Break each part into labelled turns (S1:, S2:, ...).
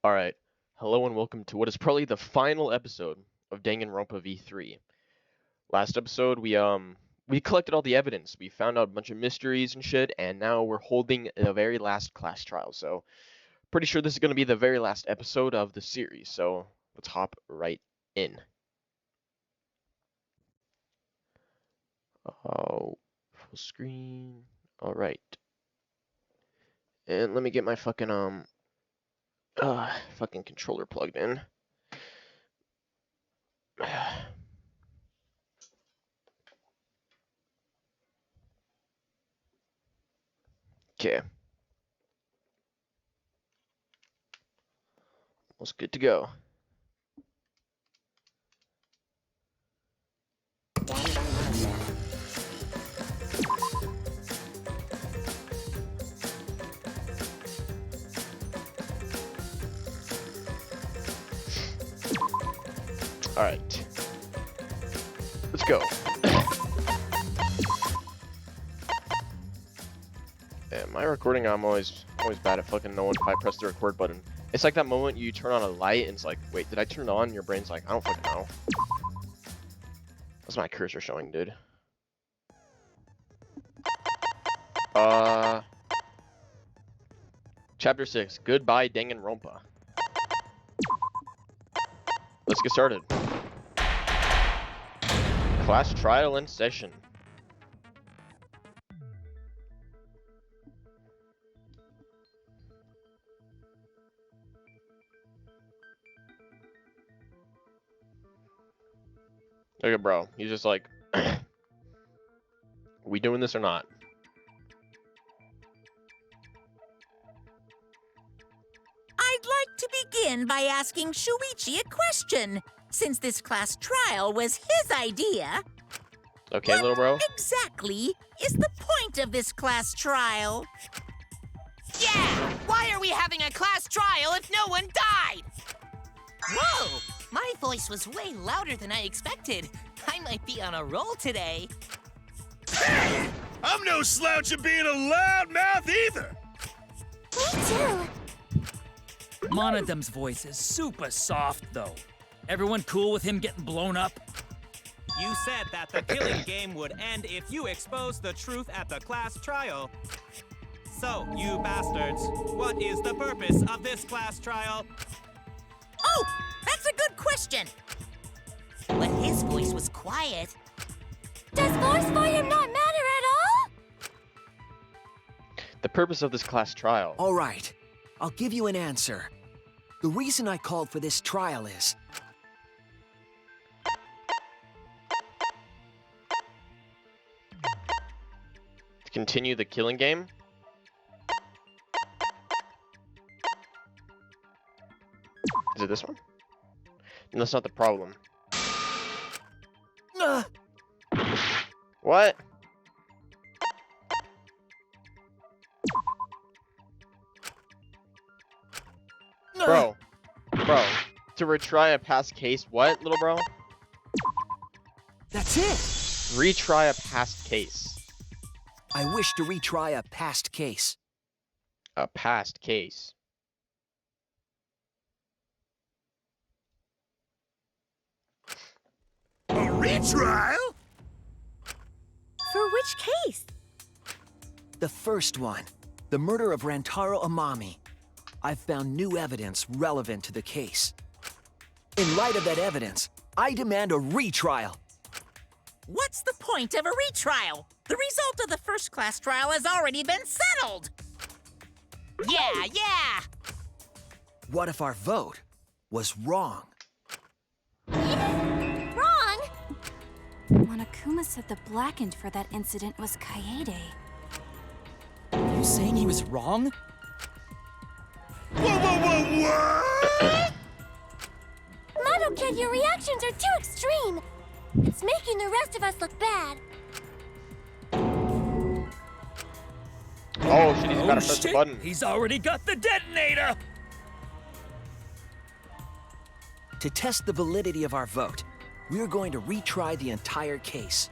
S1: Alright, hello and welcome to what is probably the final episode of Danganronpa V3. Last episode, we collected all the evidence, we found out a bunch of mysteries and shit, and now we're holding the very last class trial, so pretty sure this is going to be the very last episode of the series, so let's hop right in. Oh, full screen, alright. And let me get my fucking controller plugged in. Okay. Almost good to go. Alright. Let's go. Am I recording? I'm always bad at fucking knowing if I press the record button. It's like that moment you turn on a light and it's like, wait, did I turn it on? And your brain's like, I don't fucking know. What's my cursor showing, dude? Chapter 6, Goodbye Danganronpa. Let's get started. Class trial in session. Look at bro. He's just like, we doing this or not?
S2: I'd like to begin by asking Shuichi a question, since this class trial was his idea.
S1: Okay, little bro.
S2: Exactly is the point of this class trial?
S3: Yeah! Why are we having a class trial if no one died? Whoa! My voice was way louder than I expected. I might be on a roll today.
S4: Hey! I'm no slouch at being a loudmouth either!
S5: Me too.
S6: Monodem's voice is super soft, though. Everyone cool with him getting blown up?
S7: You said that the killing game would end if you exposed the truth at the class trial. So, you bastards, what is the purpose of this class trial?
S2: Oh, that's a good question.
S3: But his voice was quiet.
S5: Does force volume not matter at all?
S1: The purpose of this class trial.
S8: All right, I'll give you an answer. The reason I called for this trial is...
S1: To continue the killing game. Is it this one? No, that's not the problem. What? Bro. To retry a past case, what, little bro?
S8: That's it!
S1: Retry a past case.
S8: I wish to retry a past case.
S1: A past case.
S4: A retrial?
S5: For which case?
S8: The first one, the murder of Rantaro Amami. I've found new evidence relevant to the case. In light of that evidence, I demand a retrial.
S2: What's the point of a retrial? The result of the first class trial has already been settled.
S3: Yeah!
S8: What if our vote was wrong?
S5: Wrong! Monokuma said the blackened for that incident was Kaede.
S6: You saying he was wrong?
S4: What?
S5: Model Kid, your reactions are too extreme. It's making the rest of us look bad.
S1: Oh shit, he's gotta press the
S6: shit!
S1: button.
S6: He's already got the detonator!
S8: To test the validity of our vote, we're going to retry the entire case.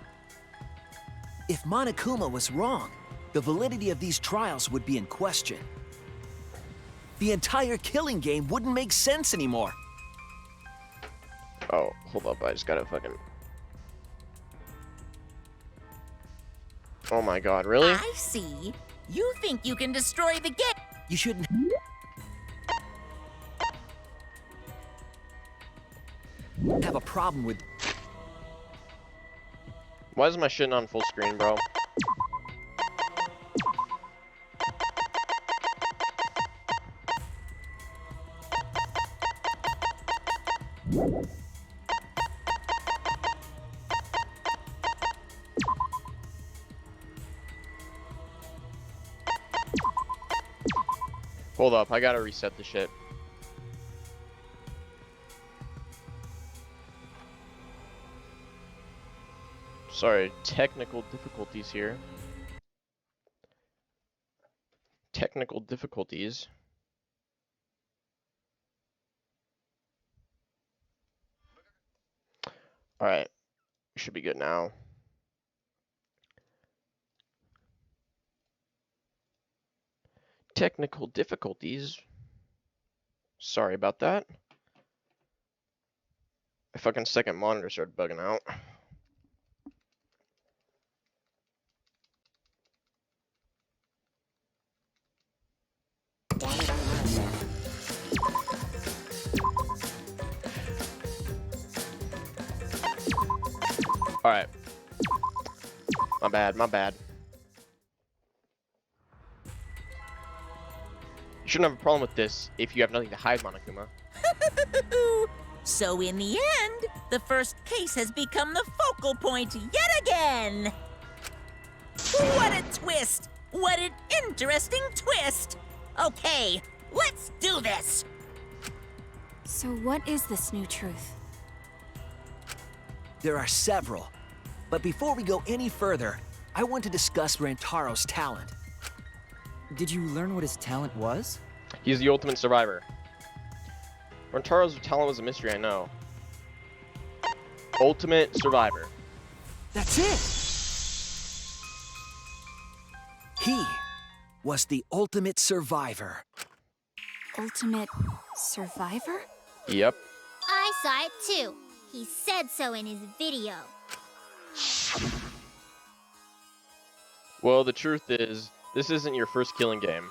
S8: If Monokuma was wrong, the validity of these trials would be in question. the entire killing game wouldn't make sense anymore.
S1: Oh, hold up, I just gotta fucking... Oh my god, really?
S2: I see. You think you can destroy the game.
S8: You shouldn't have a problem with...
S1: Why is my shit not on full screen, bro? Hold up, I gotta reset the shit. Sorry, technical difficulties here. Technical difficulties. Alright, should be good now. Technical difficulties. Sorry about that. My fucking second monitor started bugging out. Alright. My bad, my bad. You shouldn't have a problem with this if you have nothing to hide, Monokuma.
S2: So in the end, the first case has become the focal point yet again. What a twist! What an interesting twist! Okay, let's do this!
S5: So what is this new truth?
S8: There are several. But before we go any further, I want to discuss Rantaro's talent.
S9: Did you learn what his talent was?
S1: He's the ultimate survivor. Rantaro's talent was a mystery, I know. Ultimate survivor.
S8: That's it! He was the ultimate survivor.
S5: Ultimate survivor?
S1: Yep.
S10: I saw it too. He said so in his video.
S1: Well, the truth is, this isn't your first killing game.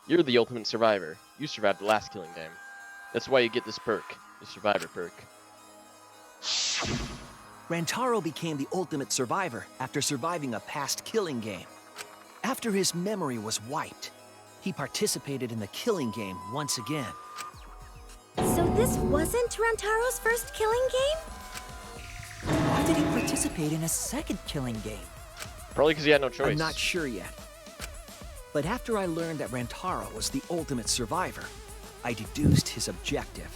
S1: You're the ultimate survivor. You survived the last killing game. That's why you get this perk, the survivor perk.
S8: Rantaro became the ultimate survivor after surviving a past killing game. After his memory was wiped, he participated in the killing game once again.
S5: So this wasn't Rantaro's first killing game?
S9: Why did he participate in a second killing game?
S1: Probably because he had no choice.
S8: I'm not sure yet. But after I learned that Rantaro was the ultimate survivor, I deduced his objective.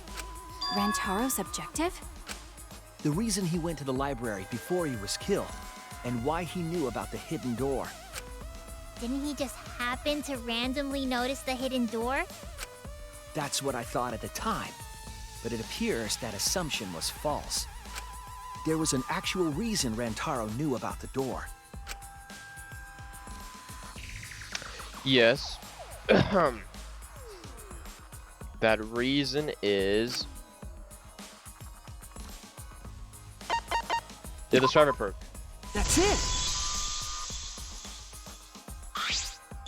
S5: Rantaro's objective?
S8: The reason he went to the library before he was killed, and why he knew about the hidden door.
S10: Didn't he just happen to randomly notice the hidden door?
S8: That's what I thought at the time, but it appears that assumption was false. There was an actual reason Rantaro knew about the door.
S1: Yes. That reason is... yeah, the survivor perk.
S8: That's it!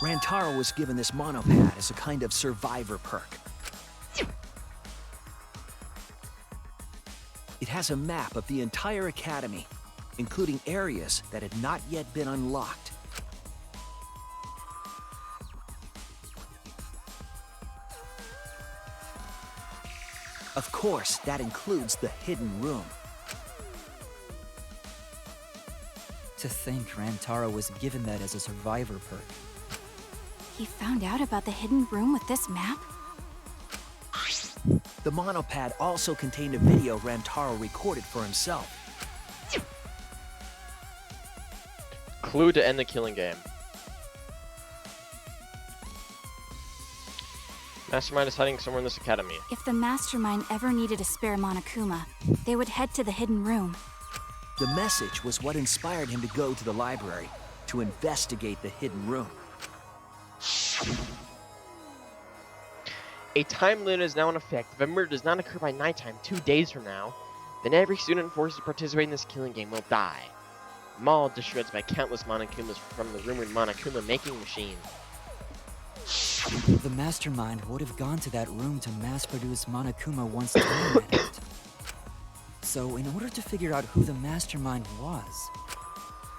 S8: Rantaro was given this monopad as a kind of survivor perk. It has a map of the entire academy, including areas that had not yet been unlocked. Of course, that includes the hidden room.
S9: To think Rantaro was given that as a survivor perk.
S5: He found out about the hidden room with this map?
S8: The monopad also contained a video Rantaro recorded for himself.
S1: Clue to end the killing game. Mastermind is hiding somewhere in this academy.
S5: If the Mastermind ever needed a spare Monokuma, they would head to the hidden room.
S8: The message was what inspired him to go to the library to investigate the hidden room.
S1: A time limit is now in effect. If a murder does not occur by nighttime 2 days from now, then every student forced to participate in this killing game will die. Mauled to shreds by countless Monokumas from the rumored Monokuma making machine.
S9: The mastermind would have gone to that room to mass-produce Monokuma once time ran out. So, in order to figure out who the mastermind was,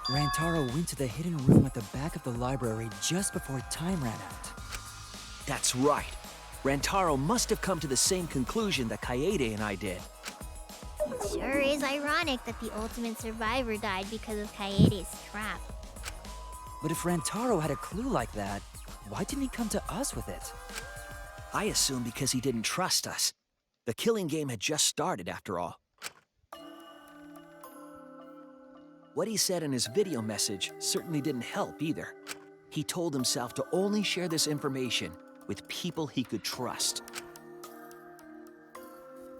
S9: Rantaro went to the hidden room at the back of the library just before time ran out.
S8: That's right. Rantaro must have come to the same conclusion that Kaede and I did.
S10: It sure is ironic that the ultimate survivor died because of Kaede's trap.
S9: But if Rantaro had a clue like that, why didn't he come to us with it?
S8: I assume because he didn't trust us. The killing game had just started, after all. What he said in his video message certainly didn't help either. He told himself to only share this information with people he could trust.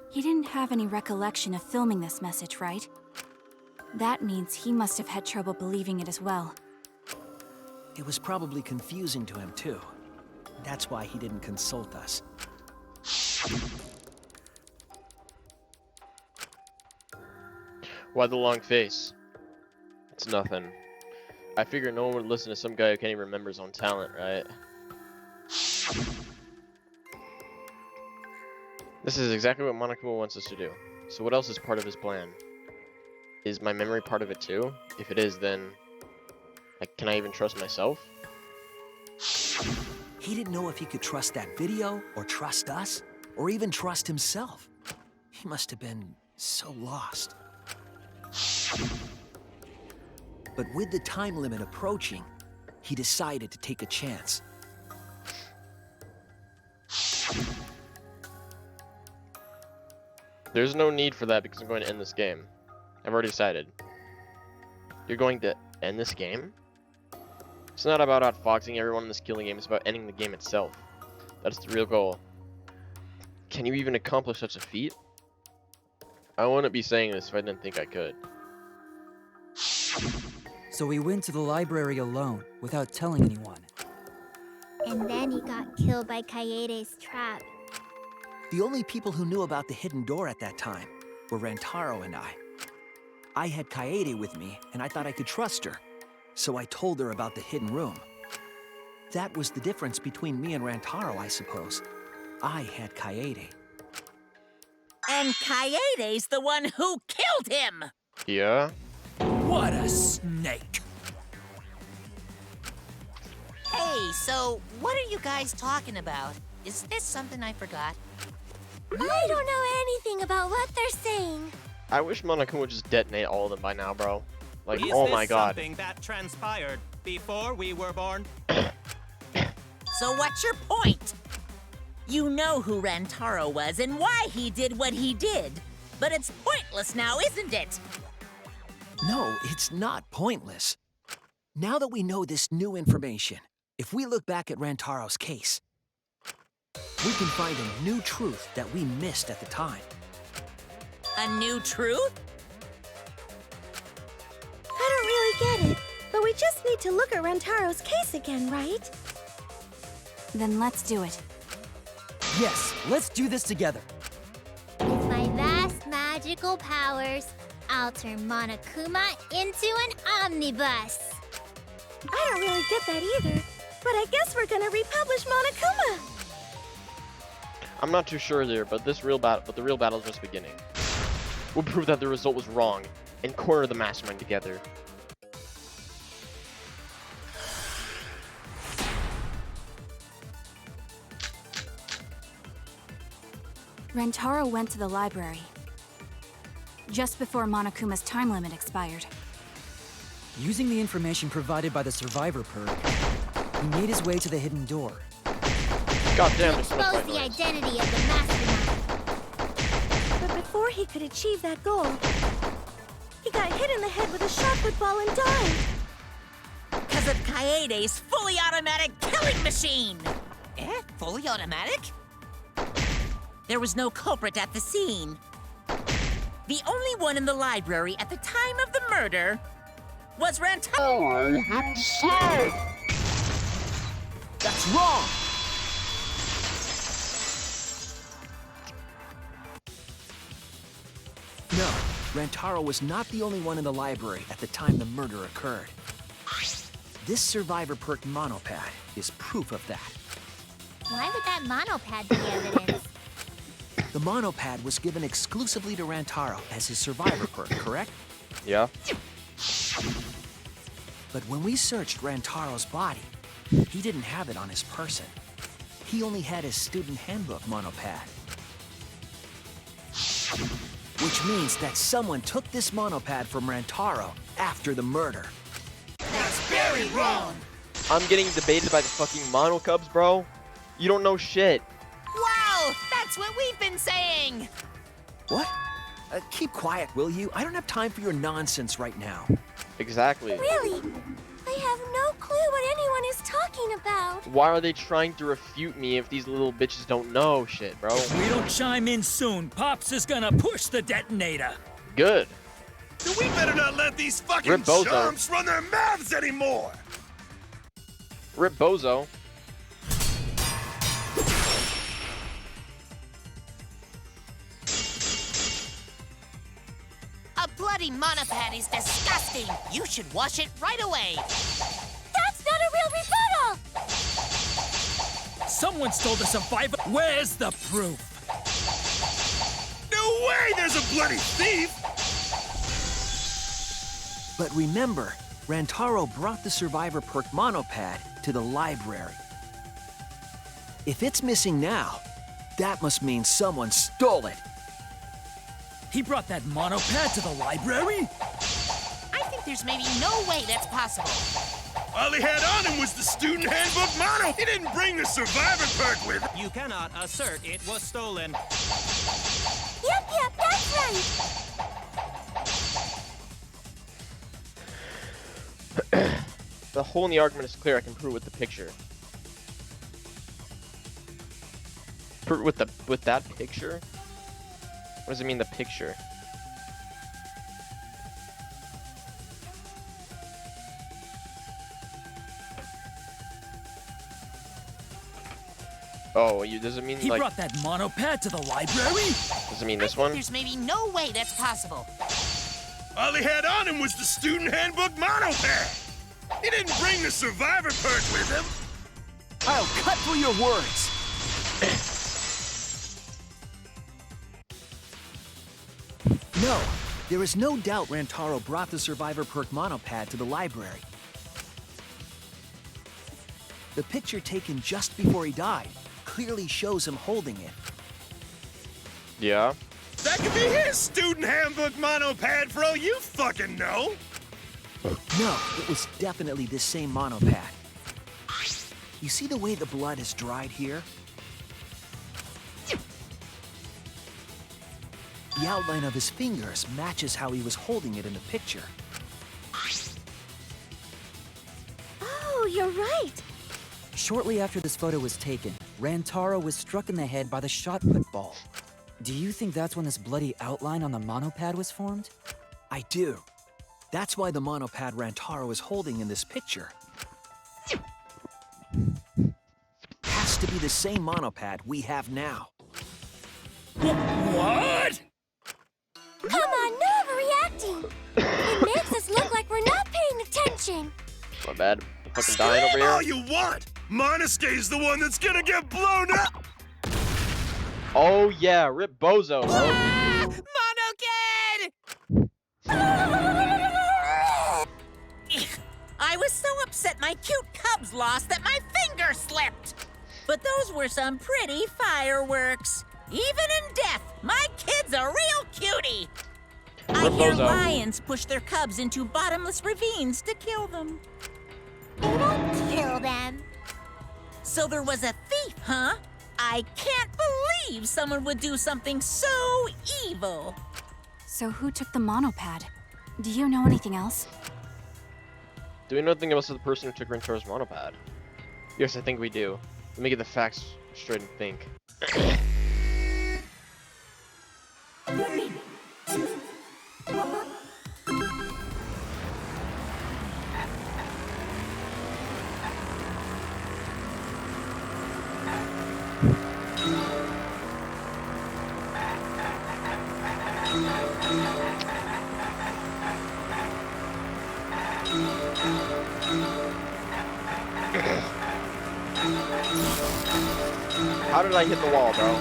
S11: He didn't have any recollection of filming this message, right? That means he must have had trouble believing it as well.
S8: It was probably confusing to him, too. That's why he didn't consult us.
S1: Why the long face? It's nothing. I figure no one would listen to some guy who can't even remember his own talent, right? This is exactly what Monokuma wants us to do. So what else is part of his plan? Is my memory part of it too? If it is, then... like, can I even trust myself?
S8: He didn't know if he could trust that video, or trust us, or even trust himself. He must have been so lost. But with the time limit approaching, he decided to take a chance.
S1: There's no need for that because I'm going to end this game. I've already decided. You're going to end this game? It's not about outfoxing everyone in this killing game, it's about ending the game itself. That's the real goal. Can you even accomplish such a feat? I wouldn't be saying this if I didn't think I could.
S9: So he went to the library alone, without telling anyone.
S10: And then he got killed by Kaede's trap.
S8: The only people who knew about the hidden door at that time were Rantaro and I. I had Kaede with me, and I thought I could trust her, so I told her about the hidden room. That was the difference between me and Rantaro, I suppose. I had Kaede.
S2: And Kaede's the one who killed him!
S1: Yeah?
S6: What a snake!
S3: Hey, so what are you guys talking about? Is this something I forgot?
S5: I don't know anything about what they're saying.
S1: I wish Monokuma would just detonate all of them by now, bro. Like,
S7: Is
S1: oh
S7: this
S1: my god.
S7: something that transpired before we were born?
S2: So what's your point? You know who Rantaro was and why he did what he did. But it's pointless now, isn't it?
S8: No, it's not pointless. Now that we know this new information, if we look back at Rantaro's case, we can find a new truth that we missed at the time.
S2: A new truth?
S5: I don't really get it, but we just need to look at Rantaro's case again, right?
S11: Then let's do it.
S9: Yes, let's do this together.
S10: With my vast magical powers, I'll turn Monokuma into an omnibus.
S5: I don't really get that either, but I guess we're gonna republish Monokuma.
S1: I'm not too sure there, but the real battle is just beginning. We'll prove that the result was wrong and corner the mastermind together.
S11: Rantaro went to the library just before Monokuma's time limit expired.
S9: Using the information provided by the survivor perk, he made his way to the hidden door.
S1: God damn it!
S10: Expose the identity of the mastermind.
S5: But before he could achieve that goal, he got hit in the head with a shot football and died.
S2: Because of Kaede's fully automatic killing machine!
S3: Eh? Fully automatic?
S2: There was no culprit at the scene. The only one in the library at the time of the murder was Rantaro himself!
S8: That's wrong! No, Rantaro was not the only one in the library at the time the murder occurred. This survivor perk monopad is proof of that.
S10: Why would that monopad be evidence?
S8: The monopad was given exclusively to Rantaro as his survivor perk, correct?
S1: Yeah.
S8: But when we searched Rantaro's body, he didn't have it on his person. He only had his student handbook monopad. Which means that someone took this monopad from Rantaro after the murder.
S3: That's very wrong.
S1: I'm getting debated by the fucking Mono Cubs, bro. You don't know shit.
S3: Wow, that's what we've been saying.
S8: What? Keep quiet, will you? I don't have time for your nonsense right now.
S1: Exactly.
S5: Really? I have no clue what anyone is talking about.
S1: Why are they trying to refute me if these little bitches don't know shit, bro?
S6: If we don't chime in soon, Pops is gonna push the detonator.
S1: Good.
S4: So we better not let these fucking
S1: Rip Bozo.
S4: chumps run their mouths anymore!
S1: Rip Bozo.
S3: A bloody monopad is disgusting. You should wash it right away.
S5: That's not a real rebuttal!
S6: Someone stole the survivor. Where's the proof?
S4: No way there's a bloody thief!
S8: But remember, Rantaro brought the survivor perk monopad to the library. If it's missing now, that must mean someone stole it.
S6: He brought that monopad to the library?
S3: I think there's maybe no way that's possible.
S4: All he had on him was the student handbook mono. He didn't bring the survivor perk with him.
S7: You cannot assert it was stolen.
S5: Yep, that's right!
S1: The hole in the argument is clear. I can prove it with the picture. Prove it with that picture? What does it mean, the picture? Oh, does it mean
S6: He
S1: like?
S6: brought that monopad to the library?
S1: Does it mean
S3: I
S1: this
S3: think
S1: one?
S3: there's maybe no way that's possible.
S4: All he had on him was the student handbook monopad. He didn't bring the survivor perk with him.
S8: I'll cut through your words. No, there is no doubt Rantaro brought the survivor perk monopad to the library. The picture taken just before he died clearly shows him holding it.
S1: Yeah.
S4: That could be his student handbook monopad for all you fucking know.
S8: No, it was definitely this same monopad. You see the way the blood is dried here? The outline of his fingers matches how he was holding it in the picture.
S5: Oh, you're right.
S9: Shortly after this photo was taken, Rantaro was struck in the head by the shot put ball. Do you think that's when this bloody outline on the monopad was formed?
S8: I do. That's why the monopad Rantaro is holding in this picture has to be the same monopad we have now.
S6: What?
S5: Come on, no overreacting. It makes us look like we're not paying attention.
S1: My bad. I'm fucking dying over
S4: Scream all
S1: here.
S4: you want. Monosuke's the one that's gonna get blown up.
S1: Oh yeah, Rip Bozo, bro.
S3: Ah! Monokid!
S2: I was so upset my cute cubs lost that my finger slipped. But those were some pretty fireworks. Even in death, my kid's a real cutie. I hear
S1: Bozo.
S2: lions push their cubs into bottomless ravines to kill them.
S10: They don't kill them.
S2: So there was a thief, huh? I can't believe someone would do something so evil.
S11: So who took the monopad? Do you know anything else?
S1: Do we know anything else of the person who took Rantaro's monopad? Yes, I think we do. Let me get the facts straight and think. How did I hit the wall, bro?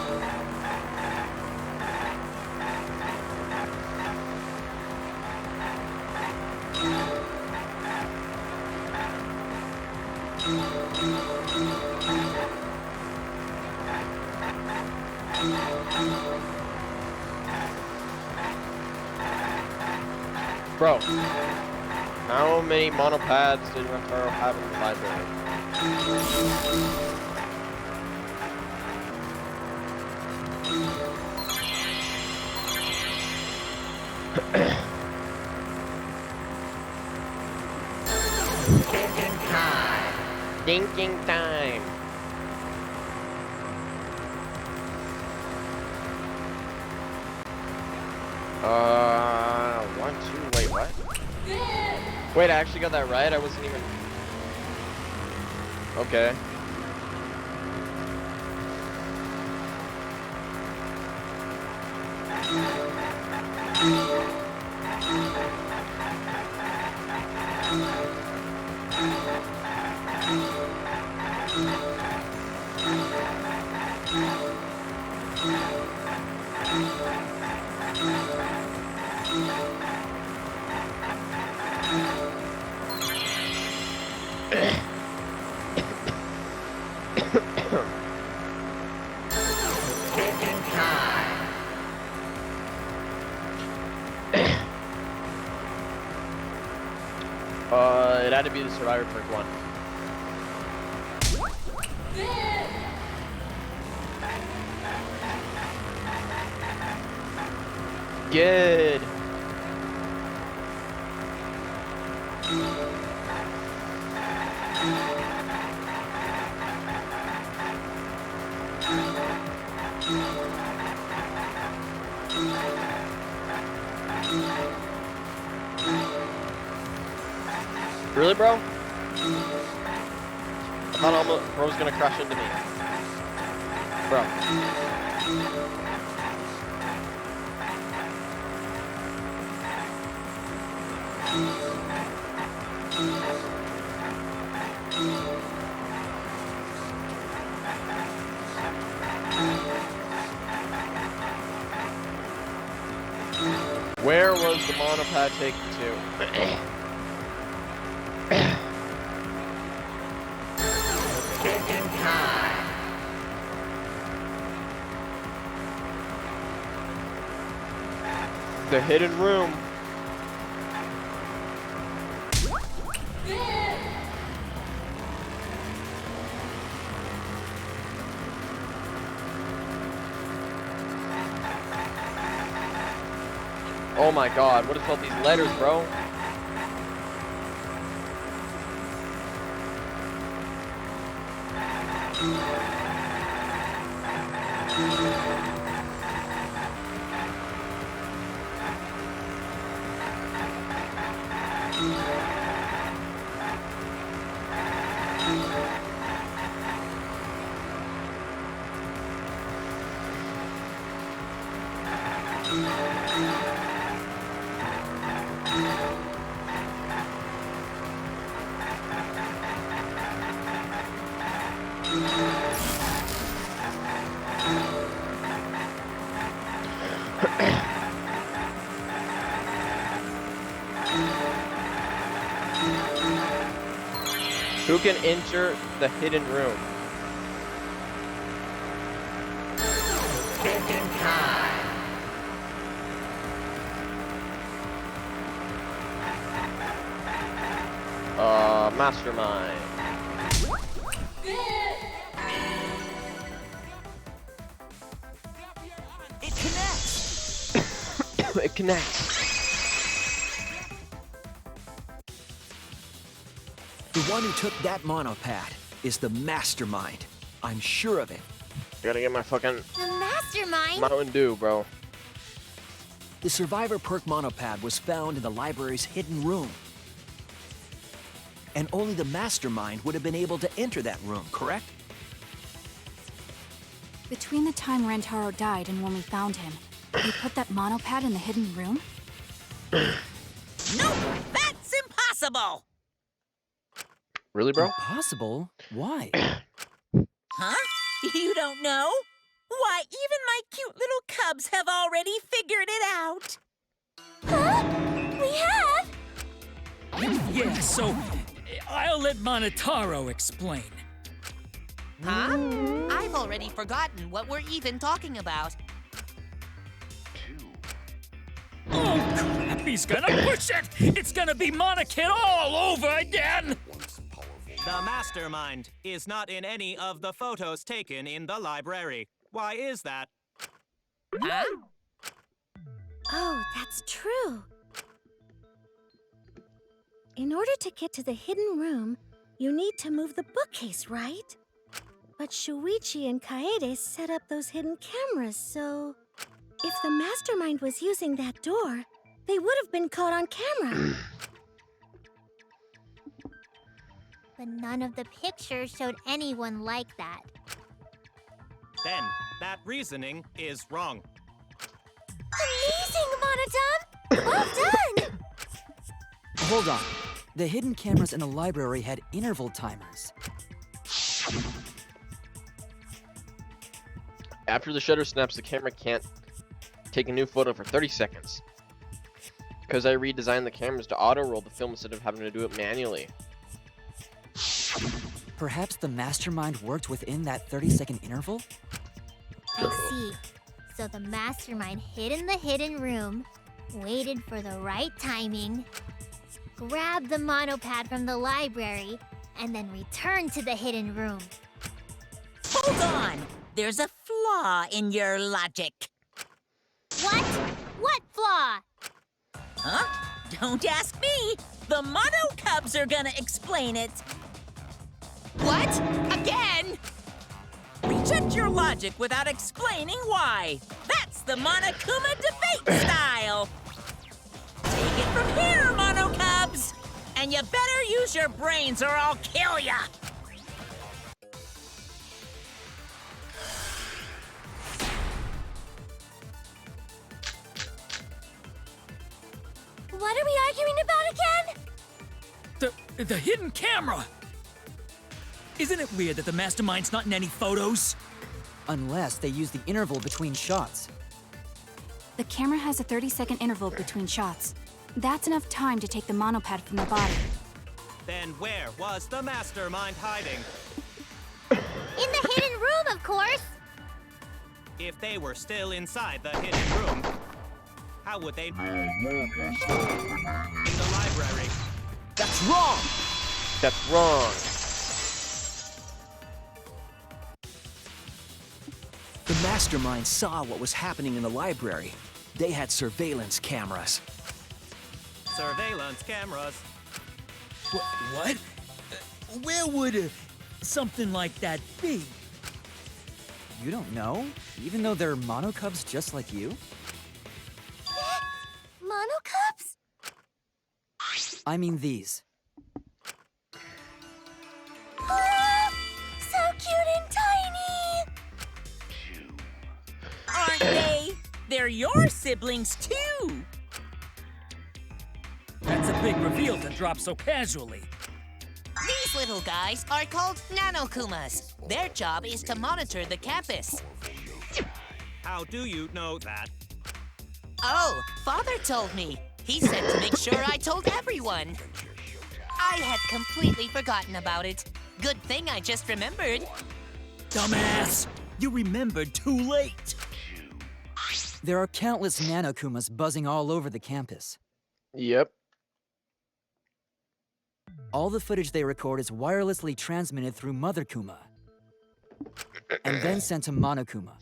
S1: Bro, how many monopads did Rentaro have in the library? Thinking time. Thinking time. One, two, wait, what? Wait, I actually got that right? I wasn't even... Okay. It had to be the Survivor Perk one. Good. Really, bro? I thought bro's gonna crash into me. Bro. Where was the monopad taken to? The hidden room. Oh my god, what is all these letters, bro? Who can enter the hidden room? Mastermind.
S8: It connects!
S1: It connects.
S8: The one who took that monopad is the mastermind. I'm sure of it.
S1: I gotta get my fucking
S10: The mastermind?
S1: Mountain Dew, bro.
S8: The Survivor Perk monopad was found in the library's hidden room. And only the mastermind would have been able to enter that room, correct?
S11: Between the time Rantaro died and when we found him, he put that monopad in the hidden room?
S2: Nope, that's impossible!
S1: Really, bro?
S9: Impossible? Why?
S2: Huh? You don't know? Why, even my cute little cubs have already figured it out.
S5: Huh? We have?
S6: Yeah, so I'll let Monotaro explain.
S3: Huh? I've already forgotten what we're even talking about.
S6: Oh, crap, he's gonna push it! It's gonna be Monokid all over again!
S7: The mastermind is not in any of the photos taken in the library. Why is that?
S3: Huh?
S5: Oh, that's true. In order to get to the hidden room, you need to move the bookcase, right? But Shuichi and Kaede set up those hidden cameras, so... If the mastermind was using that door, they would have been caught on camera.
S10: But none of the pictures showed anyone like that.
S7: Then, that reasoning is wrong.
S5: Amazing, Monodum! Well done!
S9: Hold on. The hidden cameras in the library had interval timers.
S1: After the shutter snaps, the camera can't take a new photo for 30 seconds. Because I redesigned the cameras to auto-roll the film instead of having to do it manually.
S9: Perhaps the mastermind worked within that 30-second interval?
S10: I see. So the mastermind hid in the hidden room, waited for the right timing, grabbed the monopad from the library, and then returned to the hidden room.
S2: Hold on! There's a flaw in your logic.
S10: What? What flaw?
S2: Huh? Don't ask me! The Mono Cubs are gonna explain it!
S3: What? Again?
S2: Reject your logic without explaining why! That's the Monokuma debate style! Take it from here, Mono Cubs! And you better use your brains or I'll kill ya!
S5: What are we arguing about again?
S6: The hidden camera! Isn't it weird that the mastermind's not in any photos?
S9: Unless they use the interval between shots.
S11: The camera has a 30-second interval between shots. That's enough time to take the monopad from the body.
S7: Then where was the mastermind hiding?
S10: In the hidden room, of course!
S7: If they were still inside the hidden room, how would they know in the library?
S8: That's wrong!
S1: That's wrong.
S8: The mastermind saw what was happening in the library. They had surveillance cameras.
S7: Surveillance cameras.
S6: What? Where would something like that be?
S9: You don't know? Even though they're monocubs just like you?
S5: Monocubs?
S9: I mean these.
S5: Oh, so cute and tiny!
S2: Aren't they? They're your siblings, too!
S6: That's a big reveal to drop so casually.
S3: These little guys are called Nanokumas. Their job is to monitor the campus.
S7: How do you know that?
S3: Oh, Father told me. He said to make sure I told everyone. I had completely forgotten about it. Good thing I just remembered.
S6: Dumbass! You remembered too late!
S9: There are countless Nanokumas buzzing all over the campus.
S1: Yep.
S9: All the footage they record is wirelessly transmitted through Mother Kuma, and then sent to Monokuma.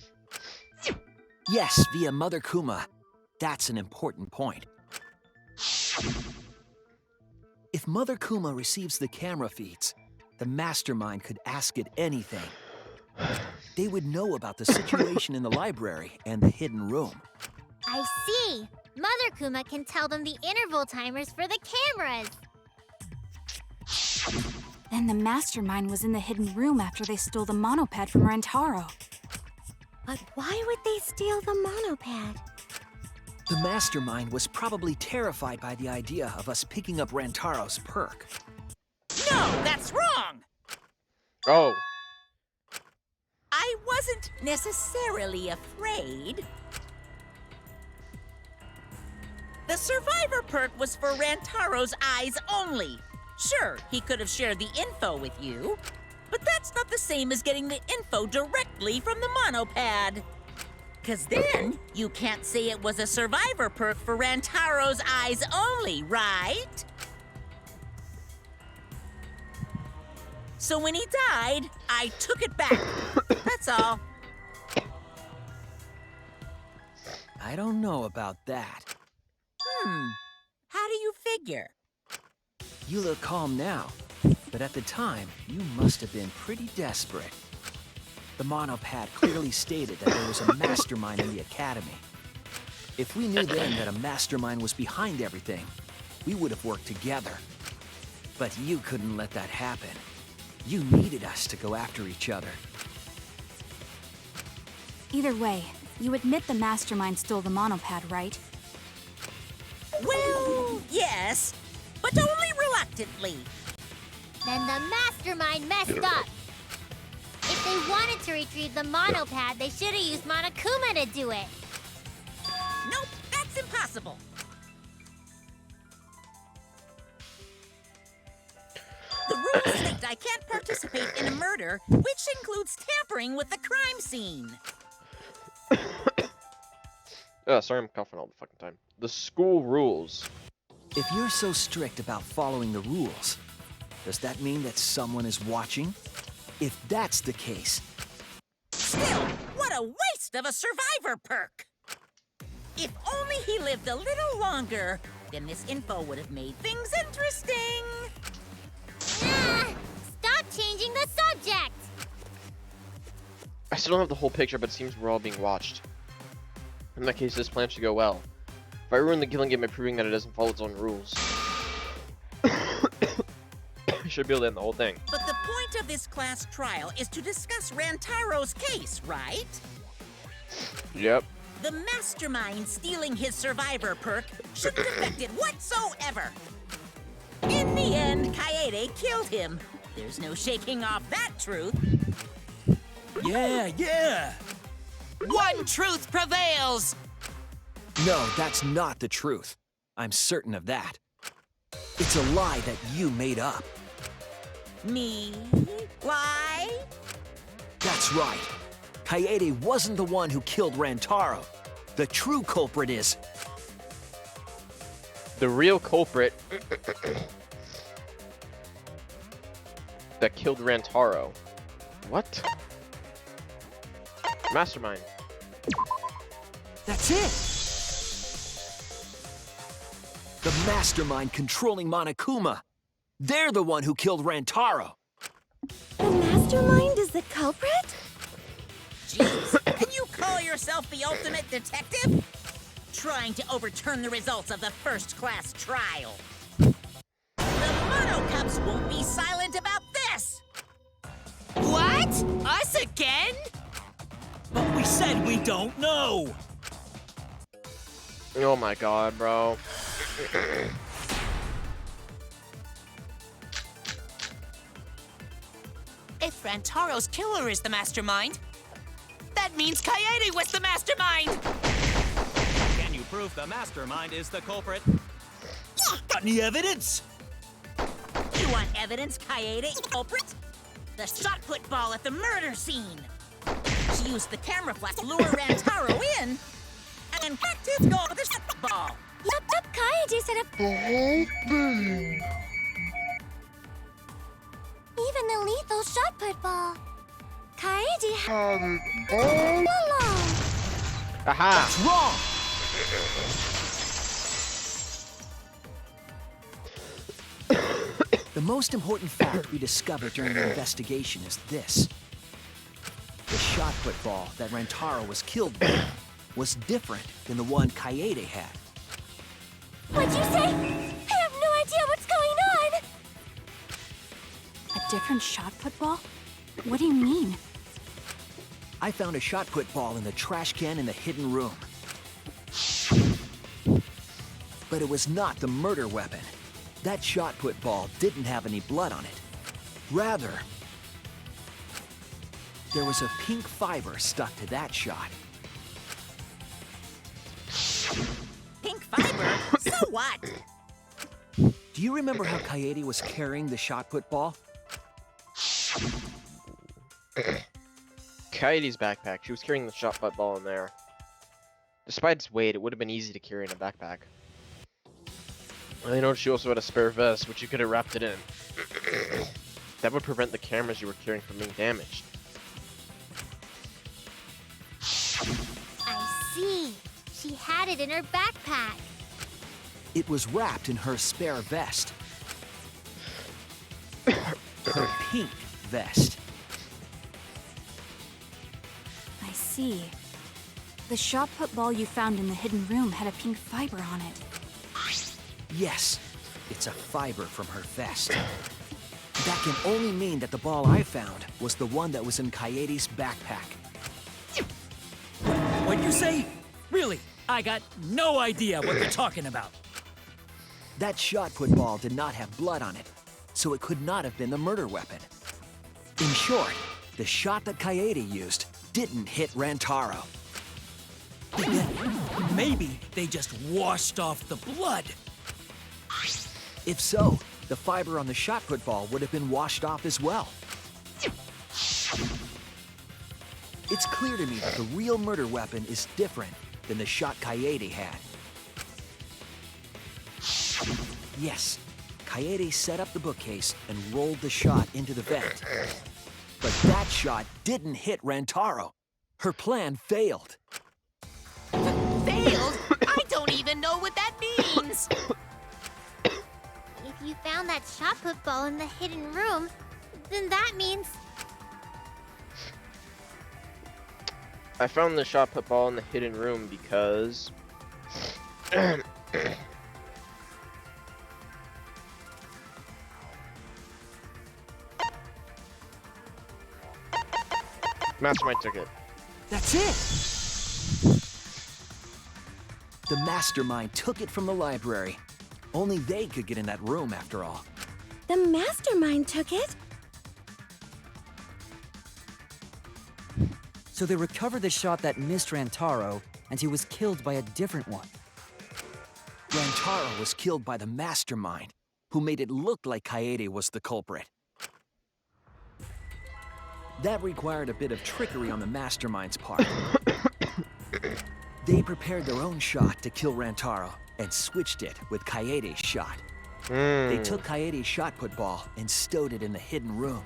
S8: Yes, via Mother Kuma. That's an important point. If Mother Kuma receives the camera feeds, the mastermind could ask it anything. They would know about the situation in the library and the hidden room.
S10: I see. Mother Kuma can tell them the interval timers for the cameras.
S11: Then the mastermind was in the hidden room after they stole the monopad from Rantaro.
S5: But why would they steal the monopad?
S8: The mastermind was probably terrified by the idea of us picking up Rantaro's perk.
S2: No, that's wrong!
S1: Oh.
S2: I wasn't necessarily afraid. The survivor perk was for Rantaro's eyes only. Sure, he could have shared the info with you, but that's not the same as getting the info directly from the monopad. 'Cause then, you can't say it was a survivor perk for Rantaro's eyes only, right? So when he died, I took it back. That's all.
S8: I don't know about that.
S2: How do you figure?
S8: You look calm now, but at the time, you must have been pretty desperate. The monopad clearly stated that there was a mastermind in the academy. If we knew then that a mastermind was behind everything, we would have worked together. But you couldn't let that happen. You needed us to go after each other.
S11: Either way, you admit the mastermind stole the monopad, right?
S2: Well, yes, but only reluctantly.
S10: Then the mastermind messed up. If they wanted to retrieve the monopad, they should have used Monokuma to do it.
S2: Nope, that's impossible. The rules state I can't participate in a murder, which includes tampering with the crime scene.
S1: Sorry, I'm coughing all the fucking time. The school rules.
S8: If you're so strict about following the rules, does that mean that someone is watching? If that's the case...
S2: Still, what a waste of a survivor perk! If only he lived a little longer, then this info would have made things interesting.
S10: Stop changing the subject!
S1: I still don't have the whole picture, but it seems we're all being watched. In that case, this plan should go well. If I ruin the killing game by proving that it doesn't follow its own rules, I should be able to end the whole thing.
S2: But the point of this class trial is to discuss Rantaro's case, right?
S1: Yep.
S2: The mastermind stealing his survivor perk shouldn't affect it whatsoever. In the end, Kaede killed him. There's no shaking off that truth.
S6: Yeah!
S3: One truth prevails!
S8: No, that's not the truth. I'm certain of that. It's a lie that you made up.
S2: Me? Lie?
S8: That's right. Kaede wasn't the one who killed Rantaro. The true culprit is...
S1: The real culprit that killed Rantaro. What? Mastermind.
S8: That's it! The mastermind controlling Monokuma. They're the one who killed Rantaro.
S5: The mastermind is the culprit?
S2: Jeez, can you call yourself the ultimate detective? Trying to overturn the results of the first-class trial. The Monocups won't be silent about this!
S3: What? Us again?
S6: But we said we don't know!
S1: Oh my god, bro.
S3: If Rantaro's killer is the mastermind, that means Kaede was the mastermind!
S7: Can you prove the mastermind is the culprit?
S6: Got any evidence?
S2: You want evidence, Kaede, culprit? The shot put ball at the murder scene. She used the camera flash to lure Rantaro in, and cracked his goal with the shot put ball.
S5: Yup, Kaede set up the whole thing. Even the lethal shot put ball. Kaede had it all along.
S1: Aha!
S8: That's wrong! The most important fact we discovered during the investigation is this. The shot put ball that Rantaro was killed with was different than the one Kaede had.
S5: What'd you say? I have no idea what's going on.
S11: A different shot put ball? What do you mean?
S8: I found a shot put ball in the trash can in the hidden room. But it was not the murder weapon. That shot put ball didn't have any blood on it. Rather, there was a pink fiber stuck to that shot.
S2: Pink fiber? So what?
S8: Do you remember how Kaede was carrying the shot put ball?
S1: Kaede's backpack. She was carrying the shot put ball in there. Despite its weight, it would have been easy to carry in a backpack. I noticed she also had a spare vest, which you could have wrapped it in. That would prevent the cameras you were carrying from being damaged.
S10: I see. She had it in her backpack.
S8: It was wrapped in her spare vest. Her pink vest.
S11: I see. The shot put ball you found in the hidden room had a pink fiber on it.
S8: Yes, it's a fiber from her vest. That can only mean that the ball I found was the one that was in Kaede's backpack.
S6: What'd you say? Really? I got no idea what you're talking about.
S8: That shot put ball did not have blood on it, so it could not have been the murder weapon. In short, the shot that Kaede used didn't hit Rantaro.
S6: Maybe they just washed off the blood.
S8: If so, the fiber on the shot put ball would have been washed off as well. It's clear to me that the real murder weapon is different than the shot Kaede had. Yes, Kaede set up the bookcase and rolled the shot into the vent. But that shot didn't hit Rantaro. Her plan failed.
S3: Failed? I don't even know what that means!
S10: If you found that shot put ball in the hidden room, then that means...
S1: I found the shot put ball in the hidden room because... Mastermind took it.
S8: That's it! The mastermind took it from the library. Only they could get in that room after all.
S5: The mastermind took it?
S9: So they recovered the shot that missed Rantaro, and he was killed by a different one.
S8: Rantaro was killed by the mastermind, who made it look like Kaede was the culprit. That required a bit of trickery on the mastermind's part. They prepared their own shot to kill Rantaro and switched it with Kaede's shot. They took Kaede's shot put ball and stowed it in the hidden room.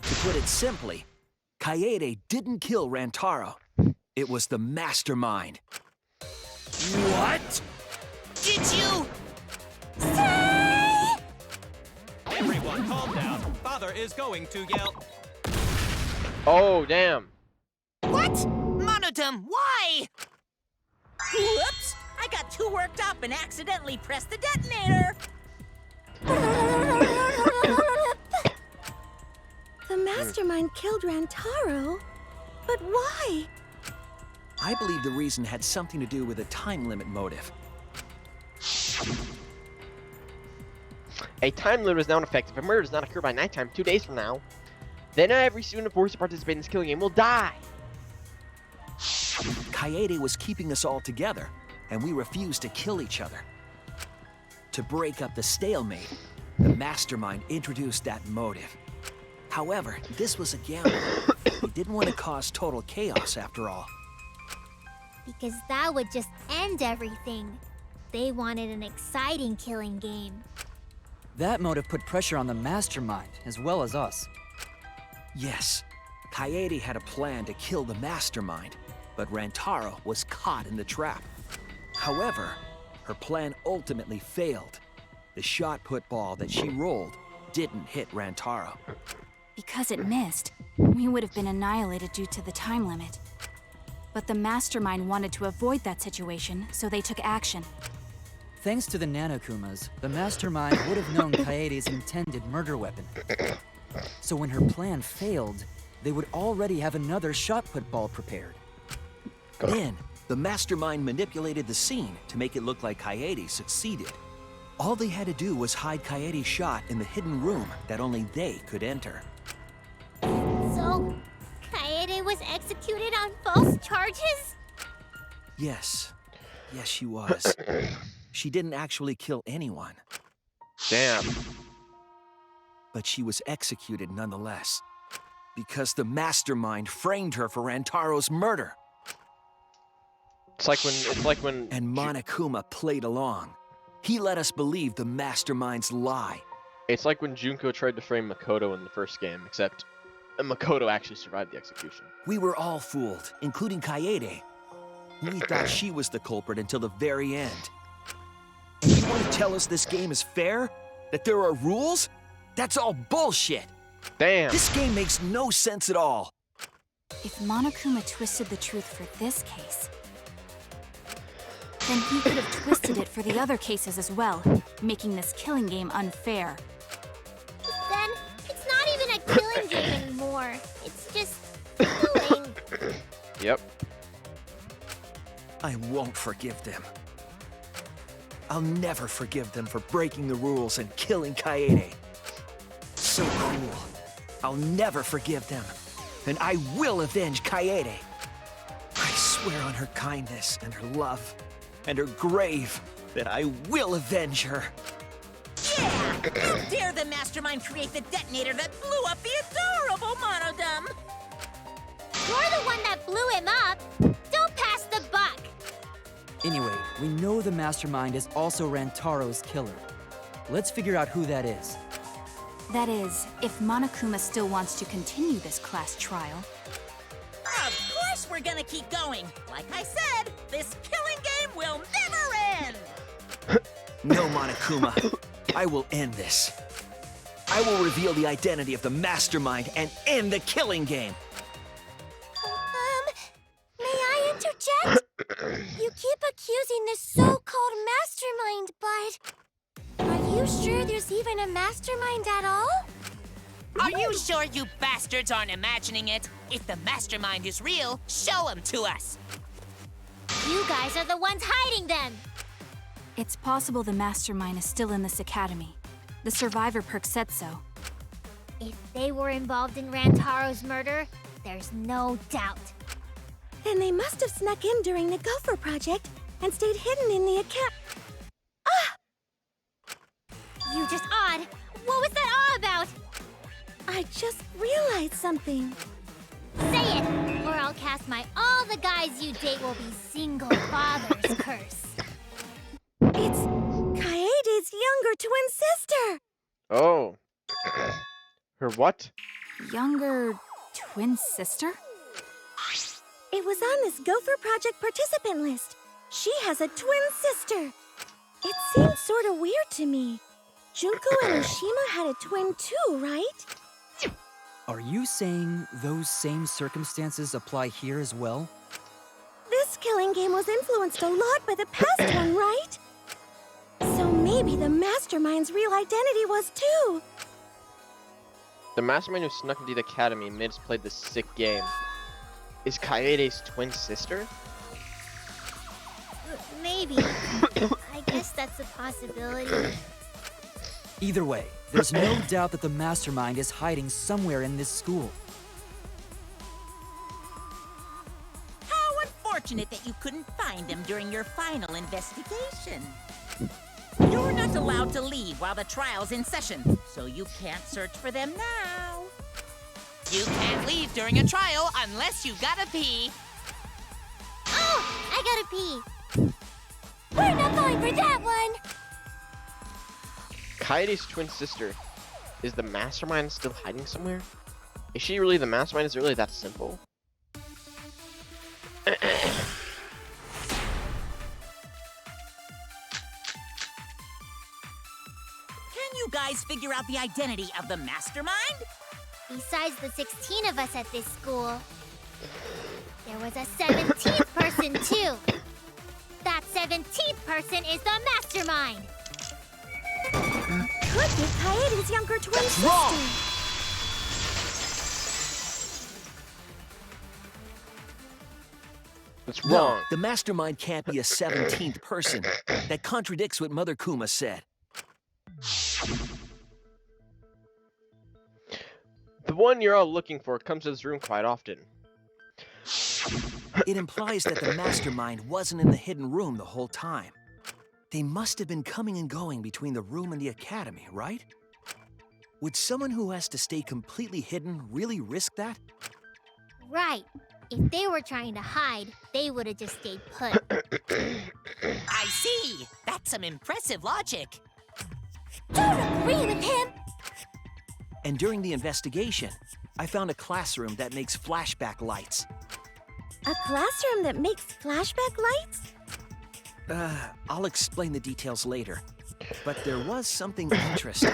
S8: To put it simply, Kaede didn't kill Rantaro. It was the mastermind.
S6: What?
S3: Did you?
S7: Everyone, calm down. Father is going to yell.
S1: Oh, damn.
S3: What? Monodum, why?
S2: Whoops! I got too worked up and accidentally pressed the detonator!
S5: The mastermind killed Rantaro? But why?
S8: I believe the reason had something to do with a time limit motive.
S1: A time limit is now in effect. If a murder does not occur by nighttime 2 days from now, then every student forced to participate in this killing game will die.
S8: Kaede was keeping us all together, and we refused to kill each other. To break up the stalemate, the mastermind introduced that motive. However, this was a gamble. He didn't want to cause total chaos after all.
S10: Because that would just end everything. They wanted an exciting killing game.
S9: That motive put pressure on the mastermind, as well as us.
S8: Yes, Kaede had a plan to kill the mastermind, but Rantaro was caught in the trap. However, her plan ultimately failed. The shot put ball that she rolled didn't hit Rantaro.
S11: Because it missed, we would have been annihilated due to the time limit. But the mastermind wanted to avoid that situation, so they took action.
S9: Thanks to the Nanokumas, the mastermind would have known Kaede's intended murder weapon. So when her plan failed, they would already have another shot put ball prepared.
S8: Then, the mastermind manipulated the scene to make it look like Kaede succeeded. All they had to do was hide Kaede's shot in the hidden room that only they could enter.
S10: So, Kaede was executed on false charges?
S8: Yes. Yes, she was. She didn't actually kill anyone.
S1: Damn.
S8: But she was executed nonetheless. Because the mastermind framed her for Rantaro's murder.
S1: It's like when
S8: And Monokuma played along. He let us believe the mastermind's lie.
S1: It's like when Junko tried to frame Makoto in the first game, except Makoto actually survived the execution.
S8: We were all fooled, including Kaede. We thought she was the culprit until the very end. And you want to tell us this game is fair? That there are rules? That's all bullshit!
S1: Damn!
S8: This game makes no sense at all.
S11: If Monokuma twisted the truth for this case, then he could have twisted it for the other cases as well, making this killing game unfair.
S10: Then, it's not even a killing game anymore. It's just killing.
S1: Yep.
S8: I won't forgive them. I'll never forgive them for breaking the rules and killing Kaede. So cruel. I'll never forgive them. And I will avenge Kaede. I swear on her kindness and her love and her grave that I will avenge her.
S2: Yeah! How dare the mastermind create the detonator that blew up the adorable Monodum?
S10: You're the one that blew him up. Don't pass the buck.
S9: Anyway, we know the mastermind is also Rantaro's killer. Let's figure out who that is.
S11: That is, if Monokuma still wants to continue this class trial.
S2: Of course we're gonna keep going. Like I said, this killing game will never end.
S8: No, Monokuma. I will end this. I will reveal the identity of the mastermind and end the killing game.
S10: May I interject? You keep accusing this so-called mastermind, but are you sure there's even a mastermind at all?
S3: Are you sure you bastards aren't imagining it? If the mastermind is real, show him to us.
S10: You guys are the ones hiding them.
S11: It's possible the mastermind is still in this academy. The survivor perk said so.
S10: If they were involved in Rantaro's murder, there's no doubt.
S5: Then they must have snuck in during the Gopher Project and stayed hidden in the account.
S10: You just odd. What was that all about?
S5: I just realized something.
S10: Say it, or I'll cast my all the guys you date will be single fathers curse.
S5: It's Kaede's younger twin sister.
S1: Oh. Her what?
S11: Younger twin sister?
S5: It was on this Gopher Project participant list. She has a twin sister. It seems sort of weird to me. Junko and Oshima had a twin too, right?
S9: Are you saying those same circumstances apply here as well?
S5: This killing game was influenced a lot by the past one, right? So maybe the mastermind's real identity was too.
S1: The mastermind who snuck into the academy and made us play this sick game is Kaede's twin sister?
S10: Maybe. I guess that's a possibility.
S9: Either way, there's no doubt that the mastermind is hiding somewhere in this school.
S2: How unfortunate that you couldn't find them during your final investigation. You're not allowed to leave while the trial's in session, so you can't search for them now.
S3: You can't leave during a trial unless you gotta pee.
S10: Oh, I gotta pee. We're not going for that one.
S1: Kaede's twin sister. Is the mastermind still hiding somewhere? Is she really the mastermind? Is it really that simple?
S2: Can you guys figure out the identity of the mastermind?
S10: Besides the 16 of us at this school, there was a 17th person too. That 17th person is the mastermind.
S5: Could be Kaede's younger twin sister.
S8: Wrong!
S1: That's
S8: No,
S1: wrong.
S8: the mastermind can't be a 17th person. That contradicts what Mother Kuma said.
S1: The one you're all looking for comes to this room quite often.
S8: It implies that the mastermind wasn't in the hidden room the whole time. They must have been coming and going between the room and the academy, right? Would someone who has to stay completely hidden really risk that?
S10: Right. If they were trying to hide, they would have just stayed put.
S3: I see. That's some impressive logic.
S10: Don't agree with him!
S8: And during the investigation, I found a classroom that makes flashback lights.
S5: A classroom that makes flashback lights?
S8: I'll explain the details later. But there was something interesting.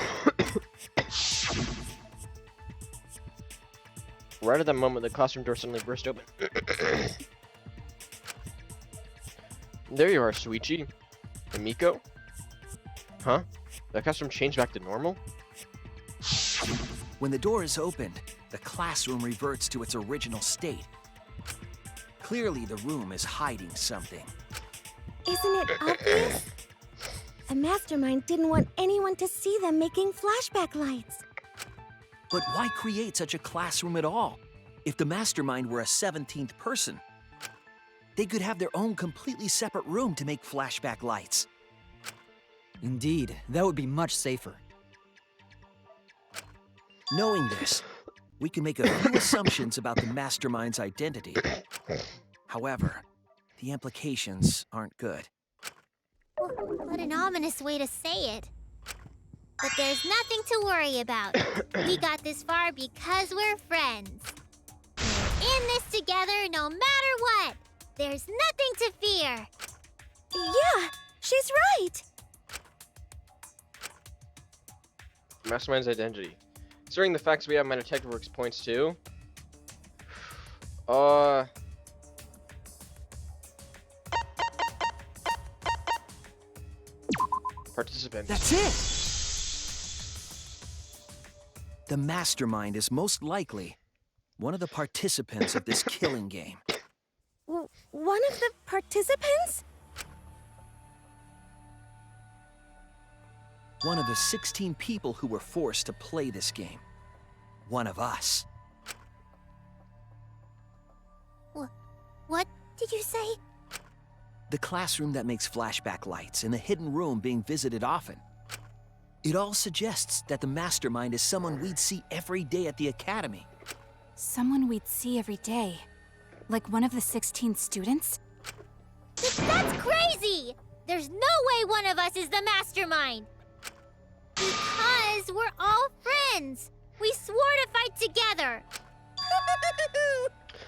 S1: Right at that moment, the classroom door suddenly burst open. There you are, Shuichi. And Miko? Huh? That classroom changed back to normal?
S8: When the door is opened, the classroom reverts to its original state. Clearly, the room is hiding something.
S5: Isn't it obvious? A mastermind didn't want anyone to see them making flashback lights.
S8: But why create such a classroom at all? If the mastermind were a 17th person, they could have their own completely separate room to make flashback lights.
S9: Indeed, that would be much safer.
S8: Knowing this, we can make a few assumptions about the mastermind's identity. However, the implications aren't good.
S10: What an ominous way to say it. But there's nothing to worry about. We got this far because we're friends. We're in this together no matter what. There's nothing to fear.
S5: Yeah, she's right.
S1: Mastermind's identity. Considering the facts we have, my detective works points to. Participants.
S8: That's it! The mastermind is most likely one of the participants of this killing game.
S5: One of the participants?
S8: One of the 16 people who were forced to play this game. One of us.
S10: What did you say?
S8: The classroom that makes flashback lights and the hidden room being visited often. It all suggests that the mastermind is someone we'd see every day at the academy.
S11: Someone we'd see every day. Like one of the 16 students?
S10: That's crazy! There's no way one of us is the mastermind! Because we're all friends! We swore to fight together!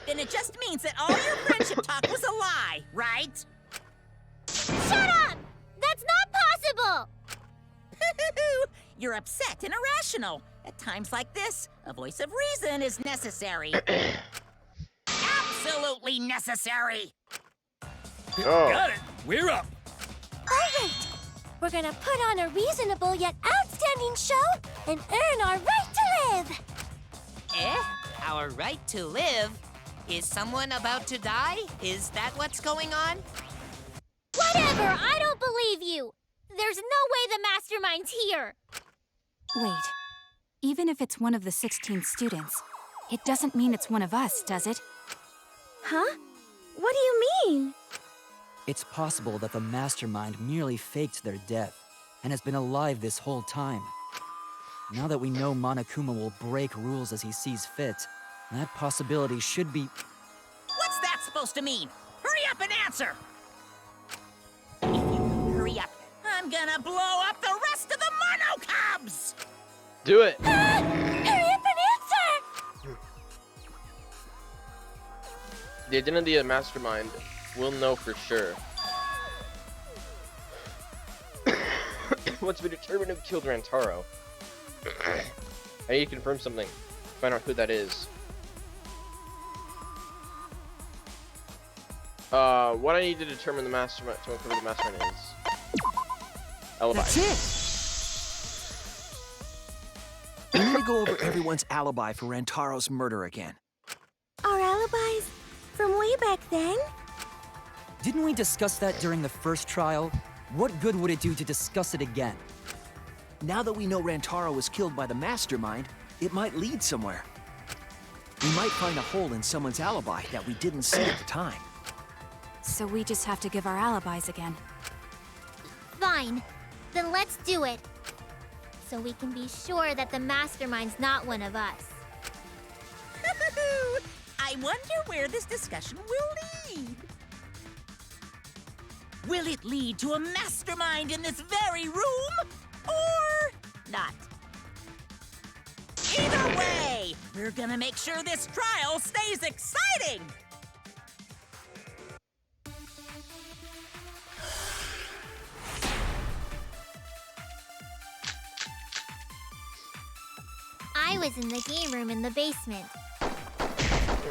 S2: Then it just means that all your friendship talk was a lie, right?
S10: Shut up! That's not possible!
S2: You're upset and irrational. At times like this, a voice of reason is necessary. Absolutely necessary!
S1: Oh.
S6: Got it! We're up!
S10: All right! We're gonna put on a reasonable yet outstanding show and earn our right to live!
S3: Our right to live? Is someone about to die? Is that what's going on?
S10: Whatever! I don't believe you! There's no way the mastermind's here!
S11: Wait. Even if it's one of the 16 students, it doesn't mean it's one of us, does it?
S5: Huh? What do you mean?
S9: It's possible that the mastermind merely faked their death and has been alive this whole time. Now that we know Monokuma will break rules as he sees fit, that possibility should be...
S2: What's that supposed to mean? Hurry up and answer! If you don't hurry up, I'm gonna blow up the rest of the Mono Cubs!
S1: Do it!
S10: Hurry up and answer!
S1: The identity of the mastermind we'll know for sure. Once we determine who killed Rantaro, I need to confirm something. Find out who that is. What I need to determine the mastermind, to uncover the mastermind is alibi.
S8: That's it! We need to go over everyone's alibi for Rantaro's murder again.
S5: Our alibis from way back then?
S9: Didn't we discuss that during the first trial? What good would it do to discuss it again?
S8: Now that we know Rantaro was killed by the mastermind, it might lead somewhere. We might find a hole in someone's alibi that we didn't see at the time.
S11: So we just have to give our alibis again.
S10: Fine. Then let's do it. So we can be sure that the mastermind's not one of us.
S2: I wonder where this discussion will lead. Will it lead to a mastermind in this very room? Or not? Either way, we're gonna make sure this trial stays exciting!
S10: I was in the game room in the basement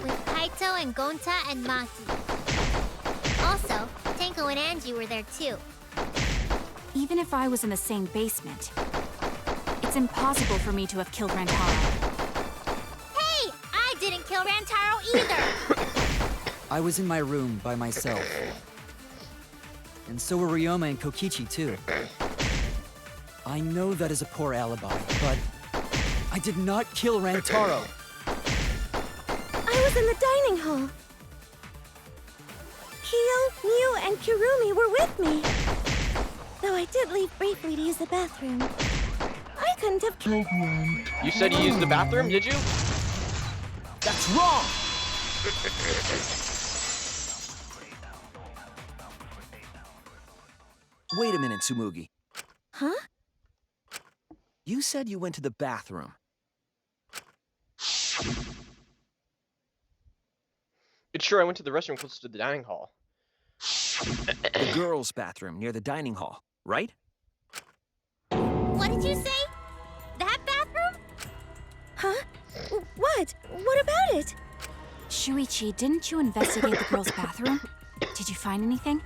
S10: with Kaito and Gonta and Maki. Also, Tenko and Angie were there too.
S11: Even if I was in the same basement, it's impossible for me to have killed Rantaro.
S10: Hey! I didn't kill Rantaro either!
S9: I was in my room by myself. And so were Ryoma and Kokichi too. I know that is a poor alibi, but I did not kill Rantaro.
S5: I was in the dining hall. Kyo, Miu, and Kirumi were with me. Though I did leave briefly to use the bathroom. I couldn't have killed one.
S1: You said you used the bathroom, did you?
S8: That's wrong! Wait a minute, Tsumugi.
S5: Huh?
S8: You said you went to the bathroom.
S1: It's true, I went to the restroom close to the dining hall.
S8: The girls' bathroom near the dining hall, right?
S10: What did you say? That bathroom?
S5: Huh? What? What about it?
S11: Shuichi, didn't you investigate the girls' bathroom? Did you find anything?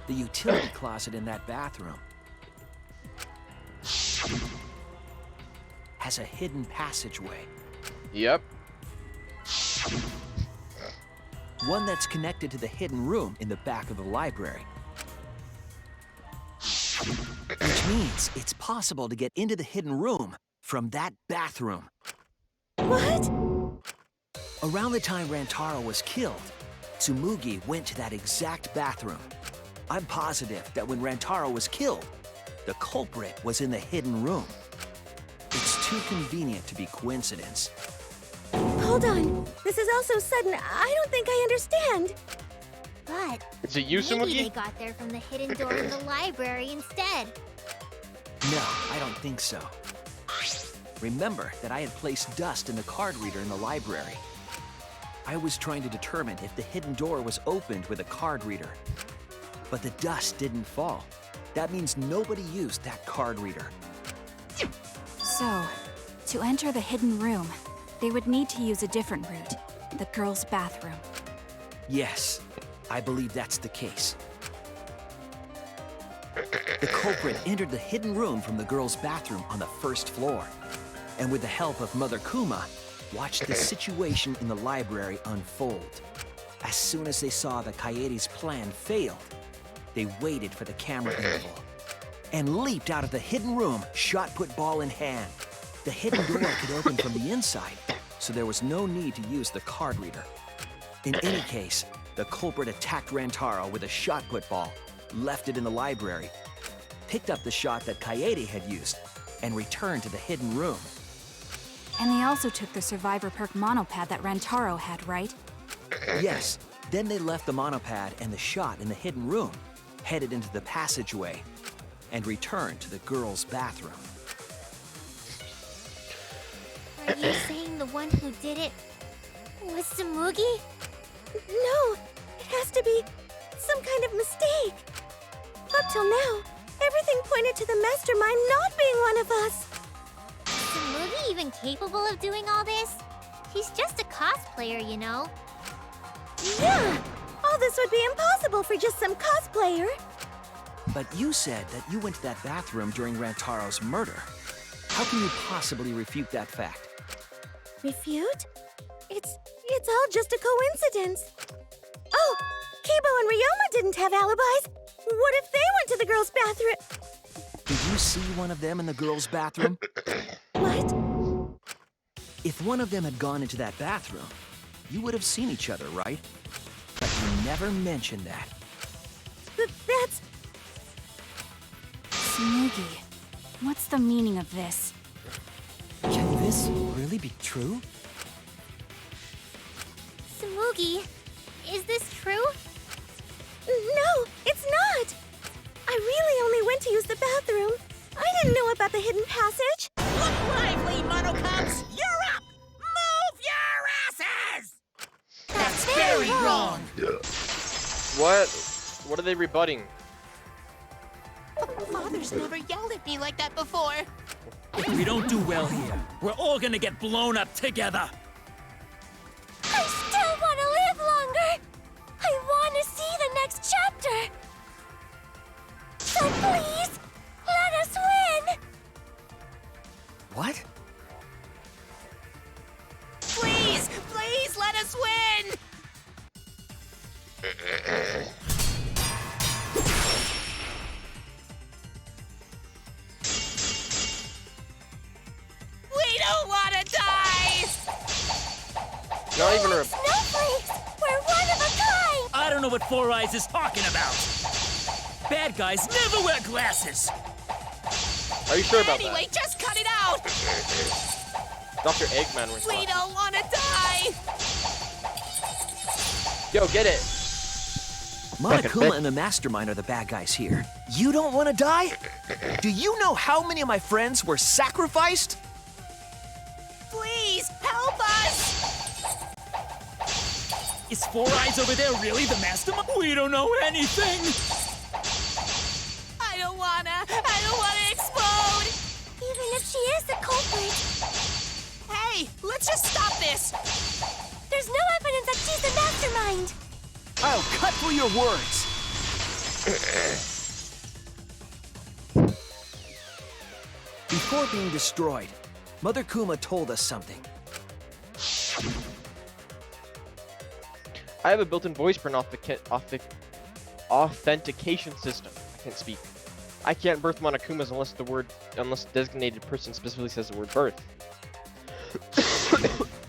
S8: The utility closet in that bathroom has a hidden passageway.
S1: Yep.
S8: One that's connected to the hidden room in the back of the library. Which means it's possible to get into the hidden room from that bathroom.
S5: What?
S8: Around the time Rantaro was killed, Tsumugi went to that exact bathroom. I'm positive that when Rantaro was killed, the culprit was in the hidden room. It's too convenient to be coincidence.
S5: Hold on. This is all so sudden, I don't think I understand.
S10: But
S1: Is it you,
S10: maybe
S1: Tsumugi?
S10: they got there from the hidden door in the library instead.
S8: No, I don't think so. Remember that I had placed dust in the card reader in the library. I was trying to determine if the hidden door was opened with a card reader. But the dust didn't fall. That means nobody used that card reader.
S11: So, to enter the hidden room, they would need to use a different route, the girls' bathroom.
S8: Yes, I believe that's the case. The culprit entered the hidden room from the girls' bathroom on the first floor, and with the help of Mother Kuma, watched the situation in the library unfold. As soon as they saw that Kaede's plan failed, they waited for the camera interval and leaped out of the hidden room, shot-put ball in hand. The hidden door could open from the inside, so there was no need to use the card reader. In any case, the culprit attacked Rantaro with a shot-put ball, left it in the library, picked up the shot that Kaede had used, and returned to the hidden room.
S11: And they also took the survivor perk monopad that Rantaro had, right?
S8: Yes, then they left the monopad and the shot in the hidden room, headed into the passageway, and returned to the girls' bathroom.
S10: Are you saying the one who did it was Tsumugi?
S5: No, it has to be some kind of mistake. Up till now, everything pointed to the mastermind not being one of us.
S10: Is Tsumugi even capable of doing all this? She's just a cosplayer, you know.
S5: Yeah, all this would be impossible for just some cosplayer.
S8: But you said that you went to that bathroom during Rantaro's murder. How can you possibly refute that fact?
S5: Refute? It's all just a coincidence. Oh, Kyo Kibo and Ryoma didn't have alibis. What if they went to the girls' bathroom?
S8: Did you see one of them in the girls' bathroom?
S5: What?
S8: If one of them had gone into that bathroom, you would have seen each other, right? But you never mentioned that.
S5: That's...
S11: Smoogie, what's the meaning of this?
S9: Can this really be true?
S10: Smoogie, is this true?
S5: No, it's not. I really only went to use the bathroom. I didn't know about the hidden passage.
S2: Look lively, Monocubs! You're up! Move your asses!
S10: That's very wrong.
S1: What are they rebutting?
S3: Father's never yelled at me like that before.
S6: If we don't do well here, we're all gonna get blown up together.
S10: I still want to live longer. I want to see the next chapter. So please, let us win.
S8: What?
S3: Please, please let us win. We don't want to die.
S1: Not even a...
S10: Snowflakes, we're one of a kind.
S6: I don't know what Four Eyes is talking about. Bad guys never wear glasses.
S1: Are you sure about
S3: Anyway, just cut it out.
S1: that? Dr. Eggman was
S3: We don't want to die.
S1: Yo, get it.
S8: Monokuma and the Mastermind are the bad guys here. You don't want to die? Do you know how many of my friends were sacrificed?
S3: Please help us.
S6: Is Four Eyes over there really the mastermind? We don't know anything.
S3: I don't wanna explode.
S10: Even if she is the culprit,
S3: Hey, let's just stop this.
S10: there's no evidence that she's the mastermind.
S8: I'll cut through your words. Before being destroyed, Mother Kuma told us something.
S1: I have a built-in voice print authentication system. I can't speak. I can't birth Monokumas unless the designated person specifically says the word birth.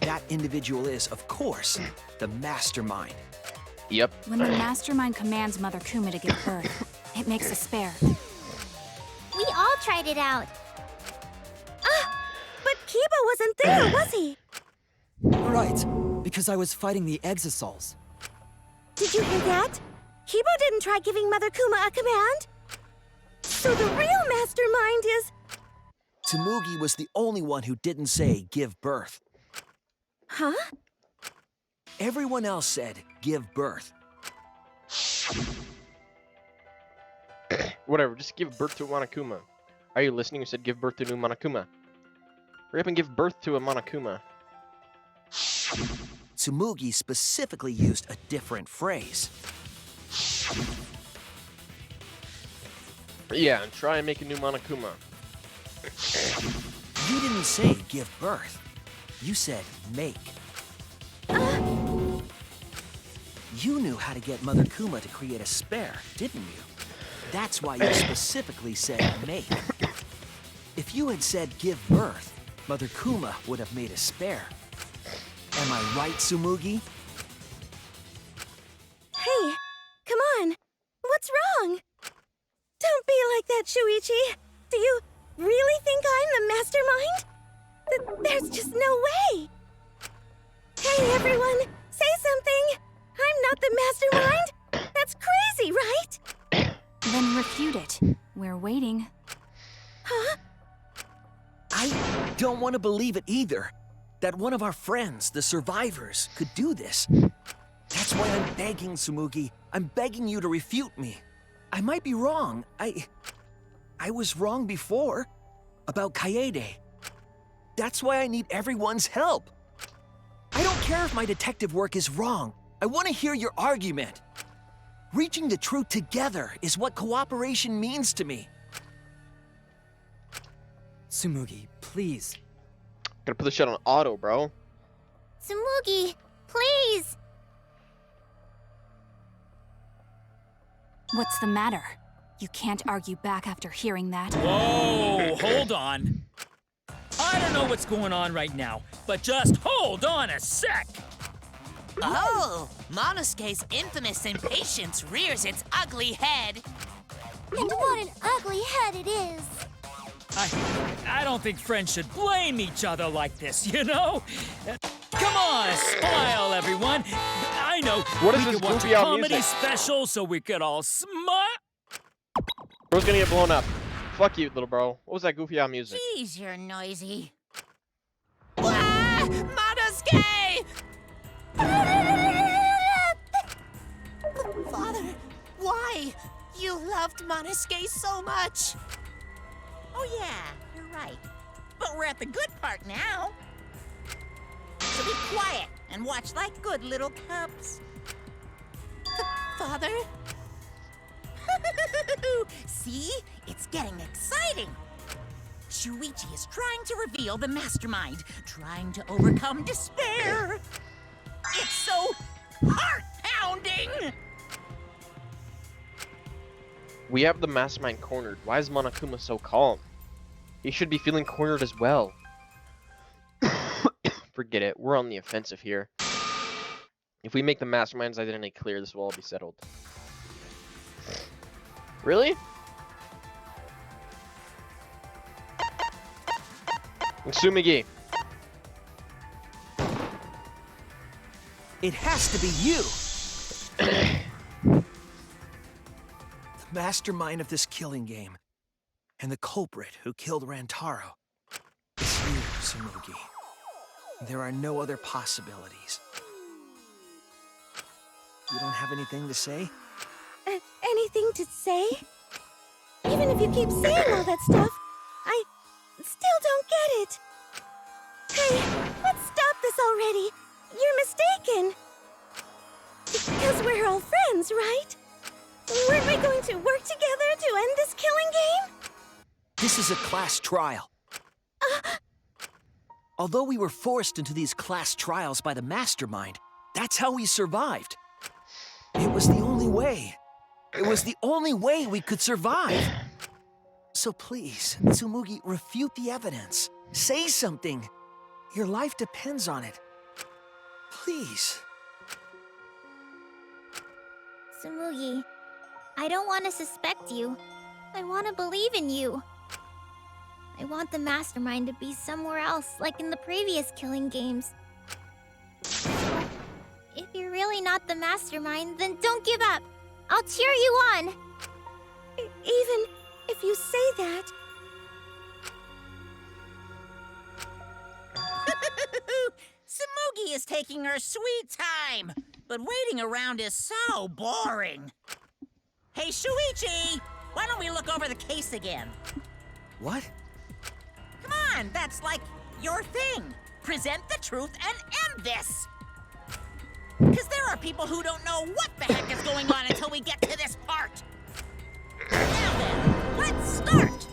S8: That individual is, of course, the Mastermind.
S1: Yep.
S11: When the mastermind commands Mother Kuma to give birth, it makes a spare.
S10: We all tried it out.
S5: But Kiba wasn't there, was he?
S9: Right, because I was fighting the Exosols.
S5: Did you hear that? Kiba didn't try giving Mother Kuma a command. So the real mastermind is...
S8: Tsumugi was the only one who didn't say give birth.
S5: Huh?
S8: Everyone else said give birth.
S1: Whatever, just give birth to a Monokuma. Are you listening? You said give birth to a new Monokuma. Hurry up and give birth to a Monokuma.
S8: Tsumugi specifically used a different phrase.
S1: Yeah, and try and make a new Monokuma.
S8: You didn't say give birth. You said make. You knew how to get Mother Kuma to create a spare, didn't you? That's why you specifically said make. If you had said give birth, Mother Kuma would have made a spare. Am I right, Tsumugi?
S5: Hey, come on. What's wrong? Don't be like that, Shuichi. Do you really think I'm the mastermind? There's just no way. Hey, everyone, say something. I'm not the mastermind. That's crazy, right?
S11: Then refute it. We're waiting.
S5: Huh?
S8: I don't want to believe it either. That one of our friends, the survivors, could do this. That's why I'm begging, Tsumugi. I'm begging you to refute me. I might be wrong. I was wrong before. About Kaede. That's why I need everyone's help. I don't care if my detective work is wrong. I want to hear your argument. Reaching the truth together is what cooperation means to me.
S9: Tsumugi, please.
S1: Gotta put this shit on auto, bro.
S10: Tsumugi, please.
S11: What's the matter? You can't argue back after hearing that.
S6: Whoa, hold on. I don't know what's going on right now, but just hold on a sec.
S3: Oh, Monosuke's infamous impatience rears its ugly head.
S10: And what an ugly head it is.
S6: I don't think friends should blame each other like this, you know? Come on, smile, everyone. I know.
S1: What is
S6: we
S1: this
S6: could watch
S1: goofy
S6: a
S1: out
S6: comedy
S1: music?
S6: special so we could all smile.
S1: Bro's gonna get blown up. Fuck you, little bro. What was that goofy out music?
S2: Jeez, you're noisy.
S3: Ah, Monosuke! Father, why? You loved Monosuke so much.
S2: Oh yeah, you're right. But we're at the good part now. So be quiet and watch like good little cubs.
S3: Father?
S2: See? It's getting exciting. Shuichi is trying to reveal the mastermind, trying to overcome despair. It's so heart-pounding!
S1: We have the mastermind cornered. Why is Monokuma so calm? He should be feeling cornered as well. Forget it. We're on the offensive here. If we make the mastermind's identity clear, this will all be settled. Really? Sumigi.
S8: It has to be you! The mastermind of this killing game, and the culprit who killed Rantaro. It's you, Tsumugi. There are no other possibilities. You don't have anything to say?
S5: Anything to say? Even if you keep saying all that stuff, I still don't get it. Hey, let's stop this already. You're mistaken. Because we're all friends, right? Weren't we going to work together to end this killing game?
S8: This is a class trial. Although we were forced into these class trials by the mastermind, that's how we survived. It was the only way. It was the only way we could survive. So please, Tsumugi, refute the evidence. Say something. Your life depends on it. Please.
S10: Tsumugi, I don't want to suspect you. I want to believe in you. I want the mastermind to be somewhere else, like in the previous killing games. So, if you're really not the mastermind, then don't give up. I'll cheer you on.
S5: Even if you say that,
S2: Tsumugi is taking her sweet time, but waiting around is so boring. Hey, Shuichi, why don't we look over the case again?
S8: What?
S2: Come on, that's like your thing. Present the truth and end this. Because there are people who don't know what the heck is going on until we get to this part. Now then, let's start.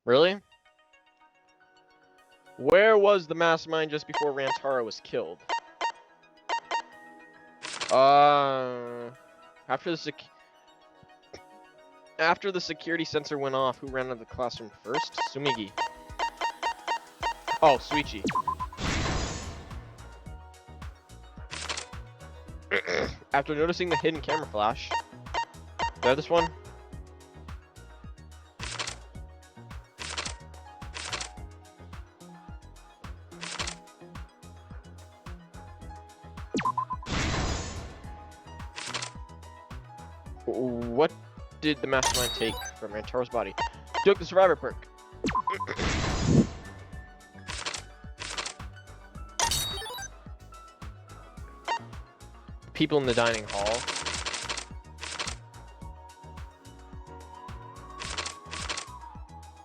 S1: Really? Where was the mastermind just before Rantaro was killed? After the security sensor went off, who ran out of the classroom first? Sumigi. Oh, Shuichi. After noticing the hidden camera flash. Is that this one? What did the mastermind take from Rantaro's body? Took the survivor perk. People in the dining hall.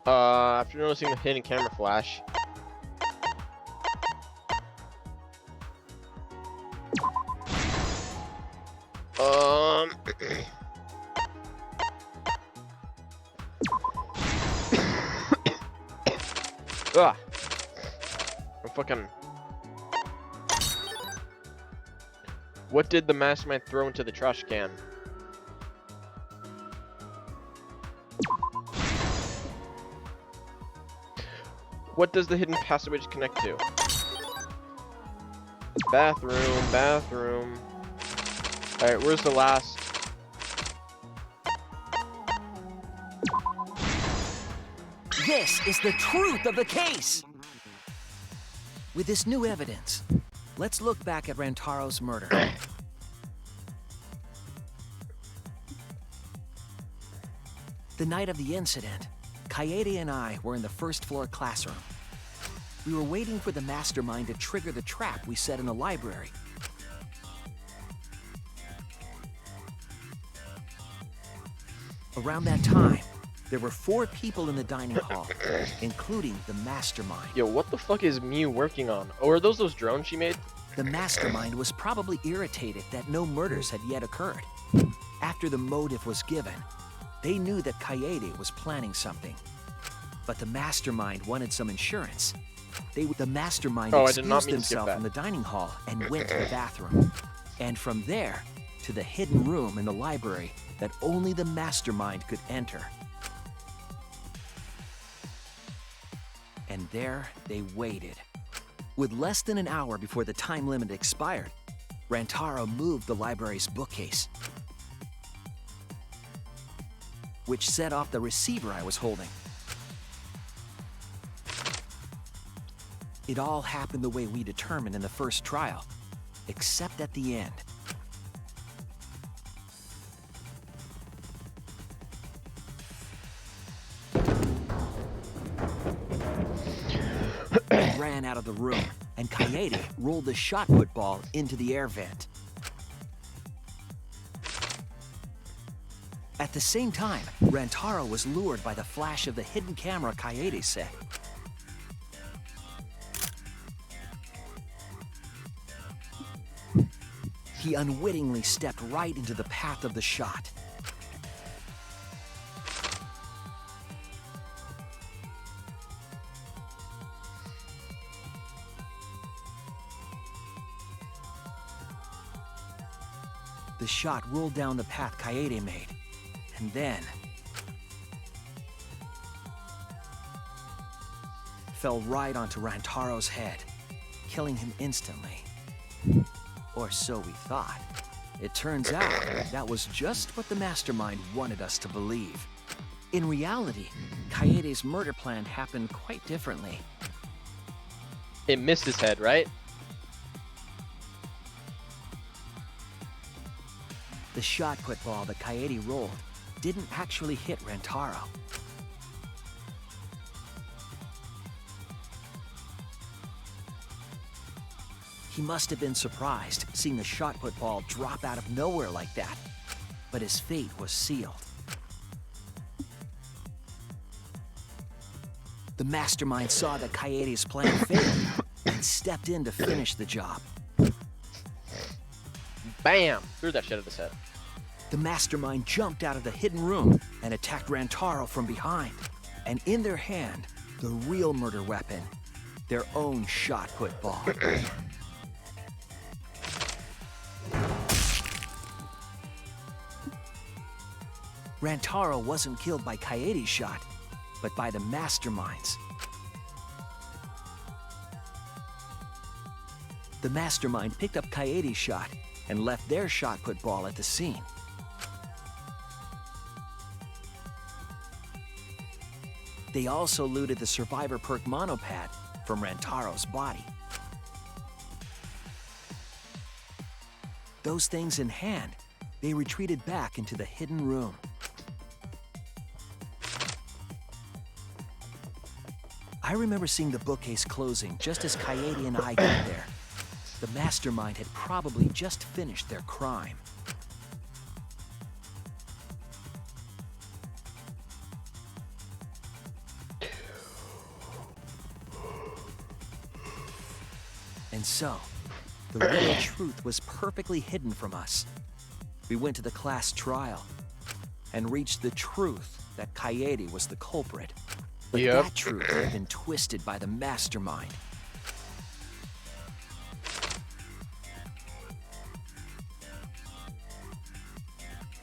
S1: After noticing the hidden camera flash. I'm fucking... What did the mastermind throw into the trash can? What does the hidden passageway connect to? Bathroom, bathroom. Alright, where's the last?
S8: This is the truth of the case! With this new evidence, let's look back at Rantaro's murder. The night of the incident, Kaede and I were in the first floor classroom. We were waiting for the mastermind to trigger the trap we set in the library. Around that time, there were 4 people in the dining hall, including the mastermind.
S1: Yo, what the fuck is Mew working on? Oh, are those drones she made?
S8: The mastermind was probably irritated that no murders had yet occurred. After the motive was given, they knew that Kaede was planning something. But the mastermind wanted some insurance. The mastermind excused himself from the dining hall and went to the bathroom. And from there, to the hidden room in the library that only the mastermind could enter. And there they waited. With less than an hour before the time limit expired, Rantaro moved the library's bookcase, which set off the receiver I was holding. It all happened the way we determined in the first trial, except at the end. I ran out of the room, and Kaede rolled the shot put ball into the air vent. At the same time, Rantaro was lured by the flash of the hidden camera Kaede set. He unwittingly stepped right into the path of the shot. The shot rolled down the path Kaede made, and then fell right onto Rantaro's head, killing him instantly. Or so we thought. It turns out that was just what the mastermind wanted us to believe. In reality, Kaede's murder plan happened quite differently.
S1: It missed his head, right?
S8: The shot put ball that Kaede rolled didn't actually hit Rantaro. He must have been surprised seeing the shot put ball drop out of nowhere like that, but his fate was sealed. The mastermind saw that Kaede's plan failed and stepped in to finish the job.
S1: Bam! Threw that shit at his head.
S8: The mastermind jumped out of the hidden room and attacked Rantaro from behind. And in their hand, the real murder weapon, their own shot put ball. Rantaro wasn't killed by Kaede's shot, but by the mastermind's. The mastermind picked up Kaede's shot and left their shot put ball at the scene. They also looted the survivor perk monopad from Rantaro's body. Those things in hand, they retreated back into the hidden room. I remember seeing the bookcase closing just as Kaede and I got there. The mastermind had probably just finished their crime. And so, the real truth was perfectly hidden from us. We went to the class trial and reached the truth that Kaede was the culprit. But that truth had been twisted by the mastermind.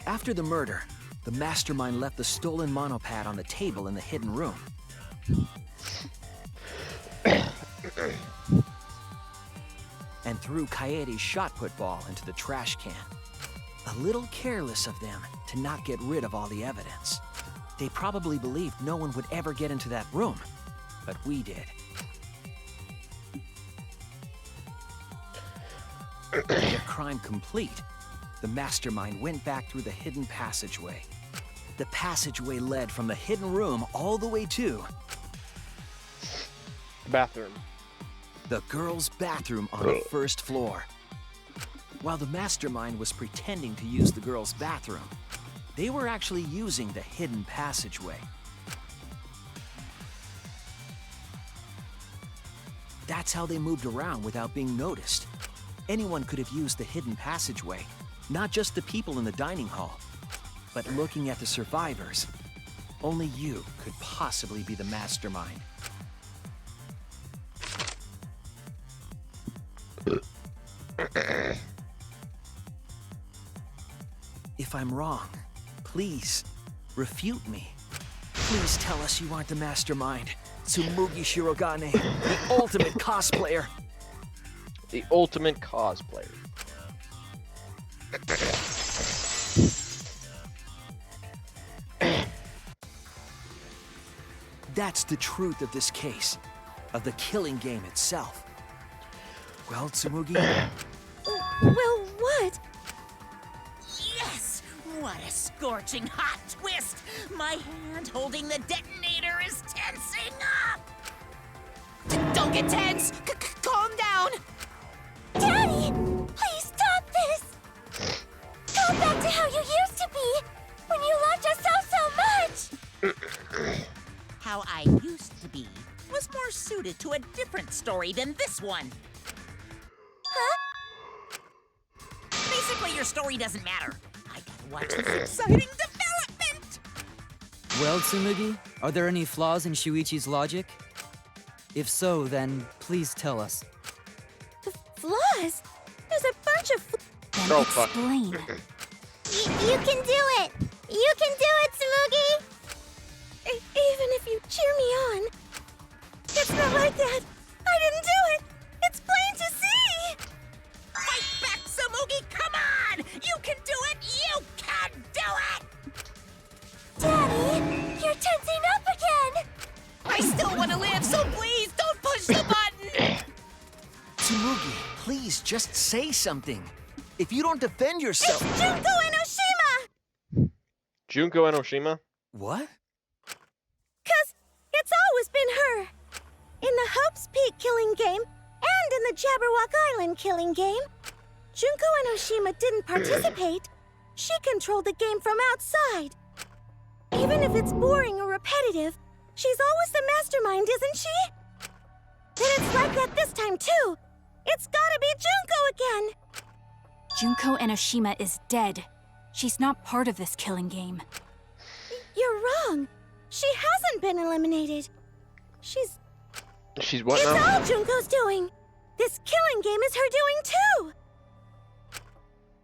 S8: After the murder, the mastermind left the stolen monopad on the table in the hidden room. And threw Kaede's shot put ball into the trash can. A little careless of them to not get rid of all the evidence. They probably believed no one would ever get into that room, but we did. Their crime complete, the mastermind went back through the hidden passageway. The passageway led from the hidden room all the way to
S1: bathroom.
S8: The girls' bathroom on the first floor. While the mastermind was pretending to use the girls' bathroom, they were actually using the hidden passageway. That's how they moved around without being noticed. Anyone could have used the hidden passageway, not just the people in the dining hall. But looking at the survivors, only you could possibly be the mastermind. If I'm wrong, please, refute me. Please tell us you aren't the mastermind. Tsumugi Shirogane, the ultimate cosplayer.
S1: The ultimate cosplayer.
S8: That's the truth of this case, of the killing game itself. Well, Tsumugi?
S5: Well, what?
S2: Yes! What a scorching hot twist! My hand holding the detonator is tensing up!
S3: Don't get tense! Calm down!
S10: Daddy! Please stop this! Go back to how you used to be! When you loved us so much!
S2: How I used to be was more suited to a different story than this one.
S10: Huh?
S2: Basically, your story doesn't matter. I gotta watch this exciting development!
S9: Well, Tsumugi, are there any flaws in Shuichi's logic? If so, then please tell us.
S5: Flaws? There's a bunch of
S11: Then
S1: Oh, fuck.
S11: explain.
S10: You can do it! You can do it, Tsumugi!
S5: Even if you cheer me on. It's not like that. I didn't do it. It's plain to see.
S2: Fight back, Tsumugi! Come on! You can do it! You can do it!
S10: Daddy, you're tensing up again!
S3: I still want to live, so please don't push the button!
S8: Tsumugi, please just say something. If you don't defend yourself...
S5: It's Junko Enoshima!
S1: Junko Enoshima?
S8: What?
S5: 'Cause it's always been her. In the Hope's Peak killing game and in the Jabberwock Island killing game, Junko Enoshima didn't participate. She controlled the game from outside. Even if it's boring or repetitive, she's always the mastermind, isn't she? Then it's like that this time, too. It's gotta be Junko again.
S11: Junko Enoshima is dead. She's not part of this killing game.
S5: You're wrong. She hasn't been eliminated. She's
S1: What
S5: it's
S1: now?
S5: all Junko's doing. This killing game is her doing, too.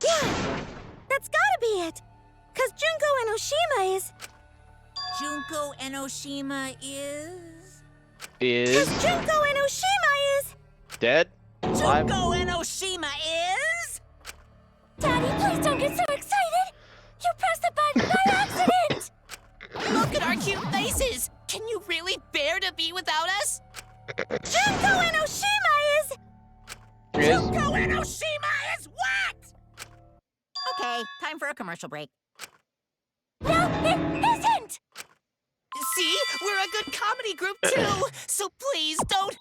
S5: Yeah, that's gotta be it. 'Cause Junko Enoshima is...
S2: Junko Enoshima is...
S1: Is
S5: 'Cause Junko Enoshima is...
S1: dead? Alive?
S2: Junko Enoshima is...
S10: Daddy, please don't get so excited! You pressed the button by accident!
S3: Look at our cute faces! Can you really bear to be without us?
S5: Junko Enoshima is...
S1: Is?
S2: Junko Enoshima is what? Okay, time for a commercial break.
S10: No, it isn't!
S3: See? We're a good comedy group, too! So please don't...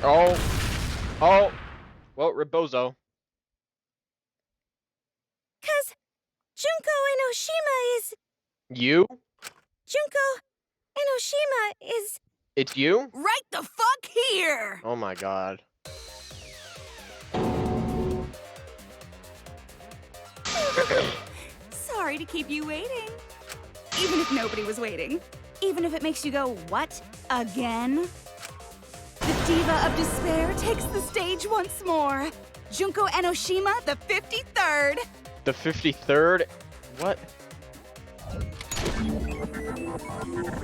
S1: Oh. Oh. Well, Rebozo.
S5: 'Cause Junko Enoshima is...
S1: You?
S5: Junko Enoshima is...
S1: It's you?
S2: Right the fuck here!
S1: Oh my god.
S12: Sorry to keep you waiting. Even if nobody was waiting. Even if it makes you go, what? Again? The Diva of Despair takes the stage once more. Junko Enoshima, the 53rd.
S1: The 53rd? What?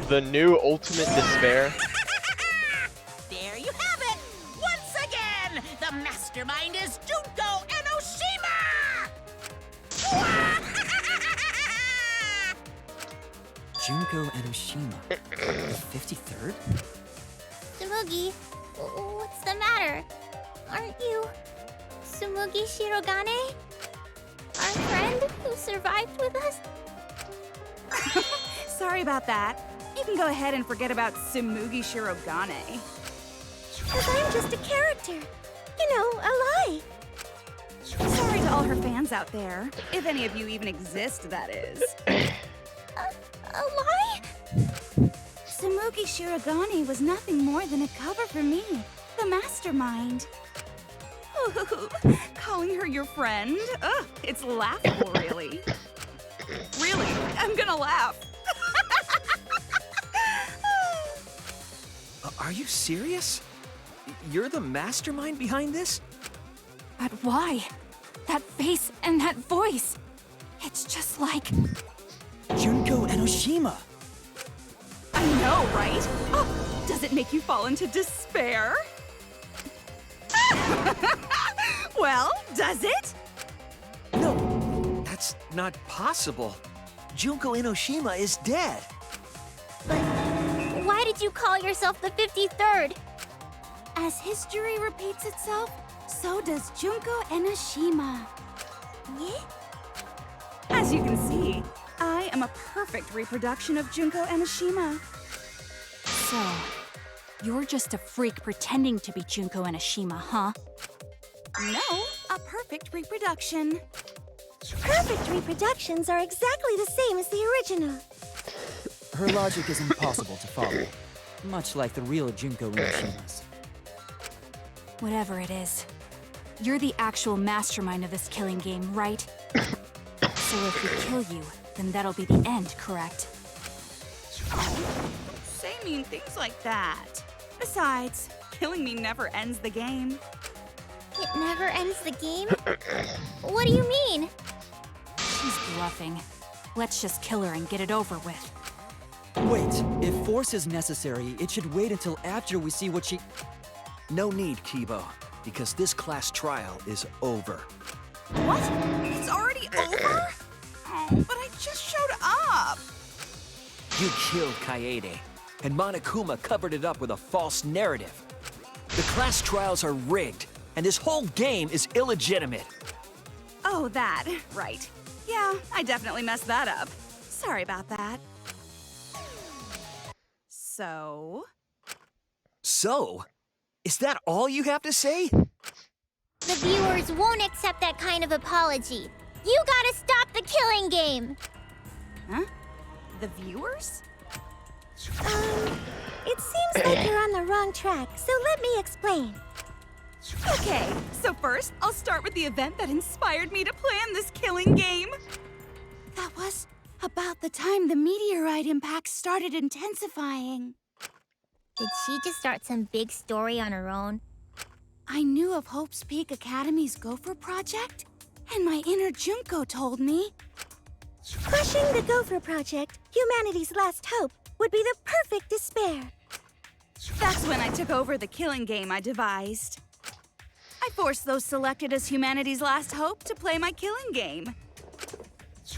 S1: The new ultimate despair?
S2: There you have it! Once again, the mastermind is Junko Enoshima!
S9: Junko Enoshima. The 53rd?
S10: Tsumugi, what's the matter? Aren't you Tsumugi Shirogane? Our friend who survived with us?
S12: Sorry about that. You can go ahead and forget about Tsumugi Shirogane.
S5: Because I'm just a character. You know, a lie.
S12: Sorry to all her fans out there. If any of you even exist, that is.
S10: A lie?
S12: Tsumugi Shirogane was nothing more than a cover for me, the mastermind. Ooh, calling her your friend? Ugh, it's laughable, really. Really, I'm gonna laugh.
S8: Are you serious? You're the mastermind behind this?
S11: But why? That face and that voice. It's just like...
S8: Junko Enoshima.
S12: I know, right? Oh, does it make you fall into despair? Well, does it?
S8: No, that's not possible. Junko Enoshima is dead.
S10: But why did you call yourself the 53rd?
S12: As history repeats itself, so does Junko Enoshima.
S10: Yeah?
S12: As you can see, I am a perfect reproduction of Junko Enoshima.
S11: So, you're just a freak pretending to be Junko Enoshima, huh?
S12: No, a perfect reproduction.
S5: Perfect reproductions are exactly the same as the original.
S9: Her logic is impossible to follow, much like the real Junko Enoshima's.
S11: Whatever it is, you're the actual mastermind of this killing game, right? So if we kill you, then that'll be the end, correct?
S12: Say mean things like that. Besides, killing me never ends the game.
S10: It never ends the game? What do you mean?
S11: She's bluffing. Let's just kill her and get it over with.
S9: Wait, if force is necessary, it should wait until after we see what she...
S8: No need, Kibo, because this class trial is over.
S12: What? It's already over? Oh, but I just showed up.
S8: You killed Kaede, and Monokuma covered it up with a false narrative. The class trials are rigged, and this whole game is illegitimate.
S12: Oh, that. Right. Yeah, I definitely messed that up. Sorry about that. So?
S8: So? Is that all you have to say?
S10: The viewers won't accept that kind of apology. You gotta stop the killing game.
S12: Huh? The viewers?
S5: It seems like you're on the wrong track, so let me explain.
S12: Okay, so first, I'll start with the event that inspired me to plan this killing game. That was about the time the meteorite impact started intensifying.
S10: Did she just start some big story on her own?
S12: I knew of Hope's Peak Academy's Gopher Project, and my inner Junko told me.
S5: Crushing the Gopher Project, humanity's last hope, would be the perfect despair.
S12: That's when I took over the killing game I devised. I forced those selected as humanity's last hope to play my killing game.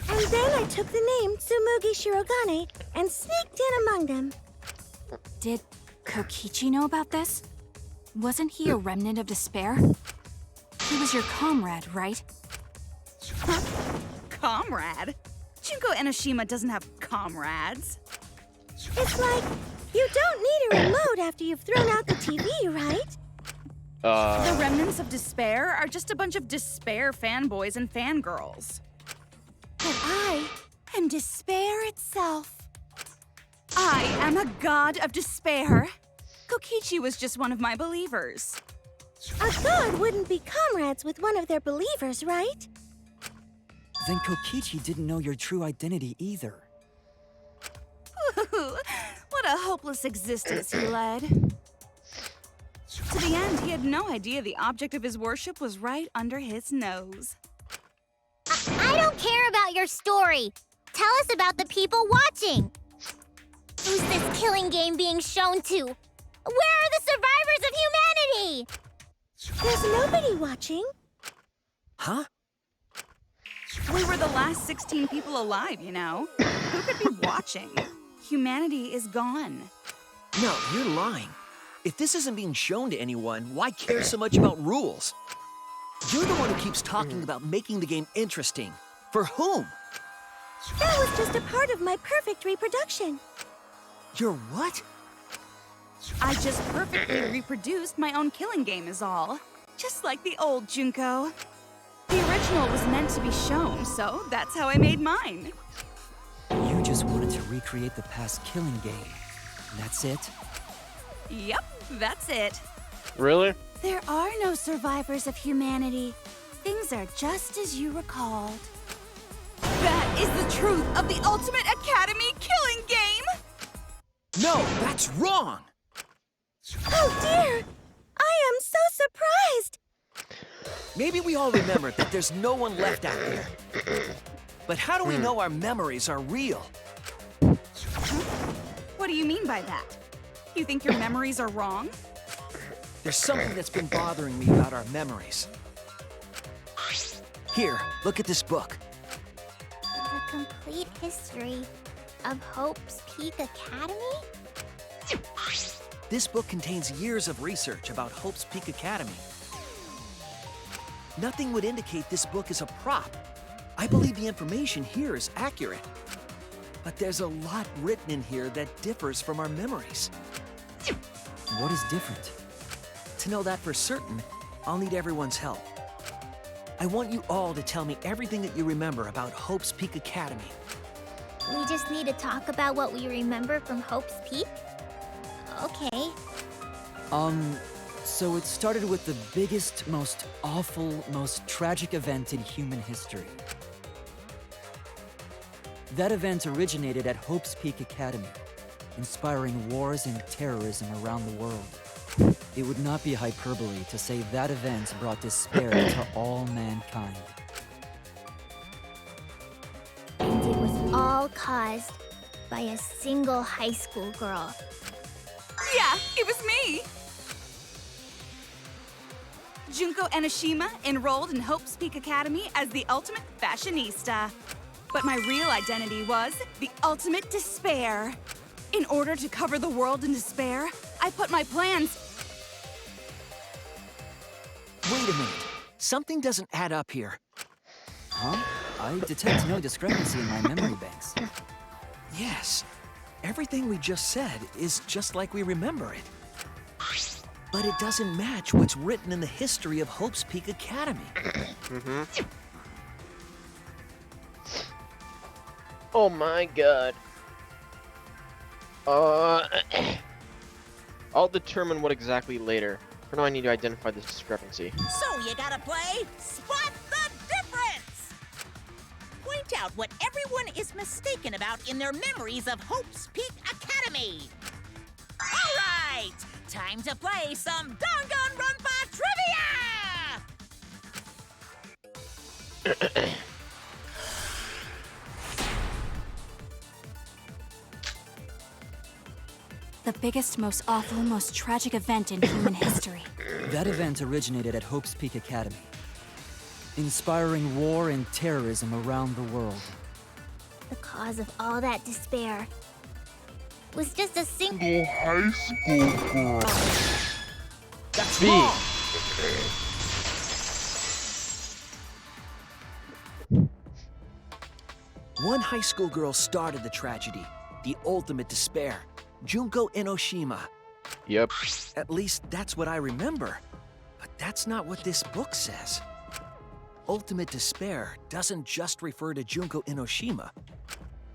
S5: And then I took the name Tsumugi Shirogane and sneaked in among them.
S11: Did Kokichi know about this? Wasn't he a remnant of despair? He was your comrade, right?
S12: Huh? Comrade? Junko Enoshima doesn't have comrades.
S5: It's like, you don't need a remote after you've thrown out the TV, right?
S12: The remnants of despair are just a bunch of despair fanboys and fangirls. But I am despair itself. I am a god of despair. Kokichi was just one of my believers.
S5: A god wouldn't be comrades with one of their believers, right?
S9: Then Kokichi didn't know your true identity either.
S12: What a hopeless existence he led. To the end, he had no idea the object of his worship was right under his nose.
S10: I care about your story. Tell us about the people watching. Who's this killing game being shown to? Where are the survivors of humanity?
S5: There's nobody watching.
S8: Huh?
S12: We were the last 16 people alive, you know. Who could be watching? Humanity is gone.
S8: No, you're lying. If this isn't being shown to anyone, why care so much about rules? You're the one who keeps talking about making the game interesting. For whom?
S5: That was just a part of my perfect reproduction.
S8: Your what?
S12: I just perfectly reproduced my own killing game is all. Just like the old Junko. The original was meant to be shown, so that's how I made mine.
S9: You just wanted to recreate the past killing game. That's it?
S12: Yep, that's it.
S1: Really?
S5: There are no survivors of humanity. Things are just as you recalled.
S12: That is the truth of the Ultimate Academy killing game!
S8: No, that's wrong!
S5: Oh dear! I am so surprised!
S8: Maybe we all remember that there's no one left out there. But how do we know our memories are real?
S12: What do you mean by that? You think your memories are wrong?
S8: There's something that's been bothering me about our memories. Here, look at this book.
S10: The complete history of Hope's Peak Academy?
S8: This book contains years of research about Hope's Peak Academy. Nothing would indicate this book is a prop. I believe the information here is accurate. But there's a lot written in here that differs from our memories.
S9: What is different?
S8: To know that for certain, I'll need everyone's help. I want you all to tell me everything that you remember about Hope's Peak Academy.
S10: We just need to talk about what we remember from Hope's Peak? Okay.
S9: So it started with the biggest, most awful, most tragic event in human history. That event originated at Hope's Peak Academy, inspiring wars and terrorism around the world. It would not be hyperbole to say that event brought despair to all mankind.
S10: And it was all caused by a single high school girl.
S12: Yeah, it was me! Junko Enoshima enrolled in Hope's Peak Academy as the ultimate fashionista. But my real identity was the ultimate despair. In order to cover the world in despair, I put my plans...
S8: Wait a minute. Something doesn't add up here.
S9: Huh? I detect no discrepancy in my memory banks.
S8: Yes. Everything we just said is just like we remember it. But it doesn't match what's written in the history of Hope's Peak Academy.
S1: Oh my god. I'll determine what exactly later. For now I need to identify this discrepancy.
S2: So you gotta play Spot the Difference! Point out what everyone is mistaken about in their memories of Hope's Peak Academy. All right, time to play some Danganronpa trivia!
S11: The biggest, most awful, most tragic event in human history.
S9: That event originated at Hope's Peak Academy, inspiring war and terrorism around the world.
S10: The cause of all that despair was just a single
S4: high school girl.
S8: That's
S1: B.
S8: wrong! One high school girl started the tragedy, the ultimate despair. Junko Enoshima.
S1: Yep.
S8: At least that's what I remember. But that's not what this book says. Ultimate despair doesn't just refer to Junko Enoshima.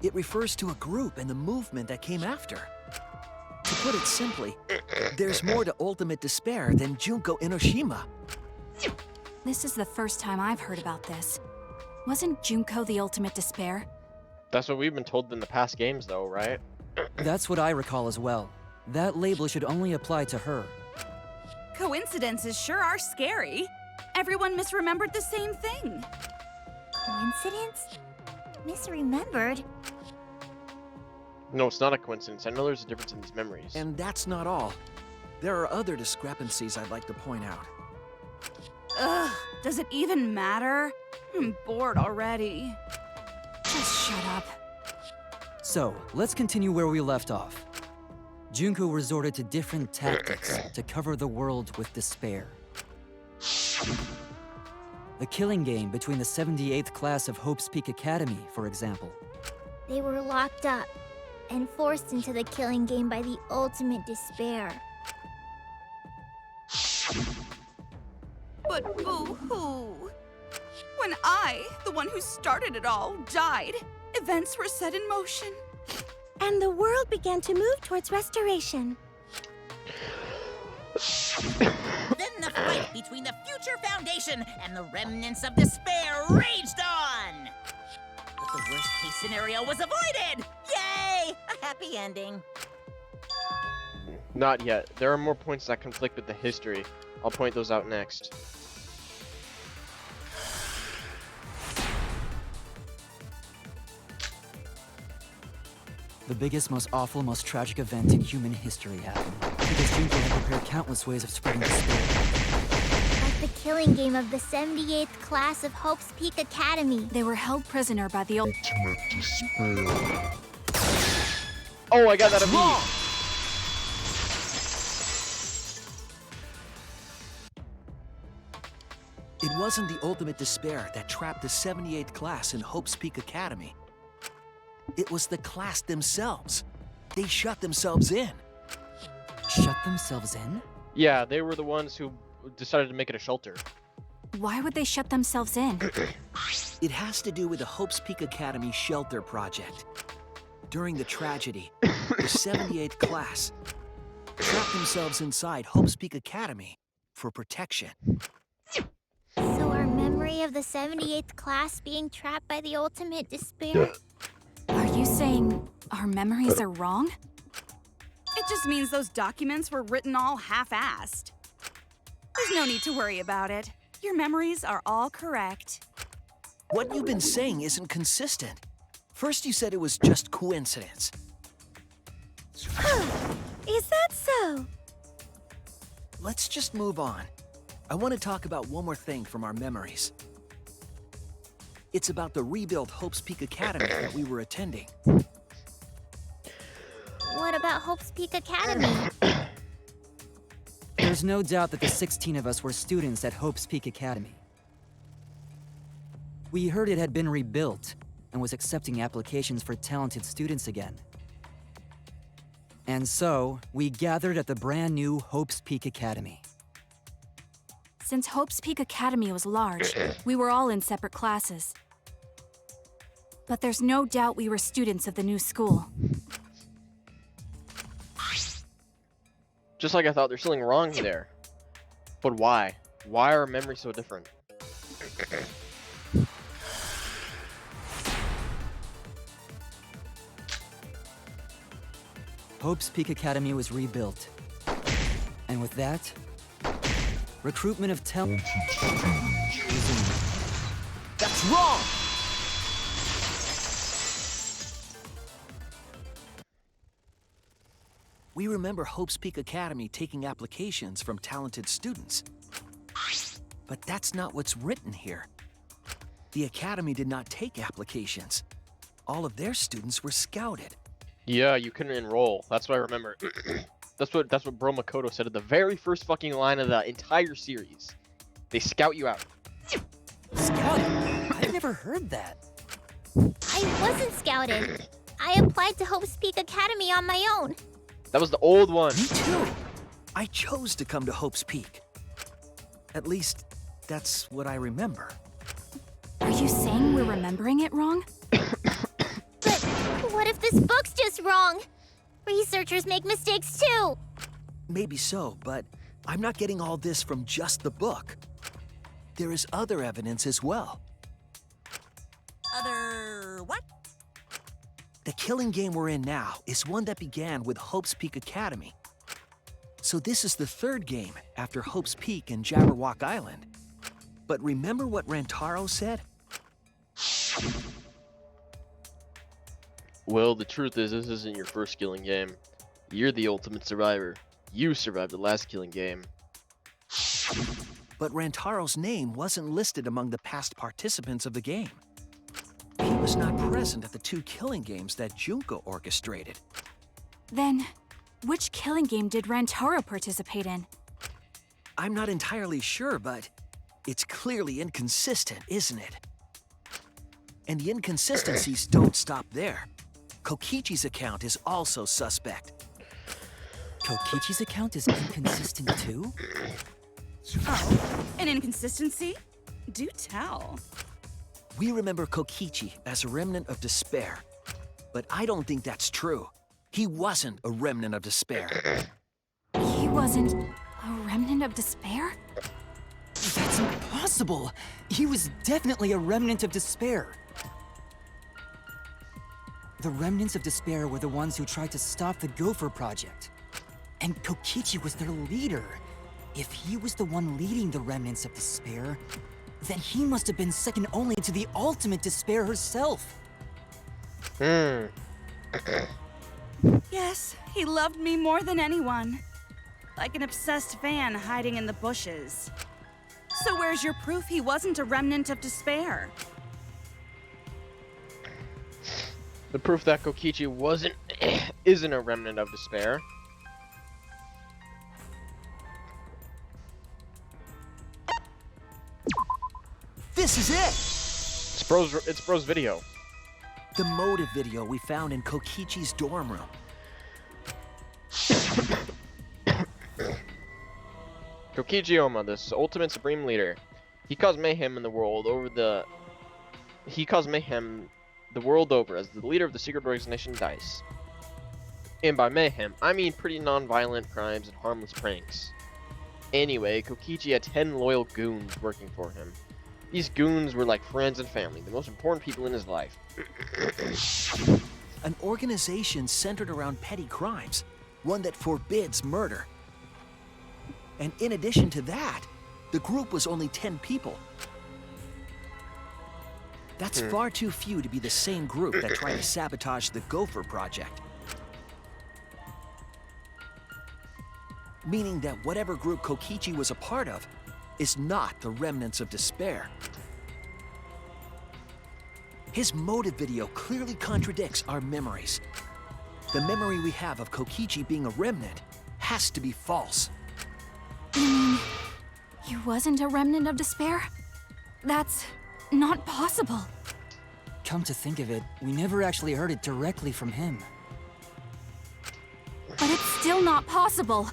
S8: It refers to a group and the movement that came after. To put it simply, there's more to ultimate despair than Junko Enoshima.
S11: This is the first time I've heard about this. Wasn't Junko the ultimate despair?
S1: That's what we've been told in the past games though, right?
S9: That's what I recall as well. That label should only apply to her.
S12: Coincidences sure are scary. Everyone misremembered the same thing.
S10: Coincidence? Misremembered?
S1: No, it's not a coincidence. I know there's a difference in these memories.
S8: And that's not all. There are other discrepancies I'd like to point out.
S12: Ugh, does it even matter? I'm bored already.
S11: Just shut up.
S9: So, let's continue where we left off. Junko resorted to different tactics to cover the world with despair. The killing game between the 78th class of Hope's Peak Academy, for example.
S10: They were locked up and forced into the killing game by the ultimate despair.
S12: But boo-hoo. When I, the one who started it all, died, events were set in motion.
S5: And the world began to move towards restoration.
S2: Then the fight between the Future Foundation and the remnants of despair raged on! But the worst-case scenario was avoided! Yay! A happy ending.
S1: Not yet. There are more points that conflict with the history. I'll point those out next.
S9: The biggest, most awful, most tragic event in human history happened. Because Junko had prepared countless ways of spreading despair.
S10: Like the killing game of the 78th class of Hope's Peak Academy.
S11: They were held prisoner by the
S4: Ultimate despair.
S1: Oh, I got that a B.
S8: It wasn't the ultimate despair that trapped the 78th class in Hope's Peak Academy. It was the class themselves. They shut themselves in.
S9: Shut themselves in?
S1: Yeah, they were the ones who decided to make it a shelter.
S11: Why would they shut themselves in?
S8: It has to do with the Hope's Peak Academy shelter project. During the tragedy, the 78th class trapped themselves inside Hope's Peak Academy for protection.
S10: So our memory of the 78th class being trapped by the ultimate despair?
S11: Are you saying our memories are wrong?
S12: It just means those documents were written all half-assed. There's no need to worry about it. Your memories are all correct.
S8: What you've been saying isn't consistent. First you said it was just coincidence.
S5: Is that so?
S8: Let's just move on. I want to talk about one more thing from our memories. It's about the rebuilt Hope's Peak Academy that we were attending.
S10: What about Hope's Peak Academy?
S9: There's no doubt that the 16 of us were students at Hope's Peak Academy. We heard it had been rebuilt and was accepting applications for talented students again. And so, we gathered at the brand new Hope's Peak Academy.
S11: Since Hope's Peak Academy was large, we were all in separate classes. But there's no doubt we were students of the new school.
S1: Just like I thought, there's something wrong there. But why? Why are memories so different?
S9: Hope's Peak Academy was rebuilt. And with that, recruitment of talent resumed.
S8: That's wrong! We remember Hope's Peak Academy taking applications from talented students. But that's not what's written here. The Academy did not take applications. All of their students were scouted.
S1: Yeah, you couldn't enroll. That's what I remember. That's what Bro Makoto said at the very first fucking line of the entire series. They scout you out.
S9: Scouted? I've never heard that.
S10: I wasn't scouted. I applied to Hope's Peak Academy on my own.
S1: That was the old one.
S8: Me too. I chose to come to Hope's Peak. At least, that's what I remember.
S11: Are you saying we're remembering it wrong?
S10: But what if this book's just wrong? Researchers make mistakes too.
S8: Maybe so, but I'm not getting all this from just the book. There is other evidence as well.
S2: Other what?
S8: The killing game we're in now is one that began with Hope's Peak Academy. So this is the third game after Hope's Peak and Jabberwock Island. But remember what Rantaro said?
S1: Well, the truth is, this isn't your first killing game. You're the ultimate survivor. You survived the last killing game.
S8: But Rantaro's name wasn't listed among the past participants of the game. He was not present at the 2 killing games that Junko orchestrated.
S11: Then, which killing game did Rantaro participate in?
S8: I'm not entirely sure, but it's clearly inconsistent, isn't it? And the inconsistencies don't stop there. Kokichi's account is also suspect.
S9: Kokichi's account is inconsistent too?
S12: Oh, an inconsistency? Do tell.
S8: We remember Kokichi as a remnant of despair, but I don't think that's true. He wasn't a remnant of despair.
S11: He wasn't a remnant of despair?
S9: That's impossible! He was definitely a remnant of despair. The remnants of despair were the ones who tried to stop the Gopher Project. And Kokichi was their leader. If he was the one leading the remnants of despair, then he must have been second only to the ultimate despair herself.
S12: Yes, he loved me more than anyone. Like an obsessed fan hiding in the bushes. So where's your proof he wasn't a remnant of despair?
S1: The proof that Kokichi isn't a remnant of despair.
S8: This is it!
S1: It's Bro's video.
S8: The motive video we found in Kokichi's dorm room.
S1: Kokichi Oma, this ultimate supreme leader, he caused mayhem in the world over the world over as the leader of the secret organization DICE. And by mayhem, I mean pretty non-violent crimes and harmless pranks. Anyway, Kokichi had 10 loyal goons working for him. These goons were like friends and family, the most important people in his life.
S8: An organization centered around petty crimes, one that forbids murder. And in addition to that, the group was only 10 people. That's far too few to be the same group that tried to sabotage the Gopher Project. Meaning that whatever group Kokichi was a part of is not the remnants of despair. His motive video clearly contradicts our memories. The memory we have of Kokichi being a remnant has to be false.
S11: You mean, he wasn't a remnant of despair? That's not possible.
S9: Come to think of it, we never actually heard it directly from him.
S11: But it's still not possible.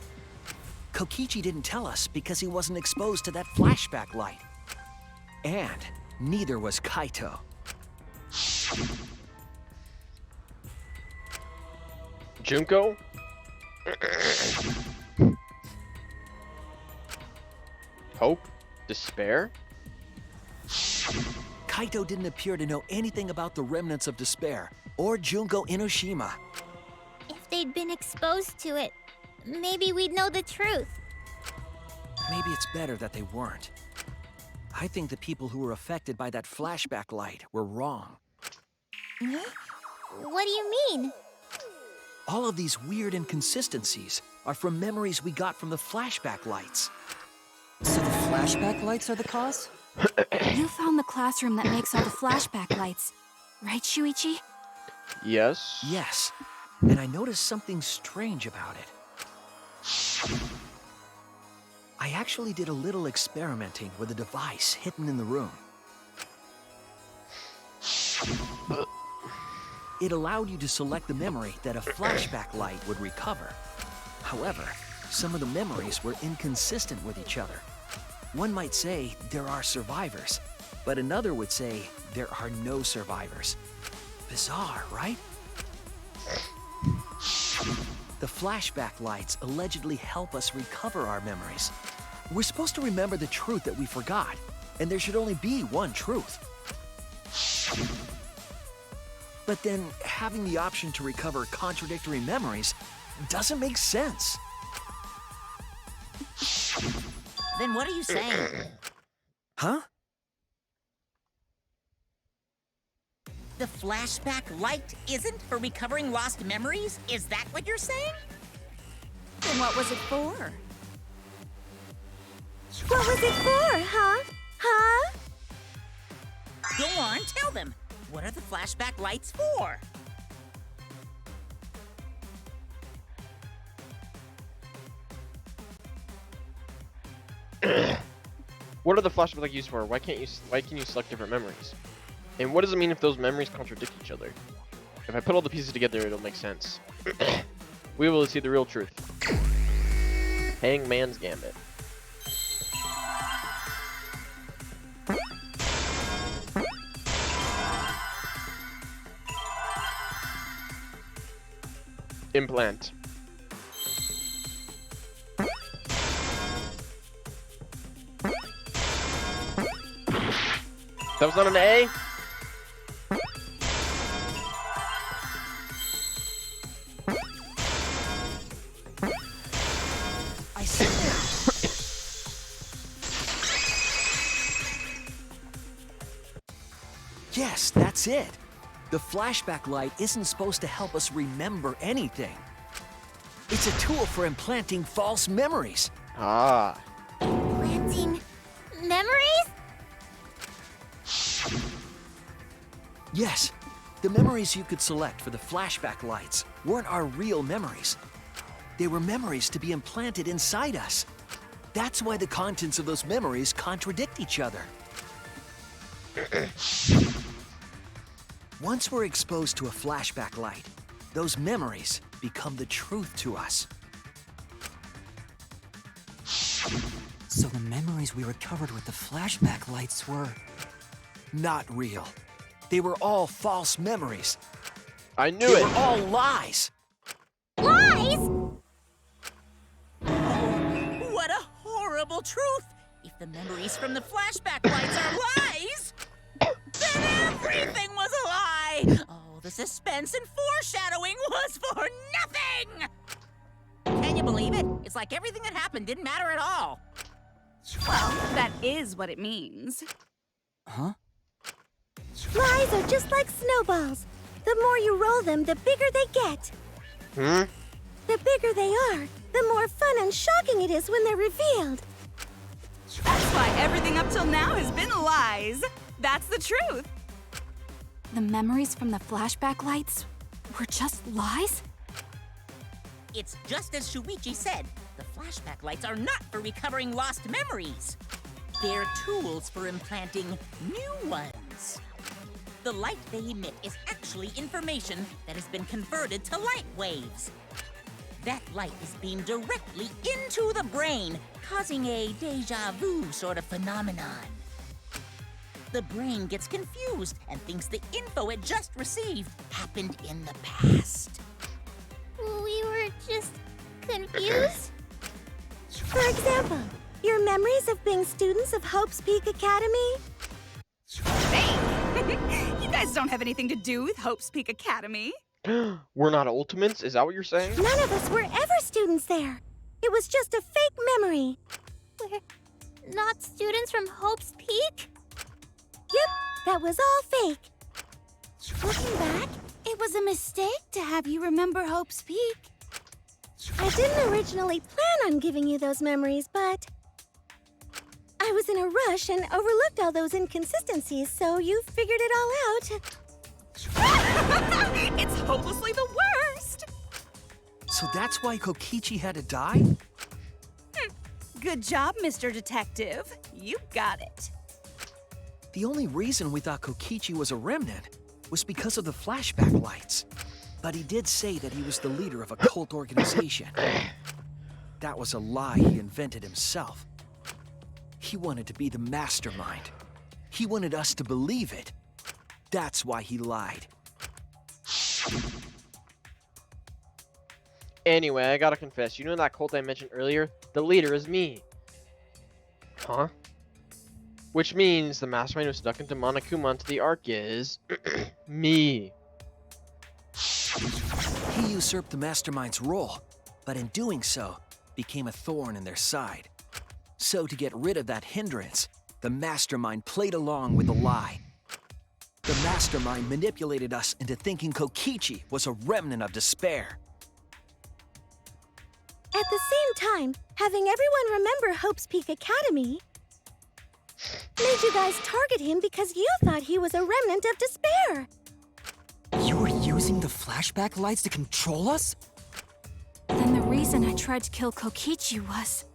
S8: Kokichi didn't tell us because he wasn't exposed to that flashback light. And neither was Kaito.
S1: Junko? Hope? Despair?
S8: Kaito didn't appear to know anything about the remnants of despair, or Junko Inoshima.
S10: If they'd been exposed to it, maybe we'd know the truth.
S8: Maybe it's better that they weren't. I think the people who were affected by that flashback light were wrong.
S10: What do you mean?
S8: All of these weird inconsistencies are from memories we got from the flashback lights.
S9: So the flashback lights are the cause?
S11: You found the classroom that makes all the flashback lights, right, Shuichi?
S1: Yes.
S8: Yes, and I noticed something strange about it. I actually did a little experimenting with a device hidden in the room. It allowed you to select the memory that a flashback light would recover. However, some of the memories were inconsistent with each other. One might say there are survivors, but another would say there are no survivors. Bizarre, right? The flashback lights allegedly help us recover our memories. We're supposed to remember the truth that we forgot, and there should only be one truth. But then, having the option to recover contradictory memories doesn't make sense.
S2: Then what are you saying?
S8: Huh?
S2: The flashback light isn't for recovering lost memories? Is that what you're saying?
S12: Then what was it for?
S5: What was it for, huh? Huh?
S2: Go on, tell them. What are the flashback lights for?
S1: What are the flashback lights used for? Why can you select different memories? And what does it mean if those memories contradict each other? If I put all the pieces together, it'll make sense. We will see the real truth. Hangman's Gambit. Implant. That was not an A?
S8: I see. Yes, that's it. The flashback light isn't supposed to help us remember anything. It's a tool for implanting false memories.
S1: Ah.
S10: Planting memories?
S8: Yes, the memories you could select for the flashback lights weren't our real memories. They were memories to be implanted inside us. That's why the contents of those memories contradict each other. Once we're exposed to a flashback light, those memories become the truth to us.
S9: So the memories we recovered with the flashback lights were...
S8: Not real. They were all false memories.
S1: I knew
S8: They
S1: it.
S8: were all lies.
S10: Lies?
S2: Oh, what a horrible truth! If the memories from the flashback lights are lies, then everything was a lie! Oh, the suspense and foreshadowing was for nothing! Can you believe it? It's like everything that happened didn't matter at all.
S12: Well, that is what it means.
S9: Huh?
S5: Lies are just like snowballs. The more you roll them, the bigger they get.
S1: Hmm?
S5: The bigger they are, the more fun and shocking it is when they're revealed.
S12: That's why everything up till now has been lies. That's the truth.
S11: The memories from the flashback lights were just lies?
S2: It's just as Shuichi said. The flashback lights are not for recovering lost memories. They're tools for implanting new ones. The light they emit is actually information that has been converted to light waves. That light is beamed directly into the brain, causing a deja vu sort of phenomenon. The brain gets confused and thinks the info it just received happened in the past.
S10: We were just confused?
S5: For example, your memories of being students of Hope's Peak Academy?
S12: Hey! You guys don't have anything to do with Hope's Peak Academy.
S1: We're not Ultimates? Is that what you're saying?
S5: None of us were ever students there. It was just a fake memory.
S10: We're not students from Hope's Peak?
S5: Yep, that was all fake.
S12: Looking back, it was a mistake to have you remember Hope's Peak.
S5: I didn't originally plan on giving you those memories, but I was in a rush and overlooked all those inconsistencies, so you figured it all out.
S12: It's hopelessly the worst!
S8: So that's why Kokichi had to die?
S12: Good job, Mr. Detective. You got it.
S8: The only reason we thought Kokichi was a remnant was because of the flashback lights. But he did say that he was the leader of a cult organization. That was a lie he invented himself. He wanted to be the mastermind. He wanted us to believe it. That's why he lied.
S1: Anyway, I gotta confess, you know that cult I mentioned earlier? The leader is me. Huh? Which means the mastermind who snuck into Monokuma into the Ark is... me.
S8: He usurped the mastermind's role, but in doing so, became a thorn in their side. So to get rid of that hindrance, the mastermind played along with the lie. The mastermind manipulated us into thinking Kokichi was a remnant of despair.
S5: At the same time, having everyone remember Hope's Peak Academy made you guys target him because you thought he was a remnant of despair.
S9: You were using the flashback lights to control us?
S11: Then the reason I tried to kill Kokichi was...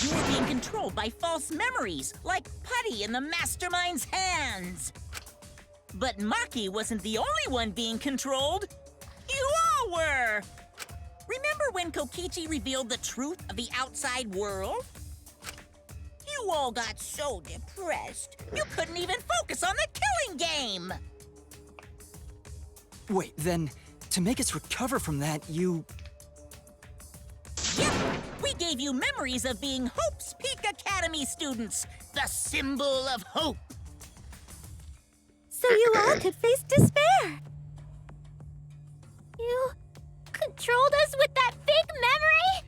S2: You were being controlled by false memories, like putty in the mastermind's hands. But Maki wasn't the only one being controlled. You all were! Remember when Kokichi revealed the truth of the outside world? You all got so depressed, you couldn't even focus on the killing game!
S9: Wait, then, to make us recover from that, you...
S2: Yep, we gave you memories of being Hope's Peak Academy students, the symbol of hope.
S5: So you all could face despair.
S10: You controlled us with that fake memory?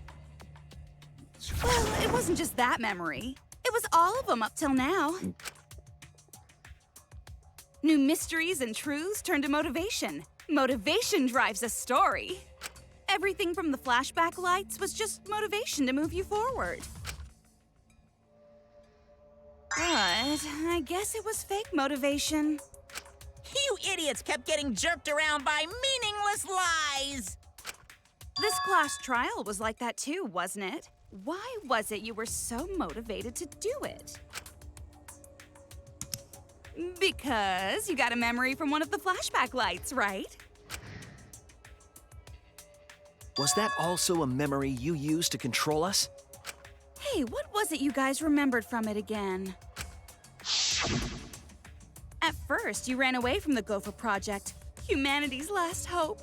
S12: Well, it wasn't just that memory. It was all of them up till now. New mysteries and truths turn to motivation. Motivation drives a story. Everything from the flashback lights was just motivation to move you forward. But I guess it was fake motivation.
S2: You idiots kept getting jerked around by meaningless lies!
S12: This class trial was like that too, wasn't it? Why was it you were so motivated to do it? Because you got a memory from one of the flashback lights, right?
S8: Was that also a memory you used to control us?
S12: Hey, what was it you guys remembered from it again? At first, you ran away from the Gopher Project, humanity's last hope.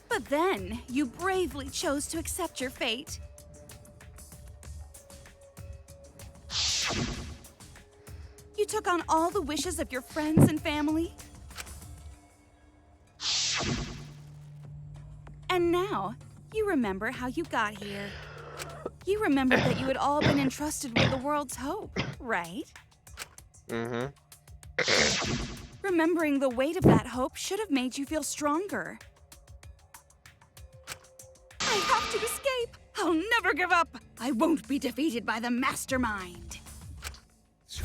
S12: But then, you bravely chose to accept your fate. You took on all the wishes of your friends and family. And now, you remember how you got here. You remembered that you had all been entrusted with the world's hope, right?
S1: Mm-hmm.
S12: Remembering the weight of that hope should have made you feel stronger. I have to escape! I'll never give up! I won't be defeated by the mastermind!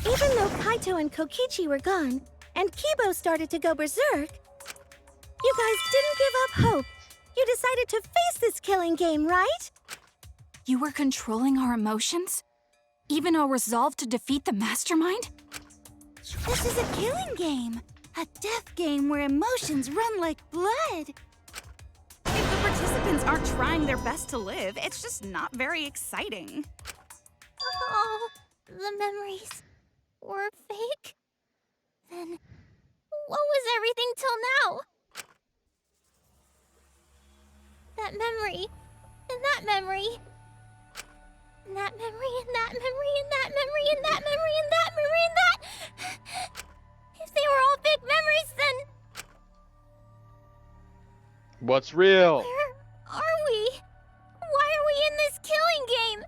S5: Even though Kaito and Kokichi were gone, and Kibo started to go berserk, you guys didn't give up hope. You decided to face this killing game, right?
S11: You were controlling our emotions? Even our resolve to defeat the mastermind?
S12: This is a killing game! A death game where emotions run like blood! If the participants aren't trying their best to live, it's just not very exciting.
S10: Oh, the memories were fake? Then what was everything till now? That memory, and that memory, and that memory, and that memory, and that memory, and that memory, and that memory, and that... If they were all fake memories, then...
S1: What's real?
S10: Where are we? Why are we in this killing game?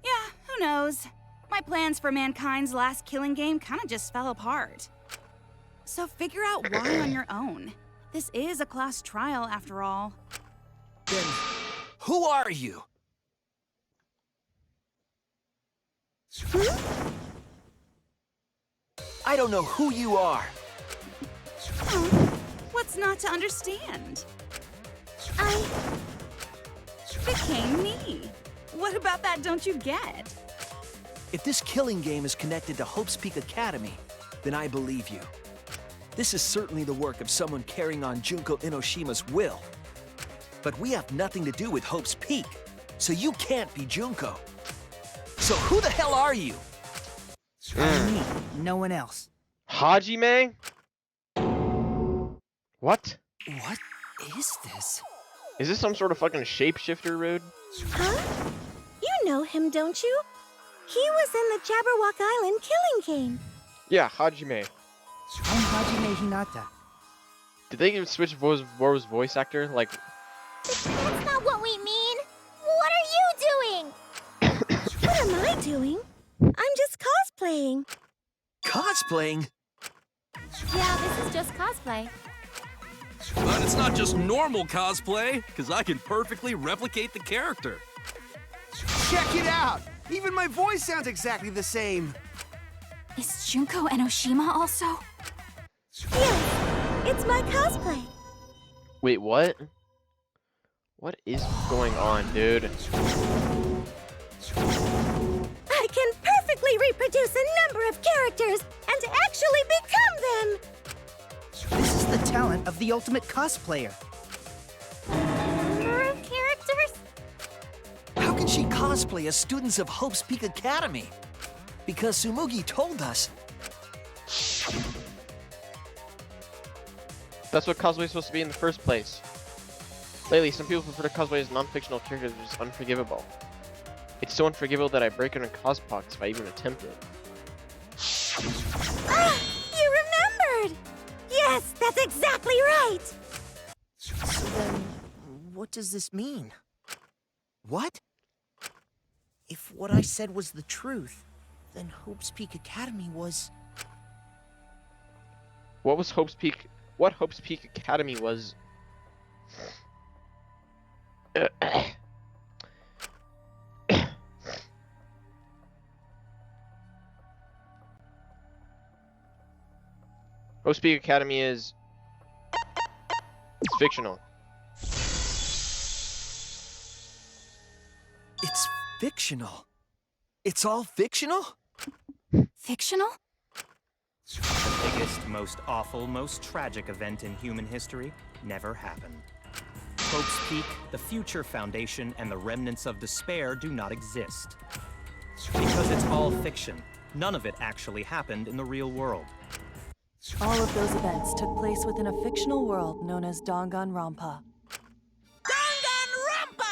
S12: Yeah, who knows? My plans for mankind's last killing game kinda just fell apart. So figure out why on your own. This is a class trial, after all.
S8: Then, who are you? I don't know who you are.
S12: Oh, what's not to understand? I became me. What about that don't you get?
S8: If this killing game is connected to Hope's Peak Academy, then I believe you. This is certainly the work of someone carrying on Junko Inoshima's will. But we have nothing to do with Hope's Peak, so you can't be Junko. So who the hell are you?
S13: Me, no one else.
S1: Hajime? What?
S9: What is this?
S1: Is this some sort of fucking shapeshifter, Rude?
S5: Huh? You know him, don't you? He was in the Jabberwock Island killing game.
S1: Yeah, Hajime.
S13: I'm Hajime Hinata.
S1: Did they even switch Boru's voice actor? Like...
S10: That's not what we mean. What are you doing?
S5: What am I doing? I'm just cosplaying.
S8: Cosplaying?
S10: Yeah, this is just cosplay.
S14: But it's not just normal cosplay, because I can perfectly replicate the character.
S13: Check it out! Even my voice sounds exactly the same.
S11: Is Junko and Oshima also?
S5: Yes, it's my cosplay.
S1: Wait, what? What is going on, dude?
S5: I can perfectly reproduce a number of characters and actually become them.
S13: This is the talent of the ultimate cosplayer.
S10: Number of characters?
S8: How can she cosplay as students of Hope's Peak Academy? Because Sumugi told us.
S1: That's what cosplay is supposed to be in the first place. Lately, some people prefer to cosplay as non-fictional characters, which is unforgivable. It's so unforgivable that I break out in cospox if I even attempt it.
S5: Ah, you remembered! Yes, that's exactly right!
S13: So then, what does this mean? What? If what I said was the truth, then Hope's Peak Academy was...
S1: What was Hope's Peak? What Hope's Peak Academy was? Hope's Peak Academy is... It's fictional.
S8: It's fictional. It's all fictional?
S11: Fictional?
S7: The biggest, most awful, most tragic event in human history never happened. Hope's Peak, the future foundation, and the remnants of despair do not exist. Because it's all fiction. None of it actually happened in the real world.
S15: All of those events took place within a fictional world known as Danganronpa.
S2: Danganronpa!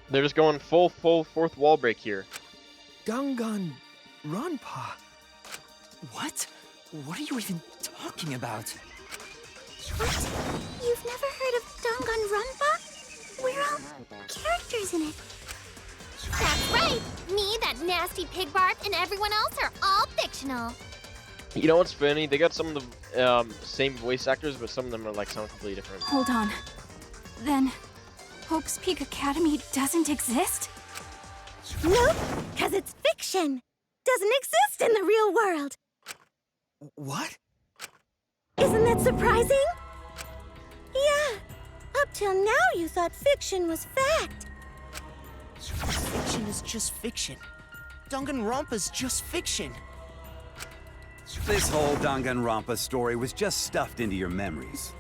S1: They're just going full fourth wall break here.
S8: Danganronpa? What? What are you even talking about?
S10: What? You've never heard of Danganronpa? We're all characters in it. That's right! Me, that nasty pig barb, and everyone else are all fictional.
S1: You know what's funny? They got some of the same voice actors, but some of them are like sound completely different.
S11: Hold on. Then, Hope's Peak Academy doesn't exist?
S5: Nope, because it's fiction. Doesn't exist in the real world.
S8: What?
S5: Isn't that surprising? Yeah. Up till now, you thought fiction was fact.
S13: Fiction is just fiction. Danganronpa's just fiction.
S16: This whole Danganronpa story was just stuffed into your memories.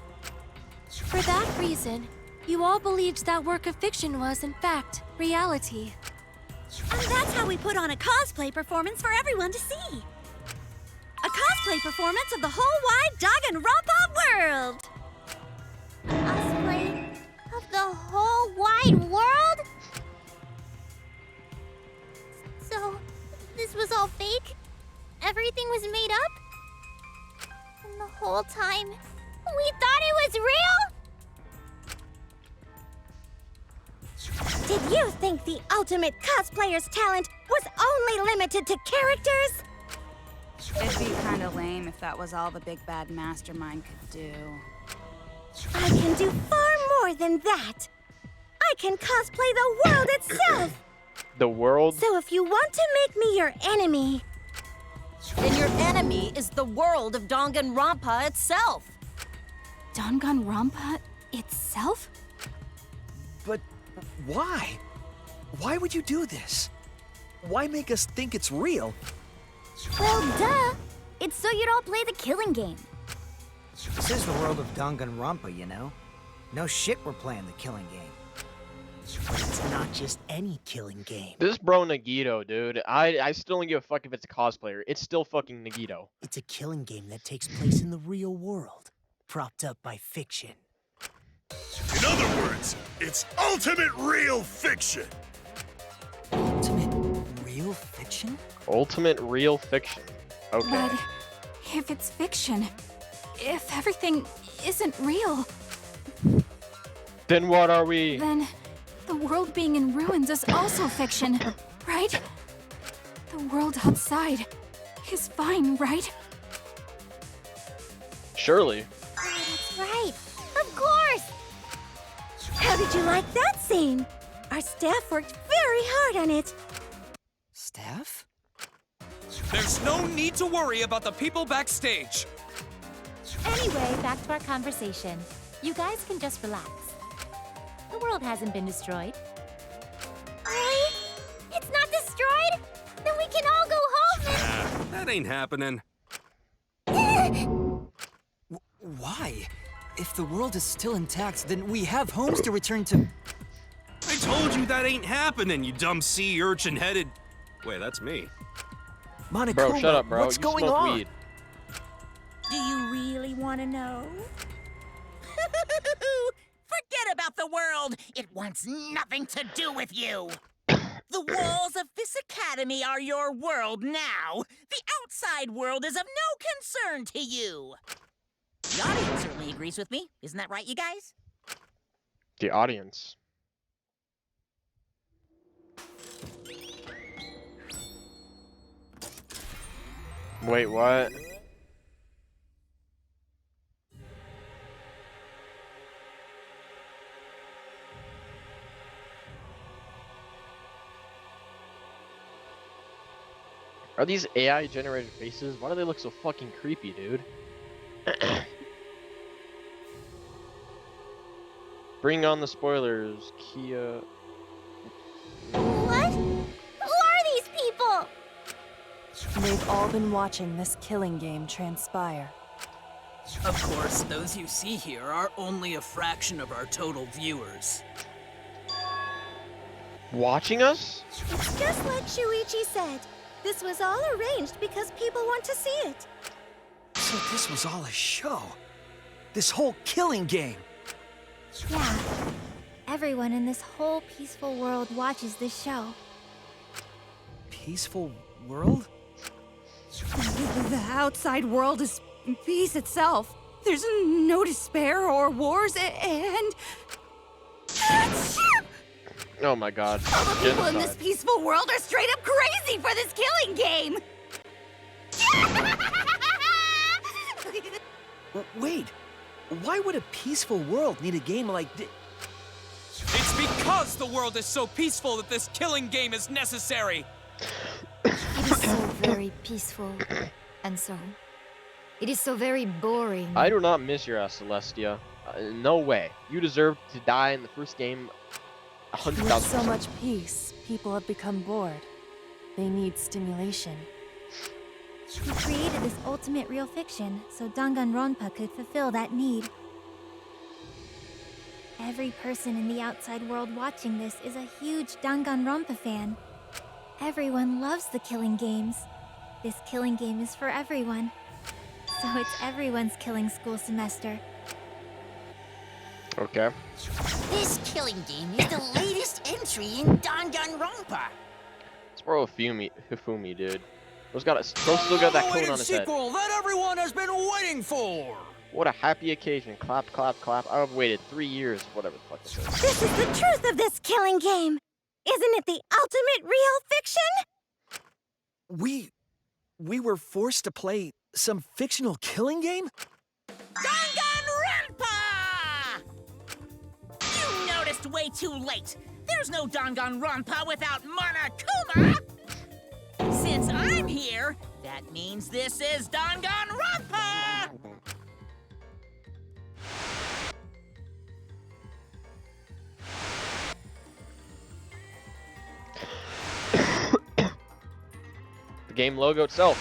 S17: For that reason, you all believed that work of fiction was, in fact, reality.
S5: And that's how we put on a cosplay performance for everyone to see. A cosplay performance of the whole wide Danganronpa world.
S10: Cosplay of the whole wide world? So, this was all fake? Everything was made up? And the whole time, we thought it was real?
S5: Did you think the ultimate cosplayer's talent was only limited to characters?
S12: It'd be kind of lame if that was all the big bad mastermind could do.
S5: I can do far more than that. I can cosplay the world itself.
S1: The world?
S5: So if you want to make me your enemy...
S2: Then your enemy is the world of Danganronpa itself.
S11: Danganronpa itself?
S8: But why? Why would you do this? Why make us think it's real?
S10: Well, duh. It's so you don't play the killing game.
S13: This is the world of Danganronpa, you know? No shit we're playing the killing game. But it's not just any killing game.
S1: This bro Nagito, dude. I still don't give a fuck if it's a cosplayer. It's still fucking Nagito.
S13: It's a killing game that takes place in the real world, propped up by fiction.
S4: In other words, it's ultimate real fiction.
S8: Ultimate real fiction?
S1: Ultimate real fiction. Okay.
S11: But if it's fiction, if everything isn't real,
S1: Then what are we?
S11: then the world being in ruins is also fiction, right? The world outside is fine, right?
S1: Surely.
S10: Oh, that's right. Of course.
S5: How did you like that scene? Our staff worked very hard on it.
S9: Staff?
S14: There's no need to worry about the people backstage.
S18: Anyway, back to our conversation. You guys can just relax. The world hasn't been destroyed.
S10: Really? It's not destroyed? Then we can all go home and...
S14: That ain't happening.
S9: Why? If the world is still intact, then we have homes to return to.
S14: I told you that ain't happening, you dumb sea urchin-headed... Wait, that's me.
S8: Monokuma,
S1: Bro, shut up, bro.
S8: what's
S1: You
S8: going
S1: smoke
S8: on?
S1: weed.
S2: Do you really want to know? Forget about the world. It wants nothing to do with you. The walls of this academy are your world now. The outside world is of no concern to you. The audience certainly agrees with me. Isn't that right, you guys?
S1: The audience. Wait, what? Are these AI generated faces? Why do they look so fucking creepy, dude? Bring on the spoilers, Kia.
S10: What? Who are these people?
S15: They've all been watching this killing game transpire.
S19: Of course, those you see here are only a fraction of our total viewers.
S1: Watching us?
S5: It's just like Shuichi said. This was all arranged because people want to see it.
S8: So this was all a show. This whole killing game.
S10: Yeah. Everyone in this whole peaceful world watches this show.
S8: Peaceful world?
S12: The outside world is peace itself. There's no despair or wars, and...
S1: Oh my god.
S12: All the people in this
S1: Genocide.
S12: peaceful world are straight up crazy for this killing game!
S8: Wait, why would a peaceful world need a game like this?
S14: It's because the world is so peaceful that this killing game is necessary.
S20: It is so very peaceful, and so it is so very boring.
S1: I do not miss your ass, Celestia. No way. You deserve to die in the first game 100,000%.
S15: With so much peace, people have become bored. They need stimulation.
S10: We created this ultimate real fiction so Danganronpa could fulfill that need. Every person in the outside world watching this is a huge Danganronpa fan. Everyone loves the killing games. This killing game is for everyone. So it's everyone's killing school semester.
S1: Okay.
S2: This killing game is the latest entry in Danganronpa.
S1: It's bro Hifumi, dude. Bro's still got that cone on his head.
S6: sequel that everyone has been waiting for.
S1: What a happy occasion. Clap, clap, clap. I've waited 3 years, whatever the fuck this is.
S5: This is the truth of this killing game. Isn't it the ultimate real fiction?
S8: We were forced to play some fictional killing game?
S2: Danganronpa! You noticed way too late. There's no Danganronpa without Monokuma! Since I'm here, that means this is Danganronpa!
S1: The game logo itself.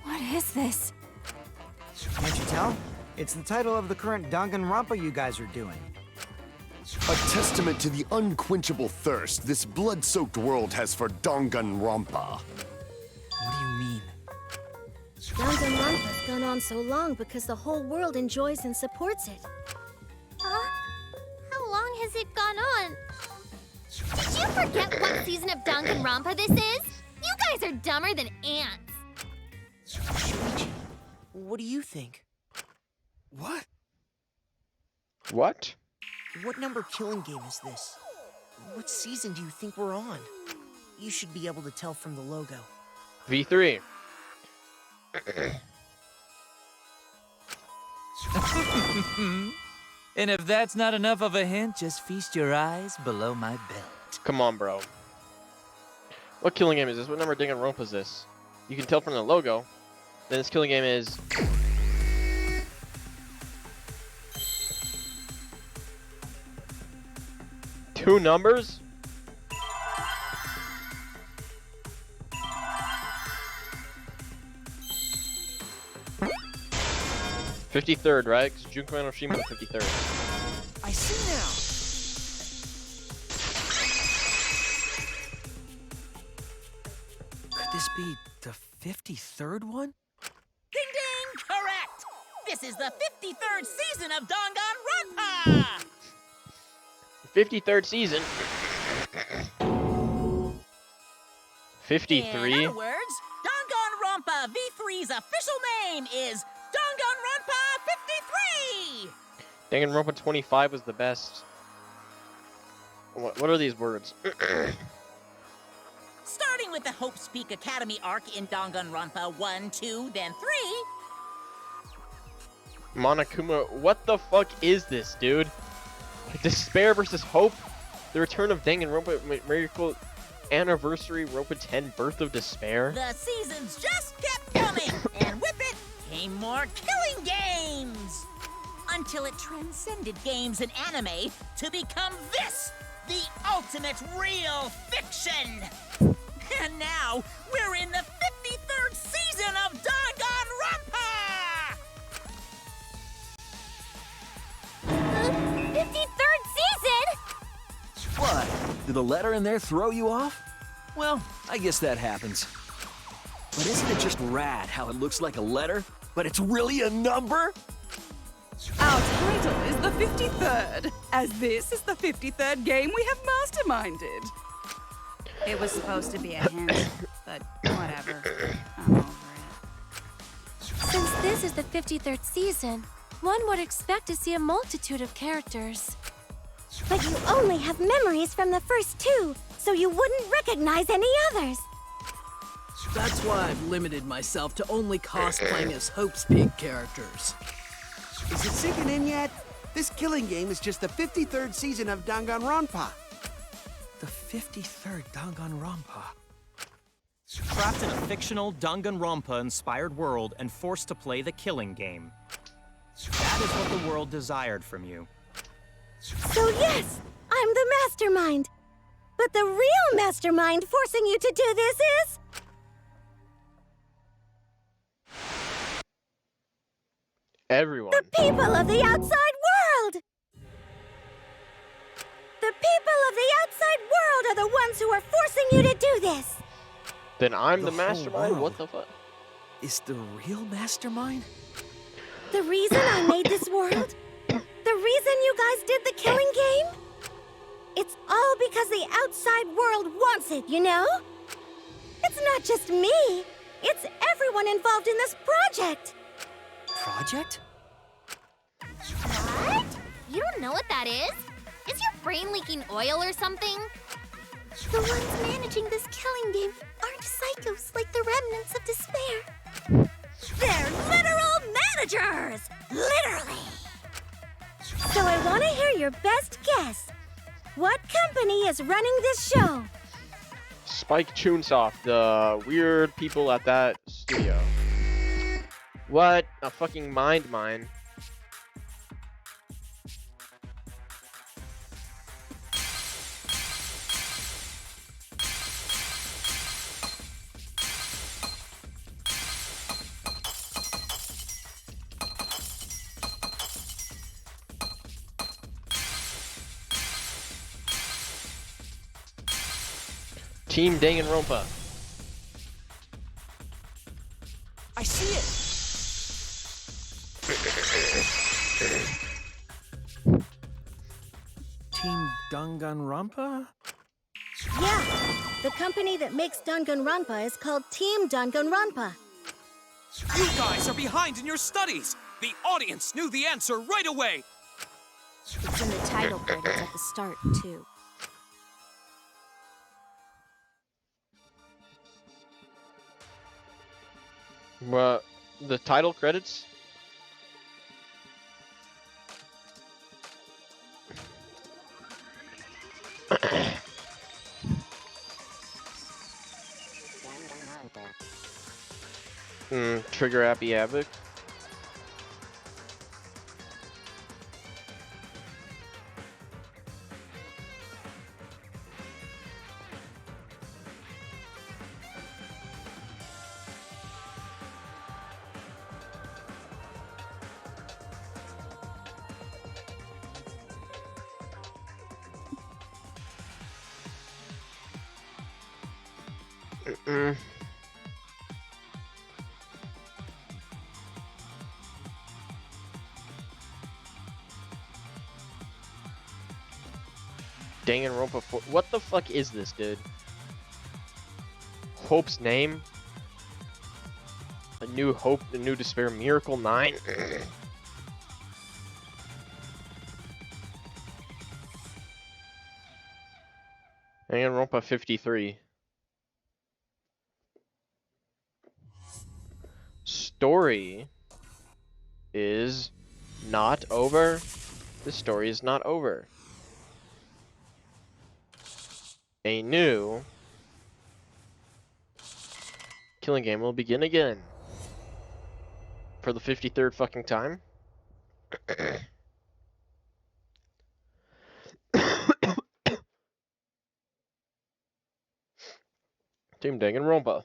S11: What is this?
S21: Can't you tell? It's the title of the current Danganronpa you guys are doing.
S22: A testament to the unquenchable thirst this blood-soaked world has for Danganronpa.
S8: What do you mean?
S5: Danganronpa's gone on so long because the whole world enjoys and supports it.
S10: Huh? How long has it gone on? Did you forget what season of Danganronpa this is? You guys are dumber than ants.
S13: Shuichi, what do you think?
S8: What?
S1: What?
S13: What number killing game is this? What season do you think we're on? You should be able to tell from the logo.
S1: V3.
S3: And if that's not enough of a hint, just feast your eyes below my belt.
S1: Come on, bro. What killing game is this? What number Danganronpa is this? You can tell from the logo. Then this killing game is... two numbers? '53rd, right? Because Junko Enoshima was 53rd.
S13: I see now.
S8: Could this be the 53rd one?
S2: Ding ding! Correct! This is the 53rd season of Danganronpa!
S1: 53rd season. 53?
S2: In other words, Danganronpa V3's official name is Danganronpa 53!
S1: Danganronpa 25 was the best. What are these words?
S2: Starting with the Hope's Peak Academy arc in Danganronpa 1, 2, then 3.
S1: Monokuma, what the fuck is this, dude? Despair versus Hope? The return of Danganronpa Miracle Anniversary Ronpa 10 Birth of Despair?
S2: The seasons just kept coming, and with it came more killing games! Until it transcended games and anime to become this, the ultimate real fiction! And now, we're in the 53rd season of Danganronpa!
S10: 53rd season?
S8: What? Did the letter in there throw you off? Well, I guess that happens. But isn't it just rad how it looks like a letter, but it's really a number?
S12: Our title is the 53rd, as this is the 53rd game we have masterminded. It was supposed to be a hint, but whatever. I'm over it.
S17: Since this is the 53rd season, one would expect to see a multitude of characters.
S5: But you only have memories from the first two, so you wouldn't recognize any others.
S19: That's why I've limited myself to only cosplaying as Hope's Peak characters.
S21: Is it sinking in yet? This killing game is just the 53rd season of Danganronpa.
S8: The 53rd Danganronpa.
S7: Trapped in a fictional Danganronpa-inspired world and forced to play the killing game. That is what the world desired from you.
S5: So yes, I'm the mastermind. But the real mastermind forcing you to do this is...
S1: Everyone.
S5: the people of the outside world! The people of the outside world are the ones who are forcing you to do this!
S1: Then I'm the
S8: whole
S1: mastermind?
S8: world
S1: What the fuck?
S8: Is the real mastermind?
S5: The reason I made this world? The reason you guys did the killing game? It's all because the outside world wants it, you know? It's not just me. It's everyone involved in this project.
S8: Project?
S10: What? You don't know what that is? Is your brain leaking oil or something?
S5: The ones managing this killing game aren't psychos like the remnants of despair. They're literal managers! Literally! So I want to hear your best guess. What company is running this show?
S1: Spike Chunsoft, the weird people at that studio. What? A fucking mind mine. Team Danganronpa.
S8: I see it! Team Danganronpa?
S5: Yeah, the company that makes Danganronpa is called Team Danganronpa.
S14: You guys are behind in your studies! The audience knew the answer right away!
S11: It's in the title credits at the start, too.
S1: But the title credits. Trigger Happy Havoc. Danganronpa 4. What the fuck is this, dude? Hope's Name? A New Hope, A New Despair, Miracle 9? Danganronpa 53. Story is not over. The story is not over. A new killing game will begin again. For the 53rd fucking time. Team Danganronpa.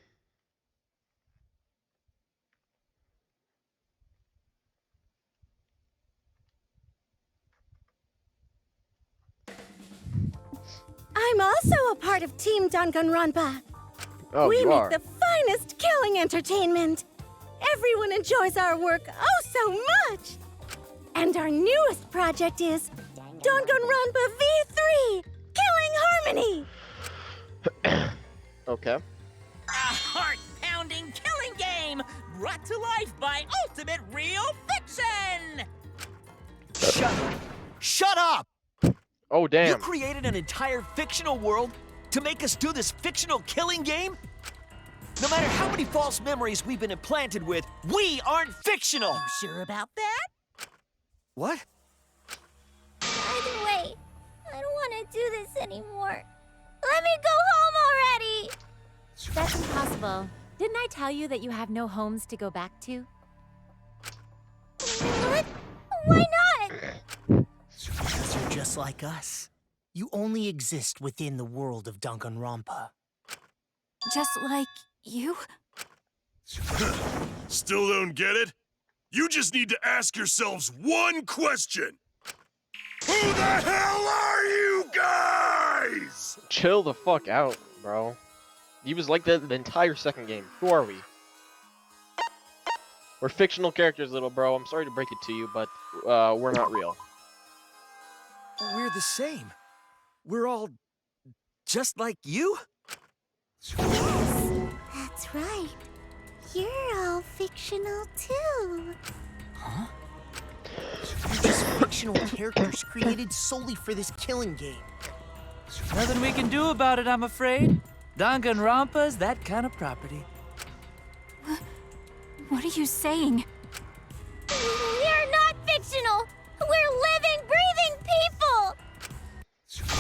S5: I'm also a part of Team Danganronpa.
S1: Oh,
S5: we
S1: you
S5: make
S1: are.
S5: the finest killing entertainment. Everyone enjoys our work oh so much. And our newest project is Danganronpa V3, Killing Harmony.
S1: Okay.
S2: A heart-pounding killing game brought to life by Ultimate Real Fiction!
S8: Shut up!
S1: Oh, damn.
S8: You created an entire fictional world to make us do this fictional killing game? No matter how many false memories we've been implanted with, we aren't fictional!
S2: You sure about that?
S8: What?
S10: By the way, I don't want to do this anymore. Let me go home already!
S18: That's impossible. Didn't I tell you that you have no homes to go back to?
S10: What? Why not?
S13: Because you're just like us. You only exist within the world of Danganronpa.
S11: Just like you?
S4: Still don't get it? You just need to ask yourselves one question. Who the hell are you guys?
S1: Chill the fuck out, bro. He was like that the entire second game. Who are we? We're fictional characters, little bro. I'm sorry to break it to you, but we're not real.
S8: We're the same. We're all just like you?
S10: That's right. You're all fictional too.
S13: Huh? You're just fictional characters created solely for this killing game.
S3: Nothing we can do about it, I'm afraid. Danganronpa's that kind of property.
S11: What are you saying?
S10: We're not fictional! We're living, breathing people!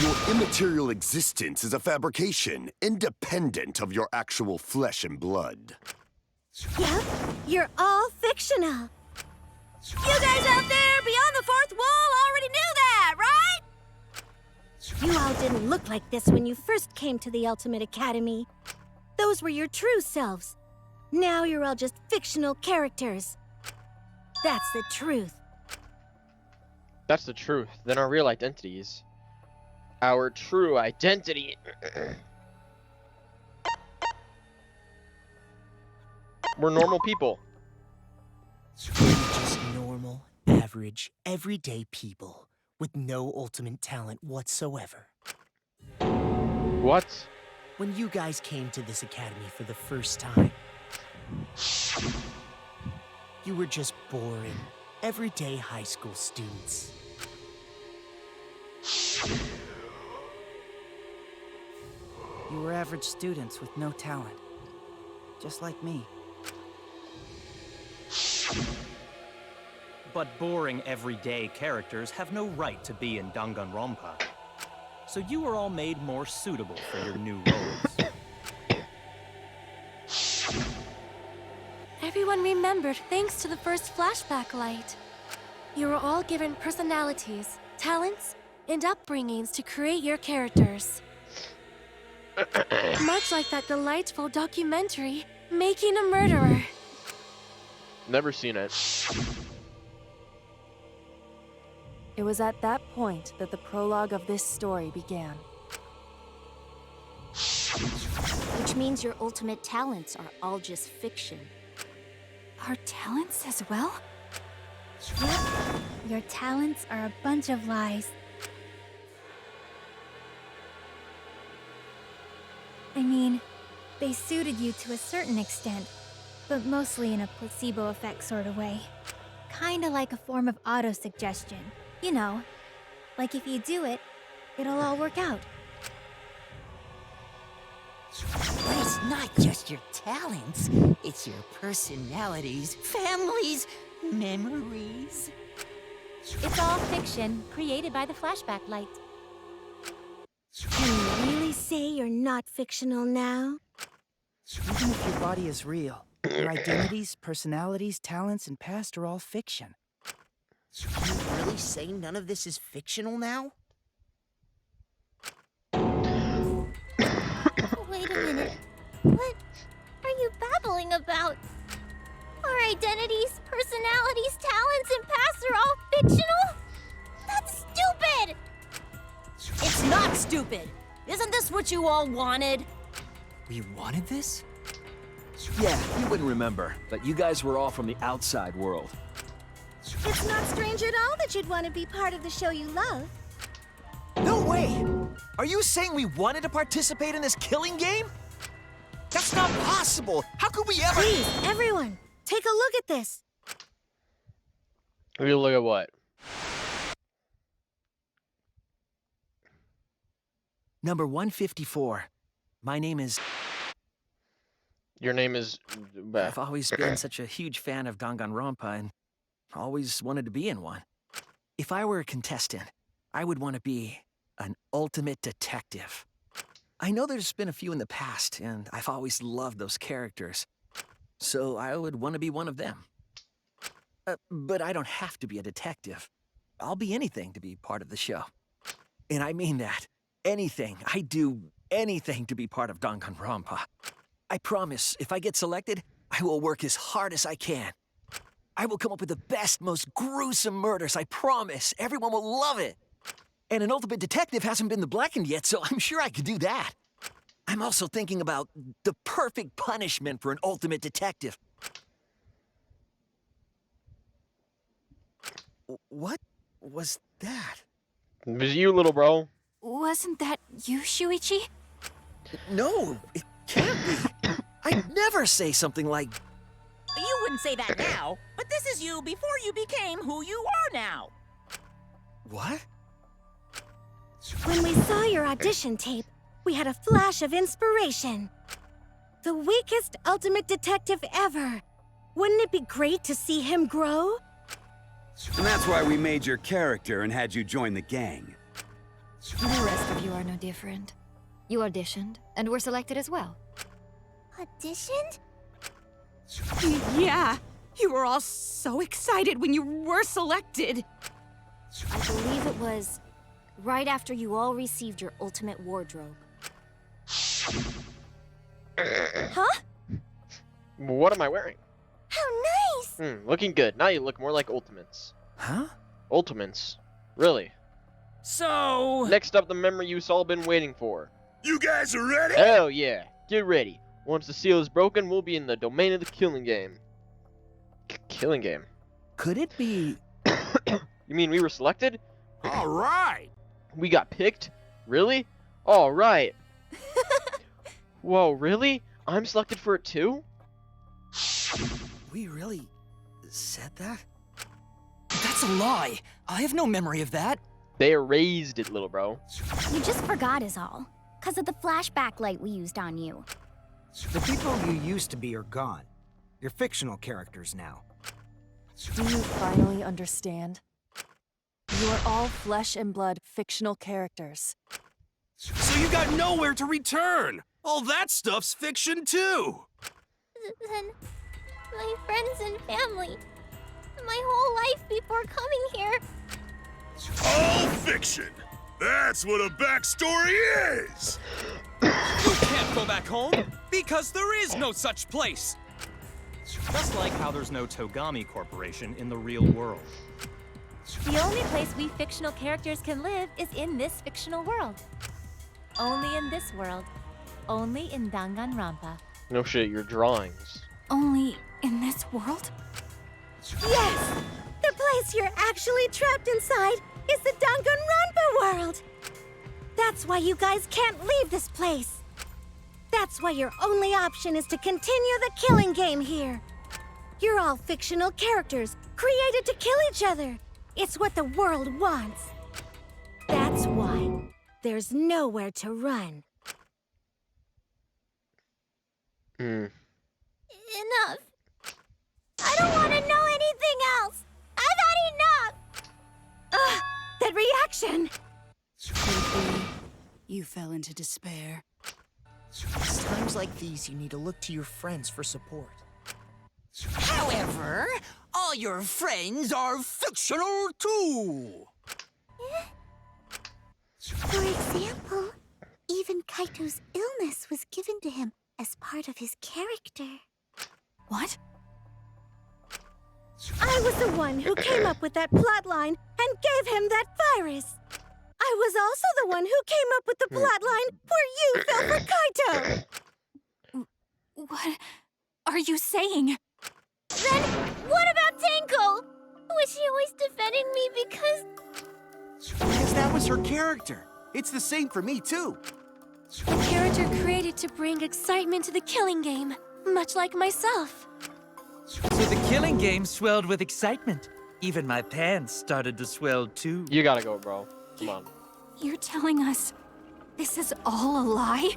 S22: Your immaterial existence is a fabrication, independent of your actual flesh and blood.
S5: Yep, you're all fictional. You guys out there beyond the fourth wall already knew that, right? You all didn't look like this when you first came to the Ultimate Academy. Those were your true selves. Now you're all just fictional characters. That's the truth.
S1: That's the truth. Then our real identities. Our true identity. We're normal people.
S13: We're just normal, average, everyday people with no ultimate talent whatsoever.
S1: What?
S13: When you guys came to this academy for the first time, you were just boring, everyday high school students.
S9: You were average students with no talent. Just like me.
S7: But boring, everyday characters have no right to be in Danganronpa. So you were all made more suitable for your new roles.
S17: Everyone remembered thanks to the first flashback light. You were all given personalities, talents, and upbringings to create your characters. Much like that delightful documentary, Making a Murderer.
S1: Never seen it.
S15: It was at that point that the prologue of this story began.
S10: Which means your ultimate talents are all just fiction.
S11: Our talents as well?
S10: Yep. Your talents are a bunch of lies. I mean, they suited you to a certain extent, but mostly in a placebo effect sort of way. Kinda like a form of auto-suggestion. You know, like if you do it, it'll all work out.
S2: But it's not just your talents, it's your personalities, families, memories.
S18: It's all fiction created by the flashback light.
S5: Can you really say you're not fictional now?
S13: Even if your body is real, your identities, personalities, talents, and past are all fiction. Can you really say none of this is fictional now?
S10: Wait a minute. What are you babbling about? Our identities, personalities, talents, and pasts are all fictional? That's stupid!
S2: It's not stupid. Isn't this what you all wanted?
S8: We wanted this? Yeah, you wouldn't remember, but you guys were all from the outside world.
S5: It's not strange at all that you'd want to be part of the show you love.
S8: No way! Are you saying we wanted to participate in this killing game? That's not possible! How could we ever—
S5: Please, everyone, take a look at this.
S1: We look at what?
S8: Number 154. My name is...
S1: Your name is...
S8: I've always been such a huge fan of Danganronpa and always wanted to be in one. If I were a contestant, I would want to be an ultimate detective. I know there's been a few in the past, and I've always loved those characters. So I would want to be one of them. But I don't have to be a detective. I'll be anything to be part of the show. And I mean that. Anything. I'd do anything to be part of Danganronpa. I promise, if I get selected, I will work as hard as I can. I will come up with the best, most gruesome murders, I promise. Everyone will love it. And an ultimate detective hasn't been the blackened yet, so I'm sure I could do that. I'm also thinking about the perfect punishment for an ultimate detective. What was that?
S1: It was you, little bro.
S11: Wasn't that you, Shuichi?
S8: No, it can't be. I'd never say something like...
S2: You wouldn't say that now, but this is you before you became who you are now.
S8: What?
S5: When we saw your audition tape, we had a flash of inspiration. The weakest ultimate detective ever. Wouldn't it be great to see him grow?
S16: And that's why we made your character and had you join the gang.
S20: The rest of you are no different. You auditioned, and were selected as well.
S10: Auditioned?
S12: Yeah, you were all so excited when you were selected.
S10: I believe it was right after you all received your ultimate wardrobe.
S5: Huh?
S1: What am I wearing?
S10: How nice!
S1: Looking good. Now you look more like Ultimates.
S8: Huh?
S1: Ultimates. Really.
S6: So...
S1: Next up, the memory you've all been waiting for.
S4: You guys are ready?
S1: Hell yeah. Get ready. Once the seal is broken, we'll be in the domain of the killing game. Killing game?
S8: Could it be...
S1: You mean we were selected?
S4: All right.
S1: We got picked? Really? All right. Whoa, really? I'm selected for it too?
S8: We really said that?
S3: That's a lie. I have no memory of that.
S1: They erased it, little bro.
S10: You just forgot is all. 'Cause of the flashback light we used on you.
S23: The people you used to be are gone. You're fictional characters now.
S15: Do you finally understand? You are all flesh and blood fictional characters.
S14: So you got nowhere to return! All that stuff's fiction too!
S10: Then my friends and family, my whole life before coming here.
S4: All fiction! That's what a backstory is!
S7: You can't go back home, because there is no such place! Just like how there's no Togami Corporation in the real world.
S18: The only place we fictional characters can live is in this fictional world. Only in this world. Only in Danganronpa.
S1: No shit, your drawings.
S11: Only in this world?
S5: Yes! The place you're actually trapped inside is the Danganronpa world! That's why you guys can't leave this place! That's why your only option is to continue the killing game here! You're all fictional characters, created to kill each other! It's what the world wants! That's why there's nowhere to run.
S10: Enough. I don't want to know anything else! I've had enough!
S5: Ugh! That reaction!
S12: You fell into despair.
S13: It's times like these you need to look to your friends for support.
S19: However, all your friends are fictional too.
S10: For example, even Kaito's illness was given to him as part of his character.
S11: What?
S5: I was the one who came up with that plotline and gave him that virus. I was also the one who came up with the plotline where you fell for Kaito.
S11: What are you saying?
S10: Then, what about Tenko? Was she always defending me because...
S21: Because that was her character. It's the same for me, too.
S17: A character created to bring excitement to the killing game, much like myself.
S3: So the killing game swelled with excitement. Even my pants started to swell too.
S1: You gotta go, bro. Come on.
S11: You're telling us this is all a lie?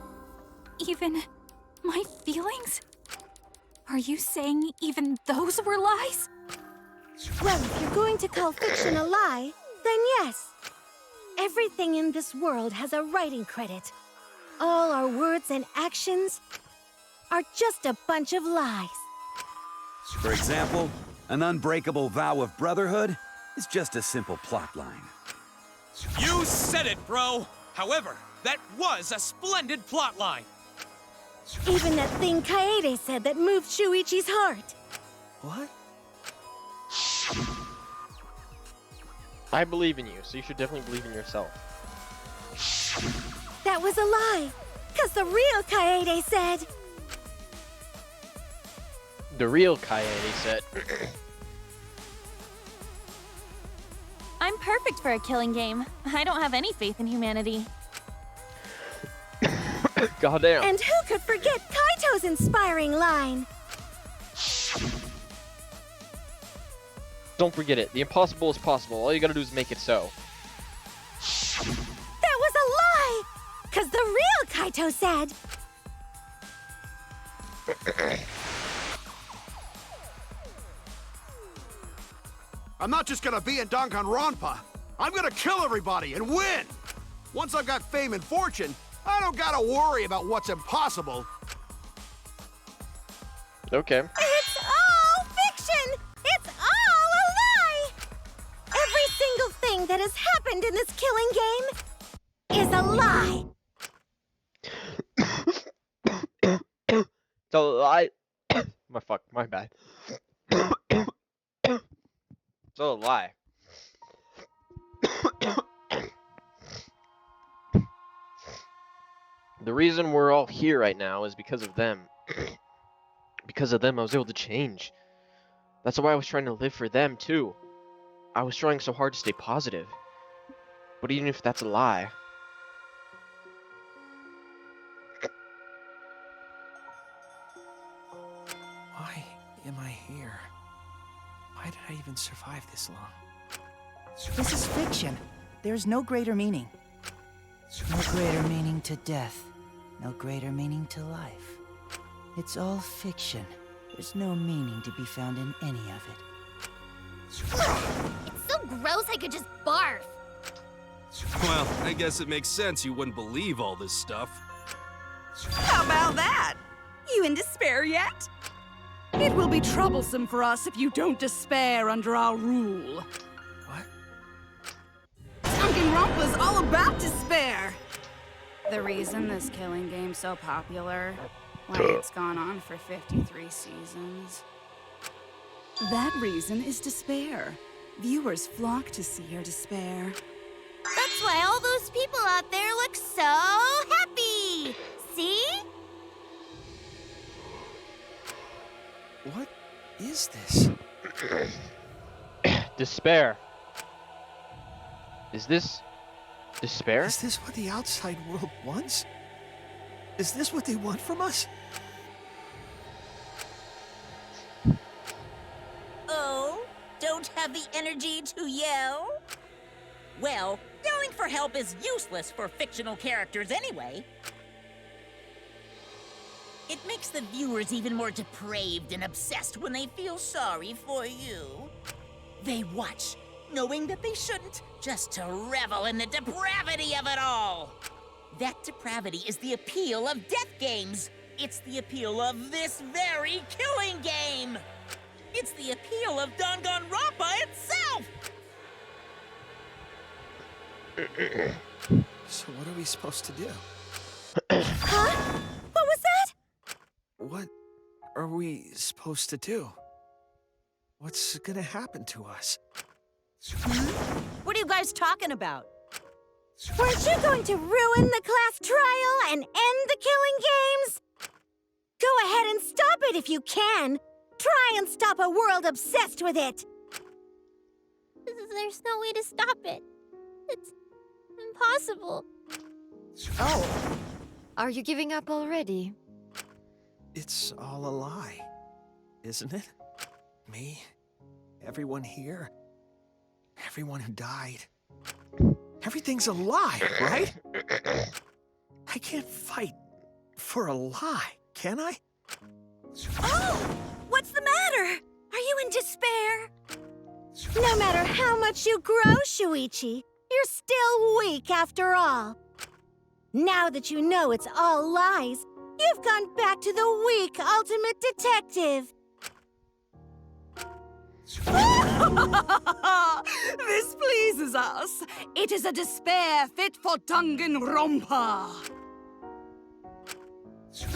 S11: Even my feelings? Are you saying even those were lies?
S5: Well, if you're going to call fiction a lie, then yes. Everything in this world has a writing credit. All our words and actions are just a bunch of lies.
S16: For example, an unbreakable vow of brotherhood is just a simple plotline.
S7: You said it, bro! However, that was a splendid plotline!
S5: Even that thing Kaede said that moved Shuichi's heart.
S21: What?
S1: I believe in you, so you should definitely believe in yourself.
S5: That was a lie, because the real Kaede said...
S1: The real Kaede said...
S18: I'm perfect for a killing game. I don't have any faith in humanity.
S1: Goddamn.
S5: And who could forget Kaito's inspiring line?
S1: Don't forget it. The impossible is possible. All you gotta do is make it so.
S5: That was a lie! Because the real Kaito said...
S21: I'm not just gonna be in Danganronpa. I'm gonna kill everybody and win! Once I've got fame and fortune, I don't gotta worry about what's impossible.
S1: Okay.
S5: It's all fiction! It's all a lie! Every single thing that has happened in this killing game is a lie!
S1: So I... my bad. So a lie. The reason we're all here right now is because of them. Because of them, I was able to change. That's why I was trying to live for them, too. I was trying so hard to stay positive. But even if that's a lie...
S21: Why am I here? Why did I even survive this long?
S13: This is fiction. There's no greater meaning. No greater meaning to death. No greater meaning to life. It's all fiction. There's no meaning to be found in any of it.
S10: It's so gross I could just barf.
S14: Well, I guess it makes sense you wouldn't believe all this stuff.
S12: How about that? You in despair yet? It will be troublesome for us if you don't despair under our rule.
S8: What?
S12: Danganronpa's all about despair. The reason this killing game's so popular, why it's gone on for 53 seasons. That reason is despair. Viewers flock to see your despair.
S10: That's why all those people out there look so happy. See?
S8: What is this?
S1: Despair. Is this despair?
S8: Is this what the outside world wants? Is this what they want from us?
S2: Oh, don't have the energy to yell? Well, yelling for help is useless for fictional characters anyway. It makes the viewers even more depraved and obsessed when they feel sorry for you. They watch, knowing that they shouldn't, just to revel in the depravity of it all. That depravity is the appeal of death games. It's the appeal of this very killing game. It's the appeal of Danganronpa itself.
S8: So what are we supposed to do?
S5: Huh? What was that?
S8: What are we supposed to do? What's gonna happen to us?
S12: What are you guys talking about?
S5: Weren't you going to ruin the class trial and end the killing games? Go ahead and stop it if you can. Try and stop a world obsessed with it.
S10: There's no way to stop it. It's impossible.
S20: Oh. Are you giving up already?
S8: It's all a lie, isn't it? Me, everyone here, everyone who died. Everything's a lie, right? I can't fight for a lie, can I?
S5: Oh! What's the matter? Are you in despair? No matter how much you grow, Shuichi, you're still weak after all. Now that you know it's all lies, you've gone back to the weak ultimate detective.
S12: This pleases us. It is a despair fit for Danganronpa.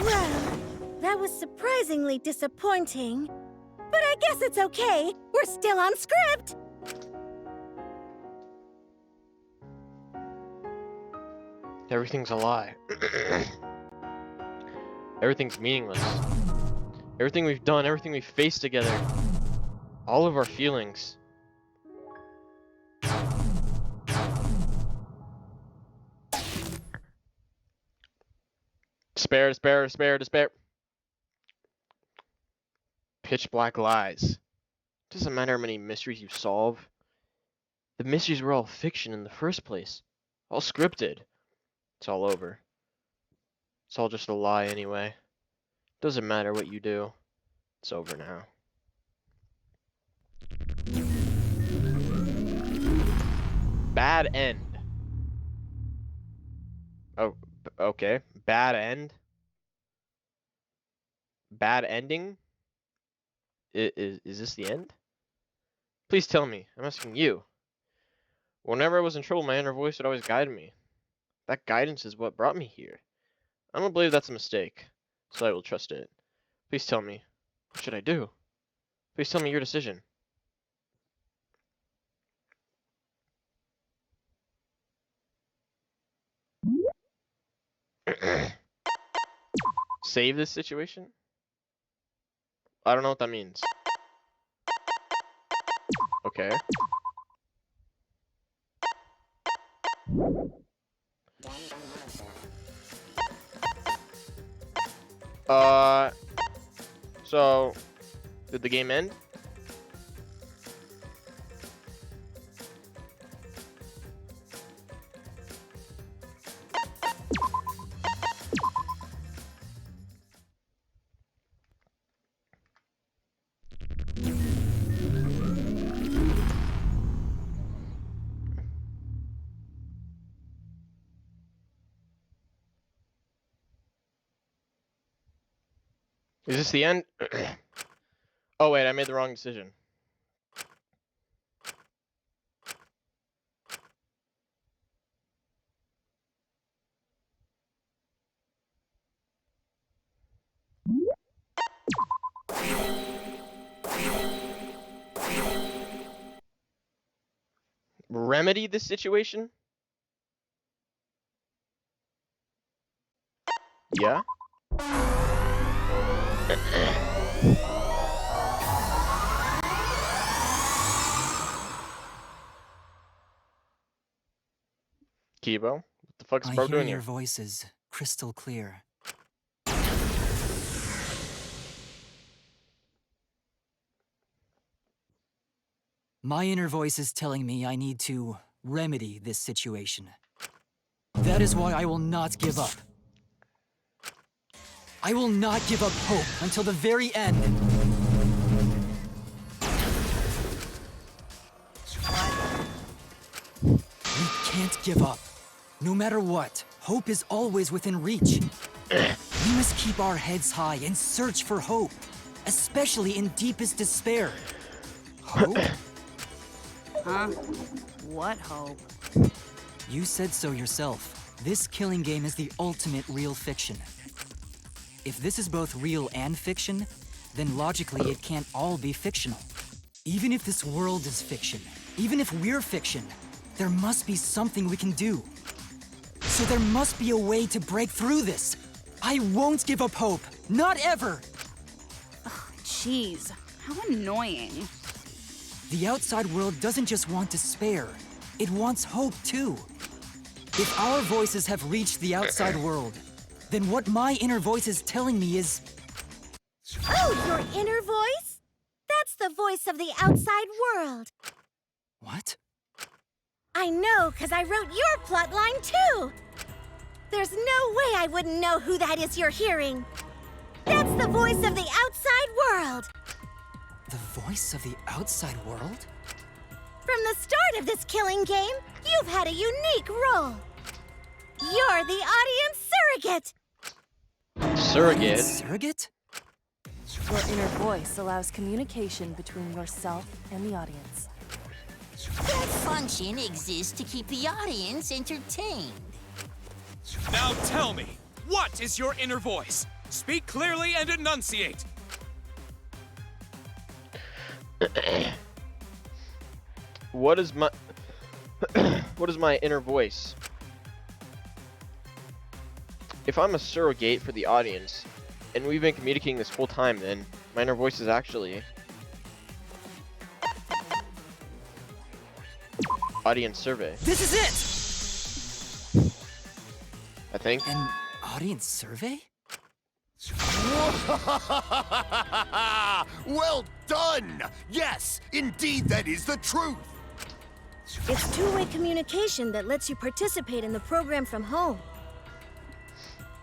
S5: Well, that was surprisingly disappointing. But I guess it's okay. We're still on script.
S1: Everything's a lie. Everything's meaningless. Everything we've done, everything we've faced together, all of our feelings. Despair, despair, despair, despair. Pitch black lies. Doesn't matter how many mysteries you solve. The mysteries were all fiction in the first place. All scripted. It's all over. It's all just a lie anyway. Doesn't matter what you do. It's over now. Bad end. Oh, okay. Bad end. Bad ending? Is this the end? Please tell me. I'm asking you. Whenever I was in trouble, my inner voice would always guide me. That guidance is what brought me here. I don't believe that's a mistake, so I will trust it. Please tell me. What should I do? Please tell me your decision. Save this situation? I don't know what that means. Okay. So, did the game end? Is this the end? Oh wait, I made the wrong decision. Remedy this situation? Yeah? Kibo? What the fuck's
S8: I
S1: bro
S8: hear
S1: doing
S8: your
S1: here?
S8: voices crystal clear. My inner voice is telling me I need to remedy this situation. That is why I will not give up. I will not give up hope until the very end. We can't give up. No matter what, hope is always within reach. We must keep our heads high and search for hope, especially in deepest despair. Hope?
S12: Huh? What hope?
S8: You said so yourself. This killing game is the ultimate real fiction. If this is both real and fiction, then logically it can't all be fictional. Even if this world is fiction, even if we're fiction, there must be something we can do. So there must be a way to break through this. I won't give up hope. Not ever!
S12: Jeez, how annoying.
S8: The outside world doesn't just want despair. It wants hope, too. If our voices have reached the outside world, then what my inner voice is telling me is...
S5: Oh, your inner voice? That's the voice of the outside world.
S8: What?
S5: I know, because I wrote your plotline, too. There's no way I wouldn't know who that is you're hearing. That's the voice of the outside world.
S8: The voice of the outside world?
S5: From the start of this killing game, you've had a unique role. You're the audience surrogate.
S1: Surrogate?
S8: Surrogate?
S15: Your inner voice allows communication between yourself and the audience.
S19: That function exists to keep the audience entertained.
S9: Now tell me, what is your inner voice? Speak clearly and enunciate.
S1: What is my what is my inner voice? If I'm a surrogate for the audience, and we've been communicating this whole time, then my inner voice is actually audience survey.
S8: This is it!
S1: I think.
S8: An audience survey?
S21: Well done! Yes, indeed that is the truth!
S5: It's two-way communication that lets you participate in the program from home.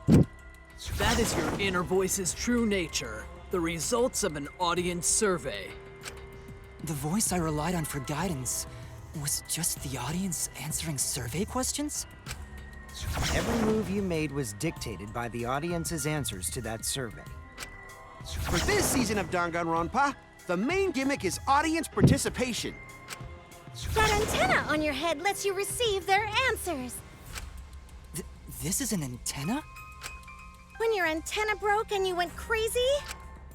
S22: That is your inner voice's true nature, the results of an audience survey.
S8: The voice I relied on for guidance was just the audience answering survey questions?
S13: Every move you made was dictated by the audience's answers to that survey.
S21: For this season of Danganronpa, the main gimmick is audience participation.
S5: That antenna on your head lets you receive their answers.
S8: This is an antenna?
S5: When your antenna broke and you went crazy,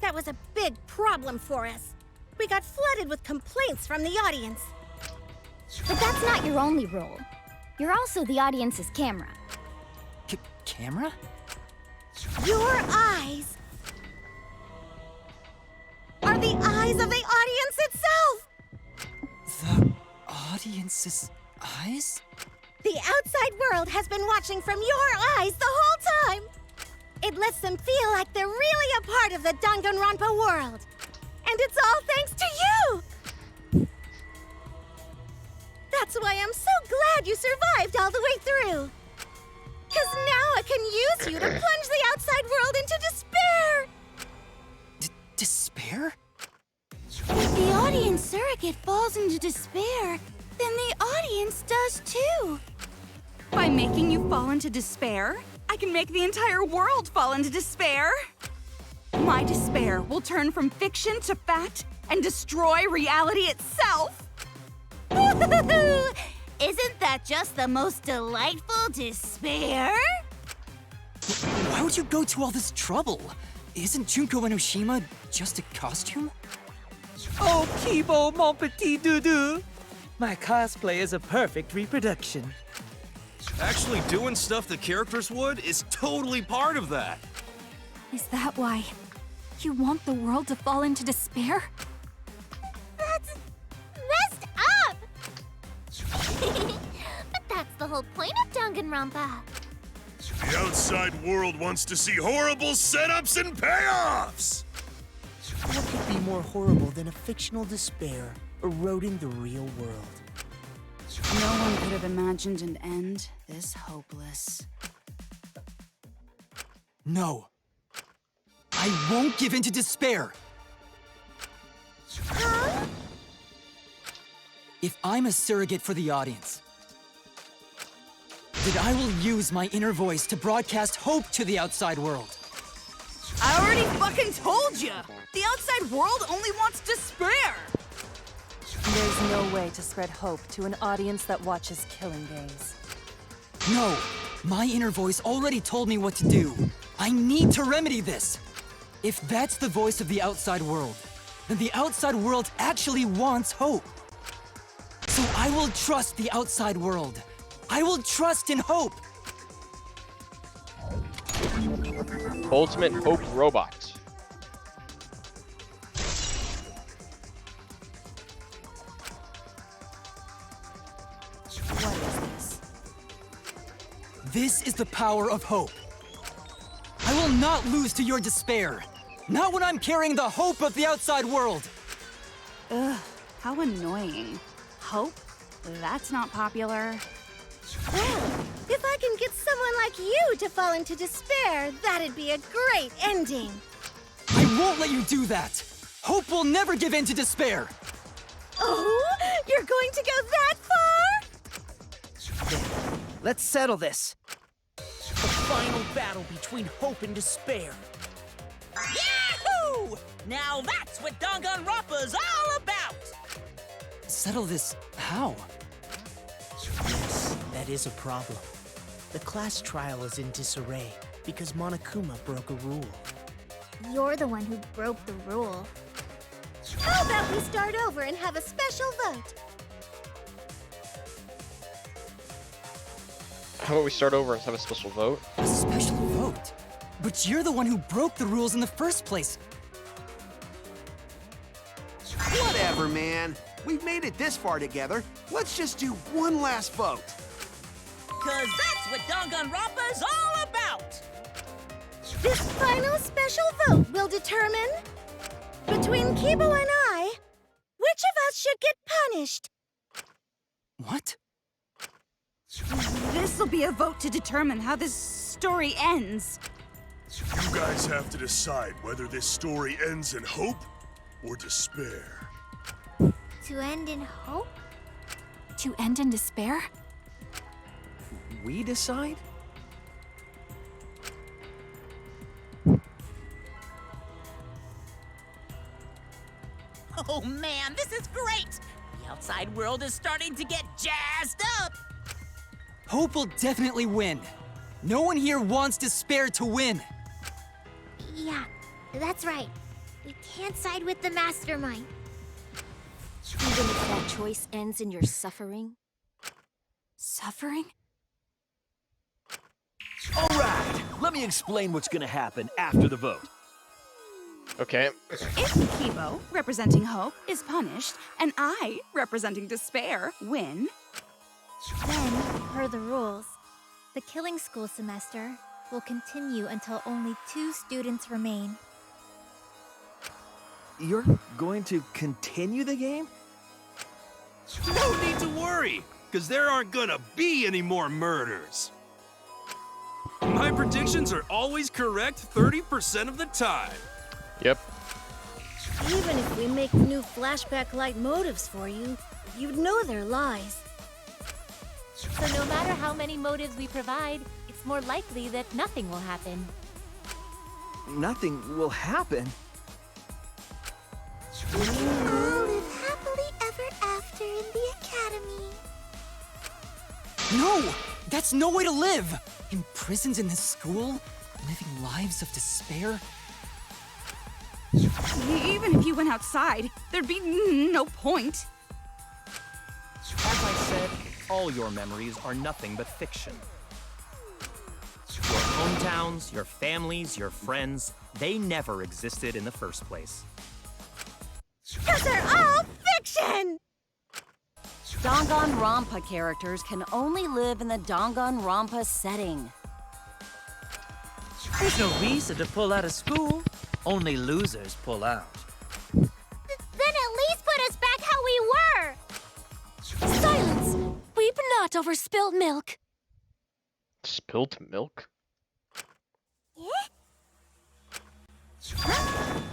S5: that was a big problem for us. We got flooded with complaints from the audience.
S10: But that's not your only role. You're also the audience's camera.
S8: Camera?
S5: Your eyes are the eyes of the audience itself!
S8: The audience's eyes?
S5: The outside world has been watching from your eyes the whole time! It lets them feel like they're really a part of the Danganronpa world. And it's all thanks to you! That's why I'm so glad you survived all the way through. 'Cause now I can use you to plunge the outside world into despair!
S8: Despair?
S10: If the audience surrogate falls into despair, then the audience does too.
S12: By making you fall into despair, I can make the entire world fall into despair. My despair will turn from fiction to fact and destroy reality itself.
S4: Isn't that just the most delightful despair?
S6: Why would you go to all this trouble? Isn't Junko Enoshima just a costume?
S3: Oh, Kibo, mon petit doudou! My cosplay is a perfect reproduction.
S14: Actually doing stuff the characters would is totally part of that.
S11: Is that why you want the world to fall into despair?
S10: That's messed up! But that's the whole point of Danganronpa.
S23: The outside world wants to see horrible setups and payoffs!
S13: What could be more horrible than a fictional despair eroding the real world?
S12: No one could have imagined an end this hopeless.
S6: No. I won't give in to despair.
S10: Huh?
S6: If I'm a surrogate for the audience, then I will use my inner voice to broadcast hope to the outside world.
S12: I already fucking told you! The outside world only wants despair!
S15: There's no way to spread hope to an audience that watches Killing Days.
S6: No, my inner voice already told me what to do. I need to remedy this. If that's the voice of the outside world, then the outside world actually wants hope. So I will trust the outside world. I will trust in hope.
S1: Ultimate Hope Robot.
S15: What is this?
S6: This is the power of hope. I will not lose to your despair. Not when I'm carrying the hope of the outside world.
S12: Ugh, how annoying. Hope? That's not popular.
S5: Well, if I can get someone like you to fall into despair, that'd be a great ending.
S6: I won't let you do that. Hope will never give in to despair.
S5: Oh, you're going to go that far?
S13: There. Let's settle this. The final battle between hope and despair.
S2: Yahoo! Now that's what Danganronpa's all about!
S6: Settle this how?
S13: Yes, that is a problem. The class trial is in disarray because Monokuma broke a rule.
S10: You're the one who broke the rule.
S5: How about we start over and have a special vote?
S1: How about we start over and have a special vote?
S6: A special vote? But you're the one who broke the rules in the first place.
S21: Whatever, man. We've made it this far together. Let's just do one last vote.
S2: Cause that's what Danganronpa's all about!
S5: This final special vote will determine, between Kibo and I, which of us should get punished.
S6: What?
S12: This'll be a vote to determine how this story ends.
S23: You guys have to decide whether this story ends in hope or despair.
S10: To end in hope?
S11: To end in despair?
S8: We decide?
S2: Oh man, this is great! The outside world is starting to get jazzed up!
S6: Hope will definitely win. No one here wants despair to win.
S10: Yeah, that's right. We can't side with the mastermind.
S17: Even if that choice ends in your suffering?
S11: Suffering?
S8: All right, let me explain what's gonna happen after the vote.
S1: Okay.
S12: If Kibo, representing hope, is punished, and I, representing despair, win,
S10: Then, per the rules, the killing school semester will continue until only 2 students remain.
S8: You're going to continue the game?
S14: No need to worry, because there aren't gonna be any more murders. My predictions are always correct 30% of the time.
S1: Yep.
S5: Even if we make new flashback-like motives for you, you'd know they're lies.
S18: So no matter how many motives we provide, it's more likely that nothing will happen.
S8: nothing will happen.
S10: We can all live happily ever after in the academy.
S6: No! That's no way to live! Imprisoned in this school? Living lives of despair?
S12: Even if you went outside, there'd be no point.
S7: As I said, all your memories are nothing but fiction. Your hometowns, your families, your friends, they never existed in the first place.
S4: 'Cause they're all fiction!
S16: Danganronpa characters can only live in the Danganronpa setting.
S3: There's no reason to pull out of school. Only losers pull out.
S10: Then at least put us back how we were!
S17: Silence! Weep not over spilt milk.
S1: Spilt milk?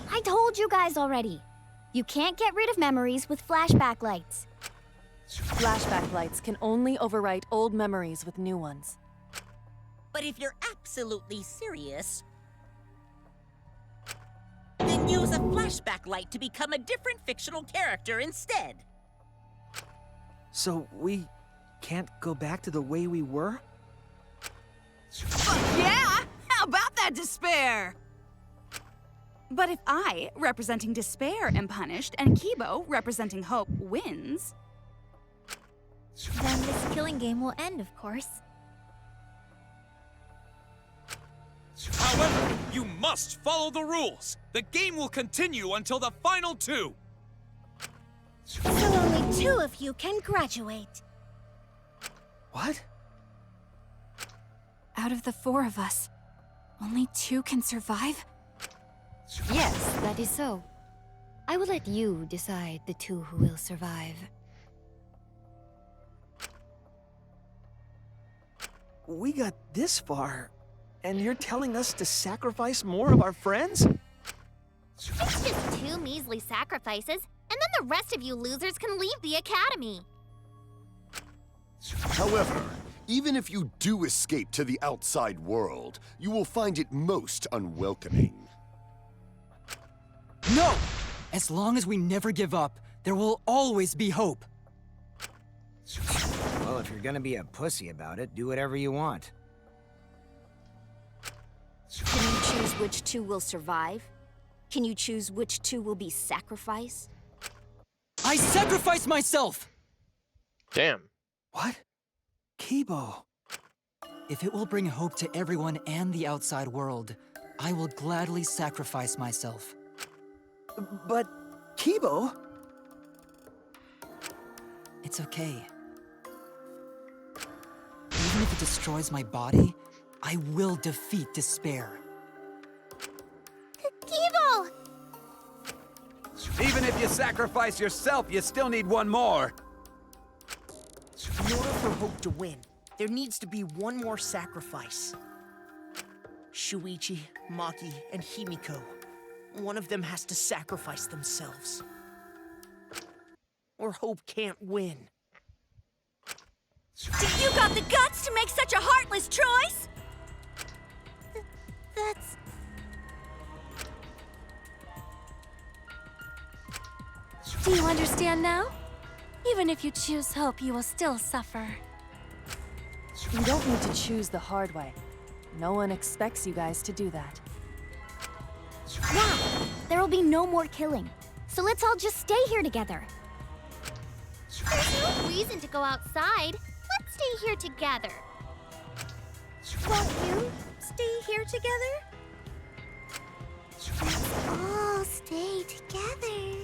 S10: I told you guys already. You can't get rid of memories with flashback lights.
S15: Flashback lights can only overwrite old memories with new ones.
S2: But if you're absolutely serious, then use a flashback light to become a different fictional character instead.
S8: So we can't go back to the way we were?
S12: Yeah! How about that despair? But if I, representing despair, am punished, and Kibo, representing hope, wins...
S10: Then this killing game will end, of course.
S9: However, you must follow the rules. The game will continue until the final two.
S5: So only 2 of you can graduate.
S8: What?
S11: Out of the 4 of us, only 2 can survive?
S18: Yes, that is so. I will let you decide the 2 who will survive.
S8: We got this far, and you're telling us to sacrifice more of our friends?
S10: It's just 2 measly sacrifices, and then the rest of you losers can leave the academy.
S23: However, even if you do escape to the outside world, you will find it most unwelcoming.
S6: No! As long as we never give up, there will always be hope.
S20: Well, if you're gonna be a pussy about it, do whatever you want.
S16: Can you choose which 2 will survive? Can you choose which 2 will be sacrificed?
S6: I sacrifice myself!
S1: Damn.
S8: What? Kibo.
S6: If it will bring hope to everyone and the outside world, I will gladly sacrifice myself.
S8: But, Kibo...
S6: It's okay. Even if it destroys my body, I will defeat despair.
S10: Kibo!
S24: Even if you sacrifice yourself, you still need one more.
S13: In order for Hope to win, there needs to be one more sacrifice. Shuichi, Maki, and Himiko. One of them has to sacrifice themselves. Or Hope can't win.
S4: You got the guts to make such a heartless choice?
S10: That's...
S17: Do you understand now? Even if you choose hope, you will still suffer.
S15: You don't need to choose the hard way. No one expects you guys to do that.
S10: Yeah, there will be no more killing. So let's all just stay here together. There's no reason to go outside. Let's stay here together.
S5: Won't you stay here together?
S10: Let's all stay together.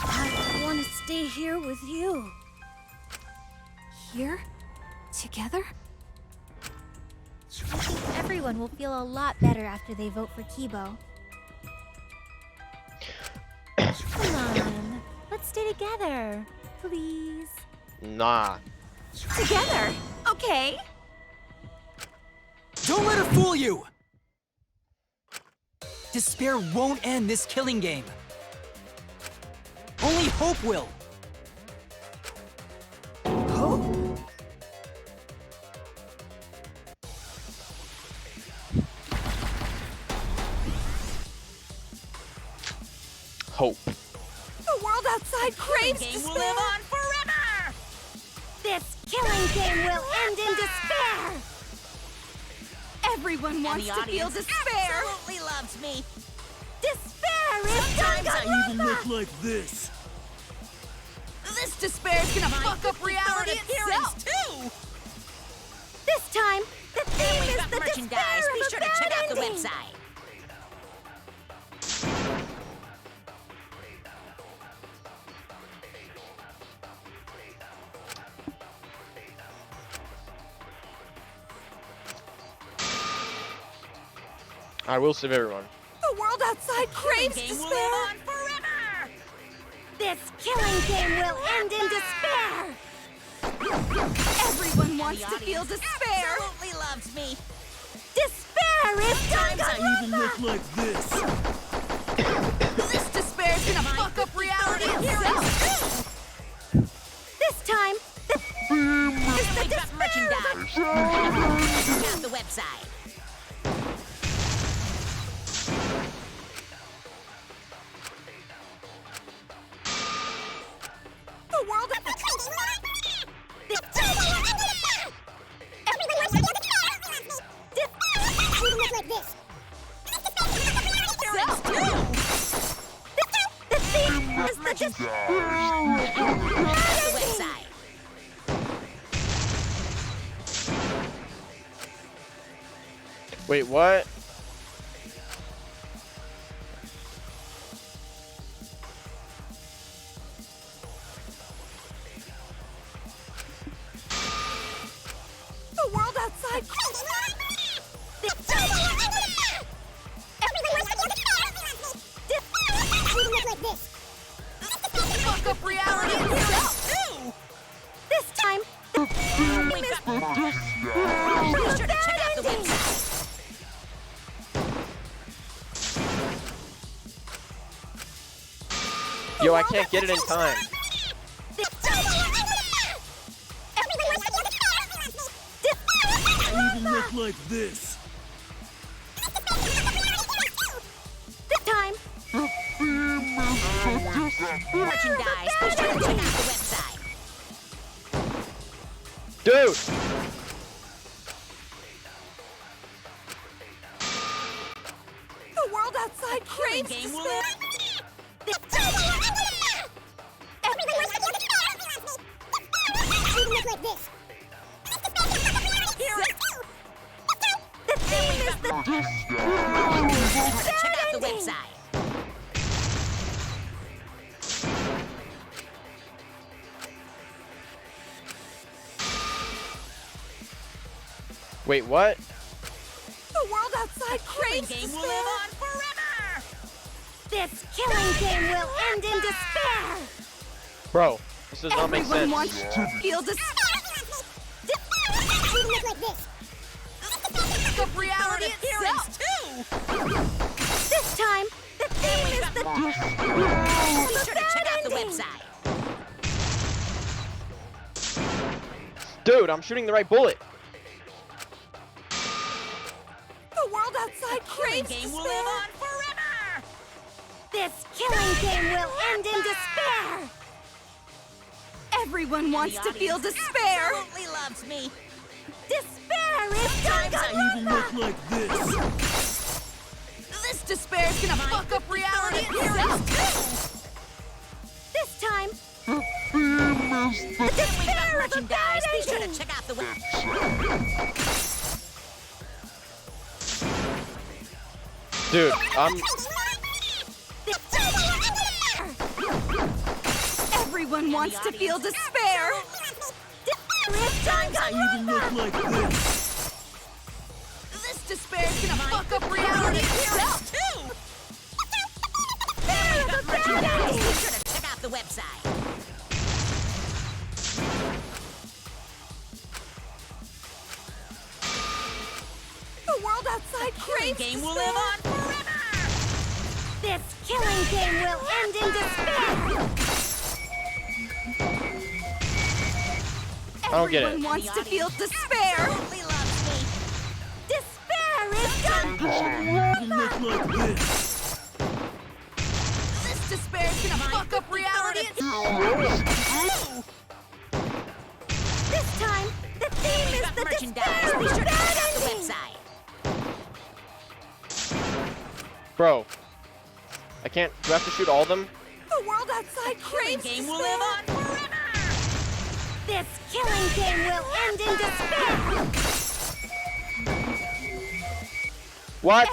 S5: I want to stay here with you.
S11: Here? Together?
S10: I think everyone will feel a lot better after they vote for Kibo.
S18: Come on, let's stay together, please.
S1: Nah.
S12: Together? Okay.
S6: Don't let her fool you! Despair won't end this killing game. Only hope will.
S8: Hope?
S1: hope.
S12: The world outside craves
S2: game
S12: despair.
S2: will live on forever!
S5: This killing game will end in despair!
S12: Everyone wants to feel despair.
S2: Absolutely loves me.
S5: Despair is
S2: Sometimes I even
S5: look
S2: like this.
S12: This despair is gonna fuck up reality itself.
S2: too.
S5: This time, the theme
S2: We've
S5: is
S2: got
S5: the
S2: merchandise.
S5: despair
S2: Be
S5: of a
S2: sure to
S5: bad
S2: check out the
S5: ending.
S2: website.
S1: I will save everyone.
S12: The world outside craves
S2: Game will
S12: despair.
S2: live on forever.
S5: This killing game will end in despair!
S12: Everyone wants to feel despair.
S2: Absolutely loves me.
S5: Despair is
S2: Sometimes I even
S5: Danganronpa!
S2: look like this.
S12: This despair is gonna fuck up reality itself.
S5: This time,
S2: We've got merchandise. Check out the website.
S12: The world
S2: The website.
S1: Wait, what?
S12: The world outside. Fuck up reality itself.
S5: this time,
S2: We've got Be sure to check out the website.
S1: Yo, I can't get it in time.
S2: I even look like this.
S5: this time,
S2: Merchandise. Be sure to check out the website.
S1: Dude!
S12: The world outside craves
S2: Game will
S12: despair.
S5: the theme is the
S2: Check out the website.
S1: Wait, what?
S12: The world outside craves
S2: Game will
S12: despair.
S2: live on forever.
S5: This killing game will end in despair!
S1: Bro, this does not make
S12: Everyone
S1: sense.
S12: wants to feel despair. Fuck up reality itself.
S5: This time, the theme is the
S2: Be sure to check out the website.
S1: Dude, I'm shooting the right bullet.
S12: The world outside craves
S2: Game will
S12: despair.
S2: live on forever.
S5: This killing game will end in despair!
S12: Everyone wants to feel despair.
S2: Absolutely loves me.
S5: Despair is
S2: Sometimes I even look
S5: Danganronpa!
S2: like this.
S12: This despair is gonna fuck up reality itself.
S5: This time,
S2: We've got merchandise. Be sure to check out the website.
S1: Dude,
S12: Everyone wants to feel despair.
S2: Sometimes I even look like this.
S12: This despair is gonna fuck up reality itself.
S2: We've got merchandise. Be sure to check out the website.
S12: The world outside craves
S2: Game will
S12: despair.
S2: live on forever.
S5: this killing game will end in despair!
S1: I don't get it.
S12: Everyone wants to feel despair.
S2: Absolutely loves me.
S5: Despair is
S2: Even look like this.
S12: This despair
S5: This time, the theme is the
S2: merchandise. Be sure to check out the website.
S1: Bro. I can't. Do I have to shoot all of them?
S12: The world outside craves
S2: game
S12: despair.
S2: will live on forever.
S5: This killing game will end in despair.
S1: What?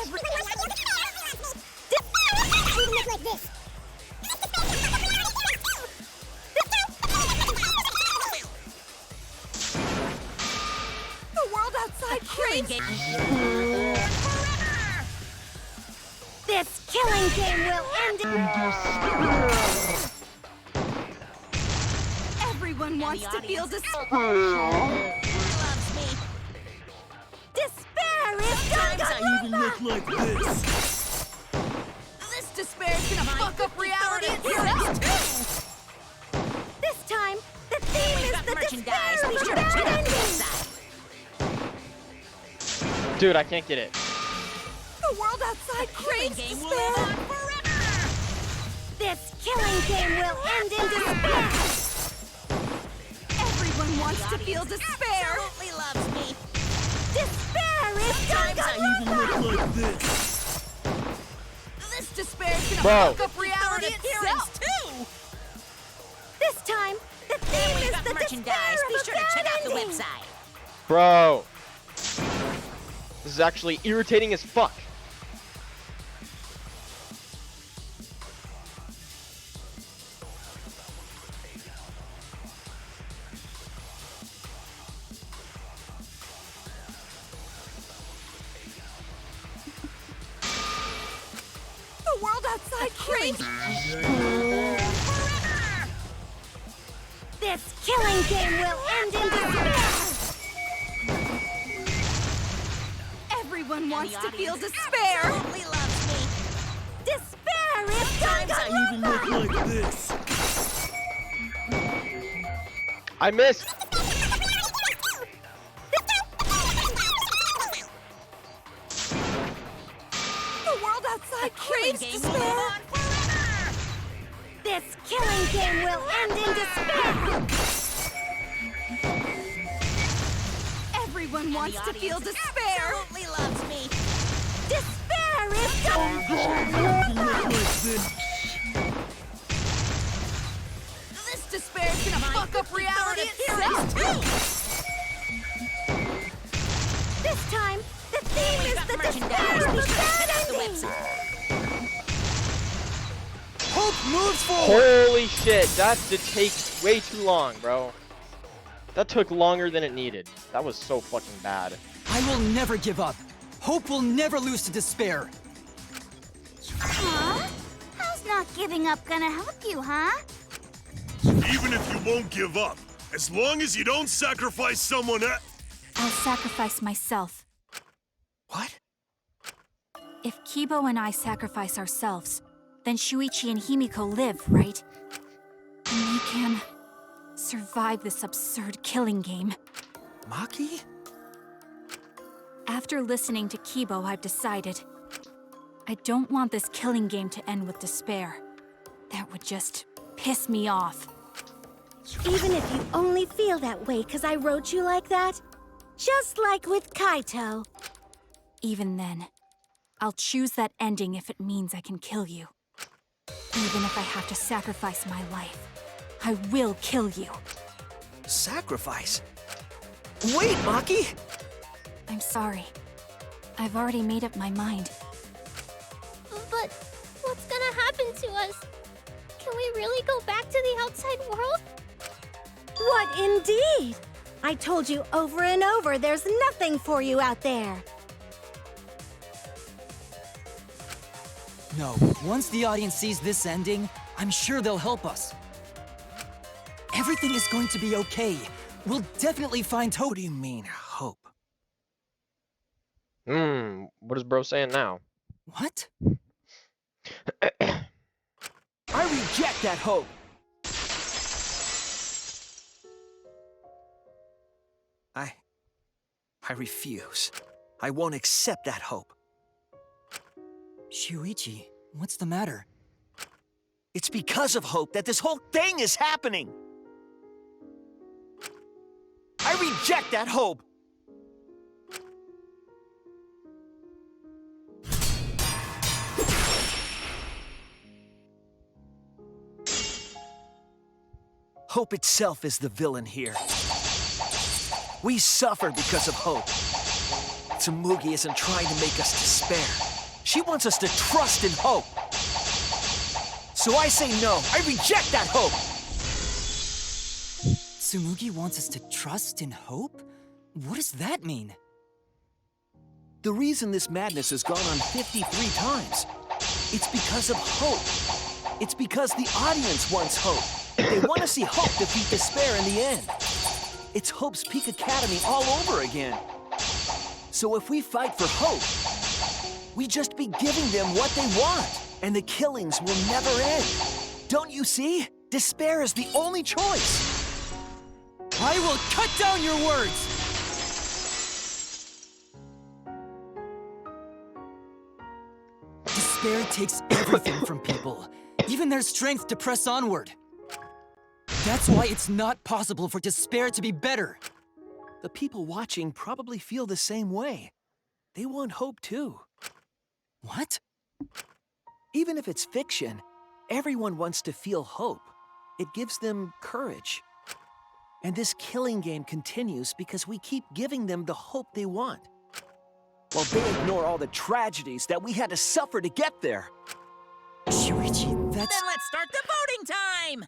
S12: The world outside craves
S5: This killing game will end in
S12: Everyone wants to feel despair.
S2: Loves me.
S5: despair is
S2: Sometimes I even
S5: Danganronpa.
S2: look like this.
S12: This despair is gonna fuck up reality itself.
S5: This time, the theme is the
S2: merchandise.
S5: despair
S2: Be
S5: of
S2: sure
S5: a
S2: to check
S5: bad
S2: out the
S5: ending.
S2: website.
S1: Dude, I can't get it.
S12: The world outside craves
S2: Game will live
S12: despair.
S2: on forever.
S5: This killing game will end in despair.
S12: Everyone wants to feel despair.
S2: Absolutely loves me.
S5: Despair is
S2: Sometimes I even look
S5: Danganronpa.
S2: like this.
S12: This despair is gonna
S1: Bro.
S12: fuck up reality itself.
S2: too.
S5: This time, the theme is the
S2: Merchandise.
S5: despair
S2: Be
S5: of a
S2: sure to
S5: bad
S2: check out the
S5: ending.
S2: website.
S1: Bro. This is actually irritating as fuck.
S12: The world outside craves.
S5: This killing game will end in despair.
S12: Everyone wants to feel despair.
S2: Absolutely loves me.
S5: Despair is
S2: Sometimes I even look
S5: Danganronpa.
S2: like this.
S1: I missed.
S12: The world outside craves
S2: Game will live
S12: despair.
S2: on forever.
S5: This killing game will end in despair.
S12: Everyone wants to feel despair.
S2: Absolutely loves me.
S5: Despair is Danganronpa.
S12: This despair is gonna fuck up reality itself.
S5: This time, the theme is the despair of a bad ending.
S8: Hope moves forward!
S1: Holy shit, that did take way too long, bro. That took longer than it needed. That was so fucking bad.
S6: I will never give up. Hope will never lose to despair.
S4: Huh? How's not giving up gonna help you, huh?
S23: Even if you won't give up, as long as you don't sacrifice someone else.
S11: I'll sacrifice myself.
S8: What?
S11: If Kibo and I sacrifice ourselves, then Shuichi and Himiko live, right? And they can survive this absurd killing game.
S8: Maki?
S11: After listening to Kibo, I've decided I don't want this killing game to end with despair. That would just piss me off.
S5: Even if you only feel that way because I wrote you like that, just like with Kaito.
S11: Even then, I'll choose that ending if it means I can kill you. Even if I have to sacrifice my life, I will kill you.
S8: Sacrifice? Wait, Maki!
S11: I'm sorry. I've already made up my mind.
S10: But what's gonna happen to us? Can we really go back to the outside world?
S5: What indeed? I told you over and over there's nothing for you out there.
S6: No, once the audience sees this ending, I'm sure they'll help us. Everything is going to be okay. We'll definitely find hope.
S8: What do you mean, hope?
S1: What is bro saying now?
S6: What?
S8: I reject that hope! I refuse. I won't accept that hope.
S6: Shuichi, what's the matter?
S8: It's because of Hope that this whole thing is happening! I reject that Hope! Hope itself is the villain here. We suffer because of Hope. Tsumugi isn't trying to make us despair. She wants us to trust in Hope. So I say no. I reject that Hope!
S6: Tsumugi wants us to trust in Hope? What does that mean?
S8: The reason this madness has gone on 53 times, it's because of Hope. It's because the audience wants Hope. They want to see Hope defeat despair in the end. It's Hope's Peak Academy all over again. So if we fight for Hope, we just be giving them what they want, and the killings will never end. Don't you see? Despair is the only choice.
S6: I will cut down your words! Despair takes everything from people, even their strength to press onward. That's why it's not possible for despair to be better.
S8: The people watching probably feel the same way. They want Hope too.
S6: What?
S8: Even if it's fiction, everyone wants to feel hope. It gives them courage. And this killing game continues because we keep giving them the hope they want, while they ignore all the tragedies that we had to suffer to get there.
S6: Shuichi, that's...
S2: Then let's start the voting time!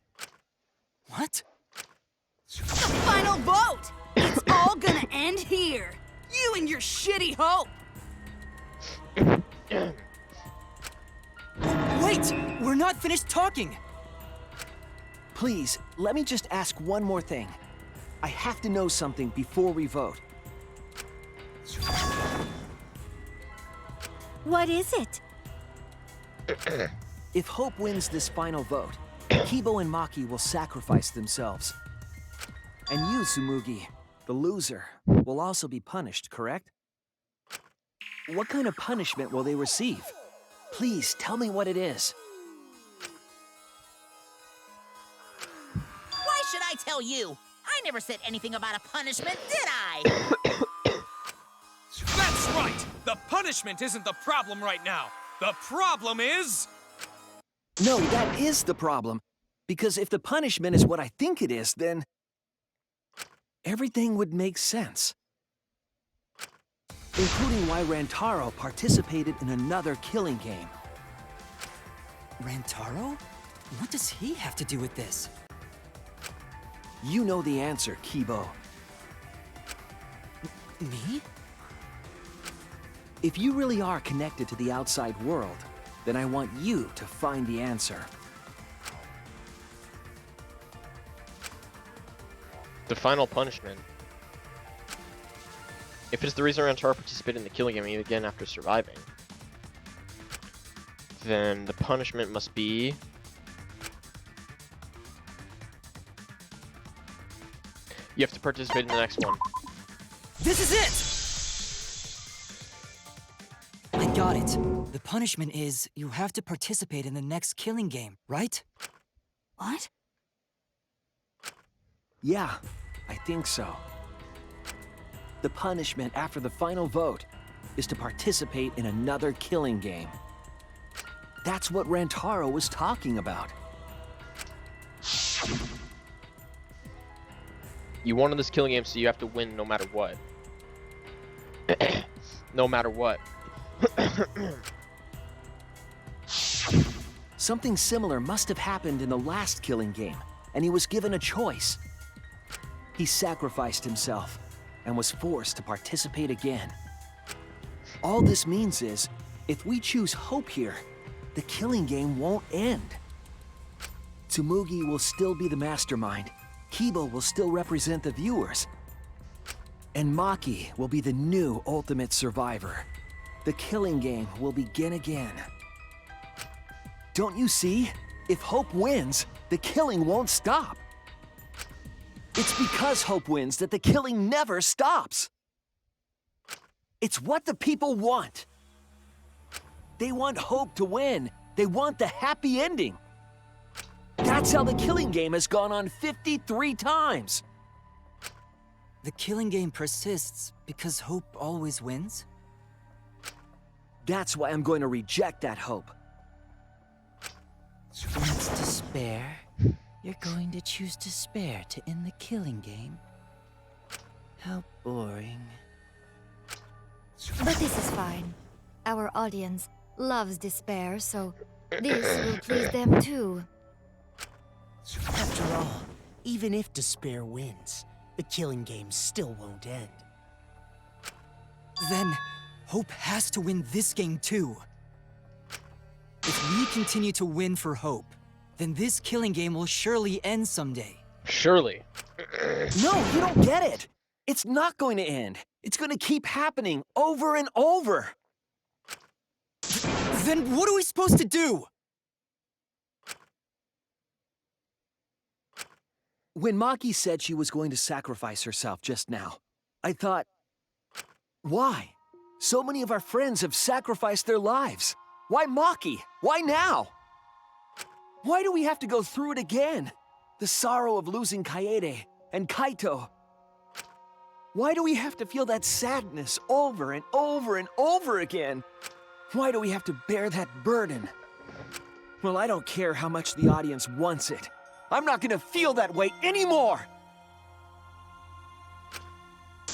S6: What?
S12: The final vote! It's all gonna end here! You and your shitty Hope!
S6: Wait! We're not finished talking!
S8: Please, let me just ask one more thing. I have to know something before we vote.
S5: What is it?
S8: If Hope wins this final vote, Kibo and Maki will sacrifice themselves. And you, Tsumugi, the loser, will also be punished, correct? What kind of punishment will they receive? Please, tell me what it is.
S2: Why should I tell you? I never said anything about a punishment, did I?
S9: That's right! The punishment isn't the problem right now. The problem is...
S8: No, that is the problem. Because if the punishment is what I think it is, then... everything would make sense. Including why Rantaro participated in another killing game.
S6: Rantaro? What does he have to do with this?
S8: You know the answer, Kibo.
S6: Me?
S8: If you really are connected to the outside world, then I want you to find the answer.
S1: The final punishment. If it's the reason Rantaro participated in the killing game again after surviving, then the punishment must be... you have to participate in the next one.
S6: This is it! I got it. The punishment is you have to participate in the next killing game, right? What?
S8: Yeah, I think so. The punishment after the final vote is to participate in another killing game. That's what Rantaro was talking about.
S1: You wanted this killing game, so you have to win no matter what. No matter what.
S8: Something similar must have happened in the last killing game, and he was given a choice. He sacrificed himself and was forced to participate again. All this means is, if we choose hope here, the killing game won't end. Tsumugi will still be the mastermind, Kibo will still represent the viewers, and Maki will be the new ultimate survivor. The killing game will begin again. Don't you see? If Hope wins, the killing won't stop. It's because Hope wins that the killing never stops. It's what the people want. They want Hope to win. They want the happy ending. That's how the killing game has gone on 53 times.
S6: The killing game persists because hope always wins?
S8: That's why I'm going to reject that hope.
S3: When it's despair, you're going to choose despair to end the killing game? How boring.
S11: But this is fine. Our audience loves despair, so this will please them too.
S13: After all, even if despair wins, the killing game still won't end.
S6: Then, hope has to win this game too. If we continue to win for hope, then this killing game will surely end someday.
S1: Surely.
S8: No, you don't get it. It's not going to end. It's going to keep happening over and over.
S6: Then what are we supposed to do?
S8: When Maki said she was going to sacrifice herself just now, I thought, why? So many of our friends have sacrificed their lives. Why Maki? Why now? Why do we have to go through it again? The sorrow of losing Kaede and Kaito. Why do we have to feel that sadness over and over and over again? Why do we have to bear that burden? Well, I don't care how much the audience wants it. I'm not gonna feel that way anymore!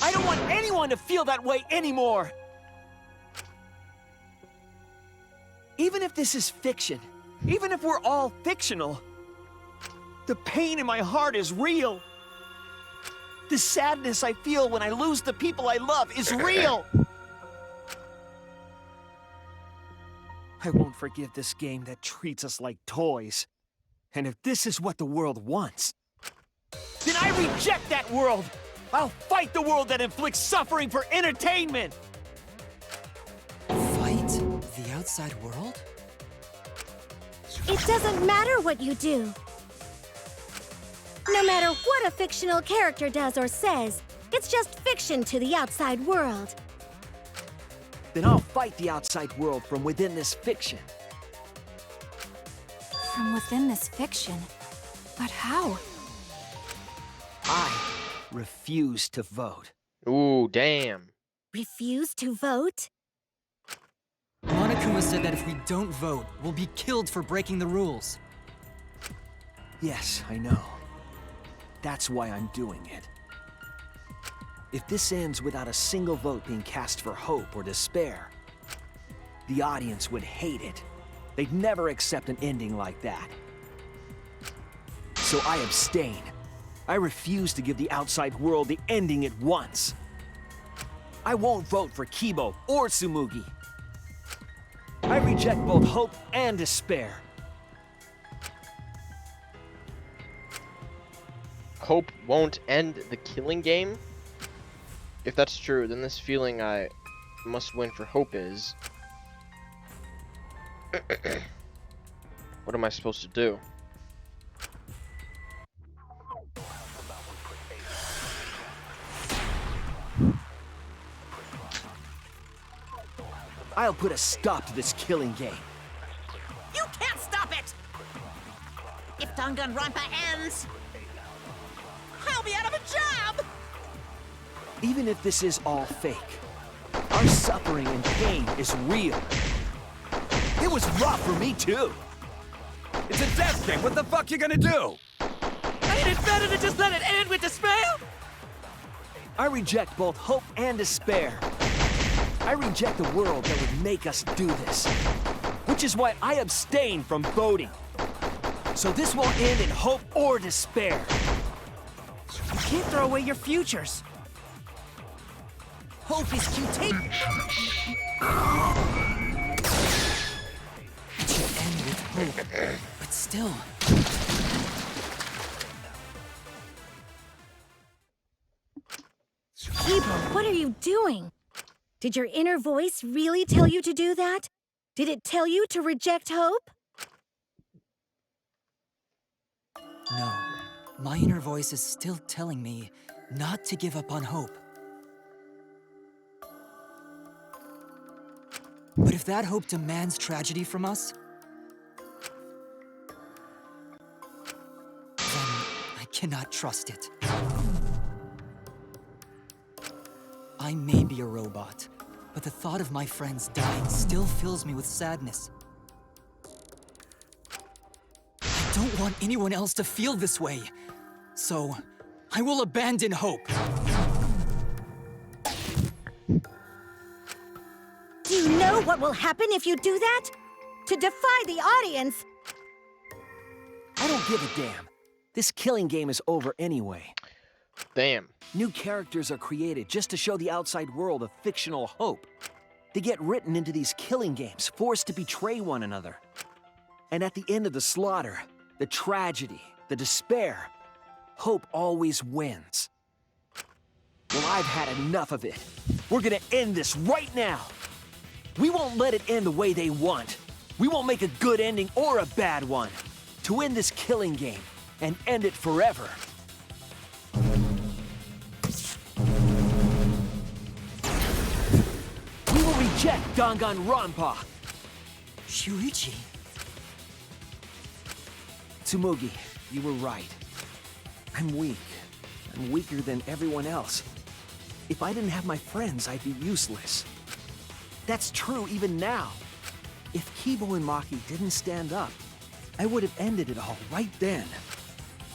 S8: I don't want anyone to feel that way anymore! Even if this is fiction, even if we're all fictional, the pain in my heart is real. The sadness I feel when I lose the people I love is real. I won't forgive this game that treats us like toys. And if this is what the world wants, then I reject that world! I'll fight the world that inflicts suffering for entertainment!
S6: Fight the outside world?
S5: It doesn't matter what you do. No matter what a fictional character does or says, it's just fiction to the outside world.
S8: Then I'll fight the outside world from within this fiction.
S11: From within this fiction? But how?
S8: I refuse to vote.
S1: Ooh, damn.
S5: Refuse to vote?
S6: Monokuma said that if we don't vote, we'll be killed for breaking the rules.
S8: Yes, I know. That's why I'm doing it. If this ends without a single vote being cast for hope or despair, the audience would hate it. They'd never accept an ending like that. So I abstain. I refuse to give the outside world the ending it wants. I won't vote for Kibo or Tsumugi. I reject both hope and despair.
S1: Hope won't end the killing game? If that's true, then this feeling I must win for hope is... What am I supposed to do?
S8: I'll put a stop to this killing game.
S2: You can't stop it! If Danganronpa ends, I'll be out of a job!
S8: Even if this is all fake, our suffering and pain is real. It was rough for me too.
S24: It's a death game. What the fuck you gonna do?
S3: Ain't it better to just let it end with despair?
S8: I reject both hope and despair. I reject the world that would make us do this. Which is why I abstain from voting. So this won't end in hope or despair.
S13: You can't throw away your futures. Hope is contagious.
S6: It should end with hope, but still...
S5: Kibo, what are you doing? Did your inner voice really tell you to do that? Did it tell you to reject hope?
S6: No. My inner voice is still telling me not to give up on hope. But if that hope demands tragedy from us, cannot trust it. I may be a robot, but the thought of my friends dying still fills me with sadness. I don't want anyone else to feel this way, so I will abandon hope.
S5: Do you know what will happen if you do that? To defy the audience!
S8: I don't give a damn. This killing game is over anyway.
S1: Damn.
S8: New characters are created just to show the outside world a fictional hope. They get written into these killing games, forced to betray one another. And at the end of the slaughter, the tragedy, the despair, hope always wins. Well, I've had enough of it. We're gonna end this right now. We won't let it end the way they want. We won't make a good ending or a bad one. To end this killing game and end it forever. We will reject Danganronpa.
S6: Shuichi.
S8: Tsumugi, you were right. I'm weak. I'm weaker than everyone else. If I didn't have my friends, I'd be useless. That's true even now. If Kibo and Maki didn't stand up, I would have ended it all right then.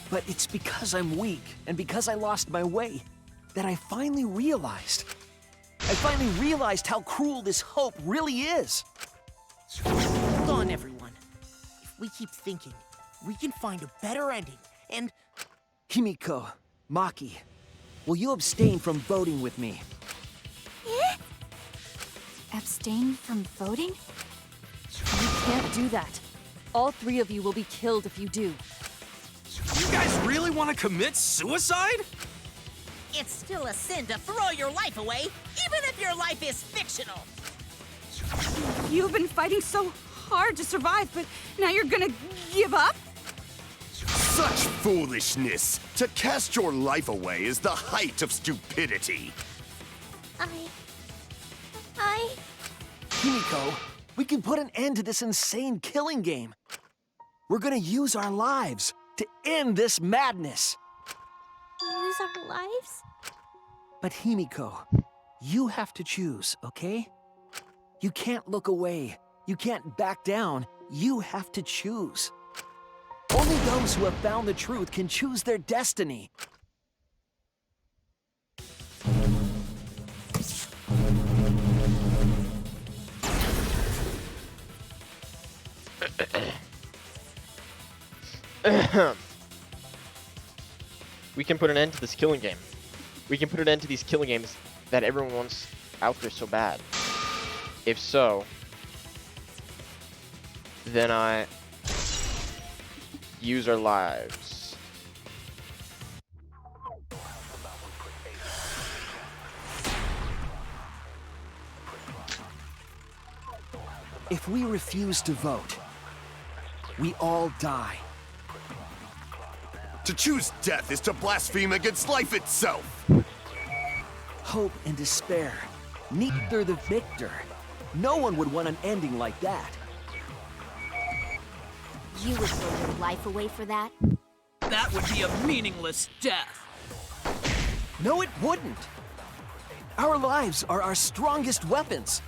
S8: But it's because I'm weak and because I lost my way that I finally realized. I finally realized how cruel this hope really is.
S13: Hold on, everyone. If we keep thinking, we can find a better ending, and...
S8: Himiko, Maki, will you abstain from voting with me?
S11: Abstain from voting?
S15: You can't do that. All three of you will be killed if you do.
S9: You guys really want to commit suicide?
S2: It's still a sin to throw your life away, even if your life is fictional.
S12: You've been fighting so hard to survive, but now you're gonna give up?
S23: Such foolishness! To cast your life away is the height of stupidity.
S8: Himiko, we can put an end to this insane killing game. We're gonna use our lives to end this madness.
S10: Use our lives?
S8: But Himiko, you have to choose, okay? You can't look away. You can't back down. You have to choose. Only those who have found the truth can choose their destiny.
S1: We can put an end to this killing game. We can put an end to these killing games that everyone wants out there so bad. If so, then I use our lives.
S8: If we refuse to vote, we all die.
S23: To choose death is to blaspheme against life itself.
S8: Hope and despair. Neither the victor. No one would want an ending like that.
S16: You would throw your life away for that?
S6: That would be a meaningless death.
S8: No, it wouldn't. Our lives are our strongest weapons.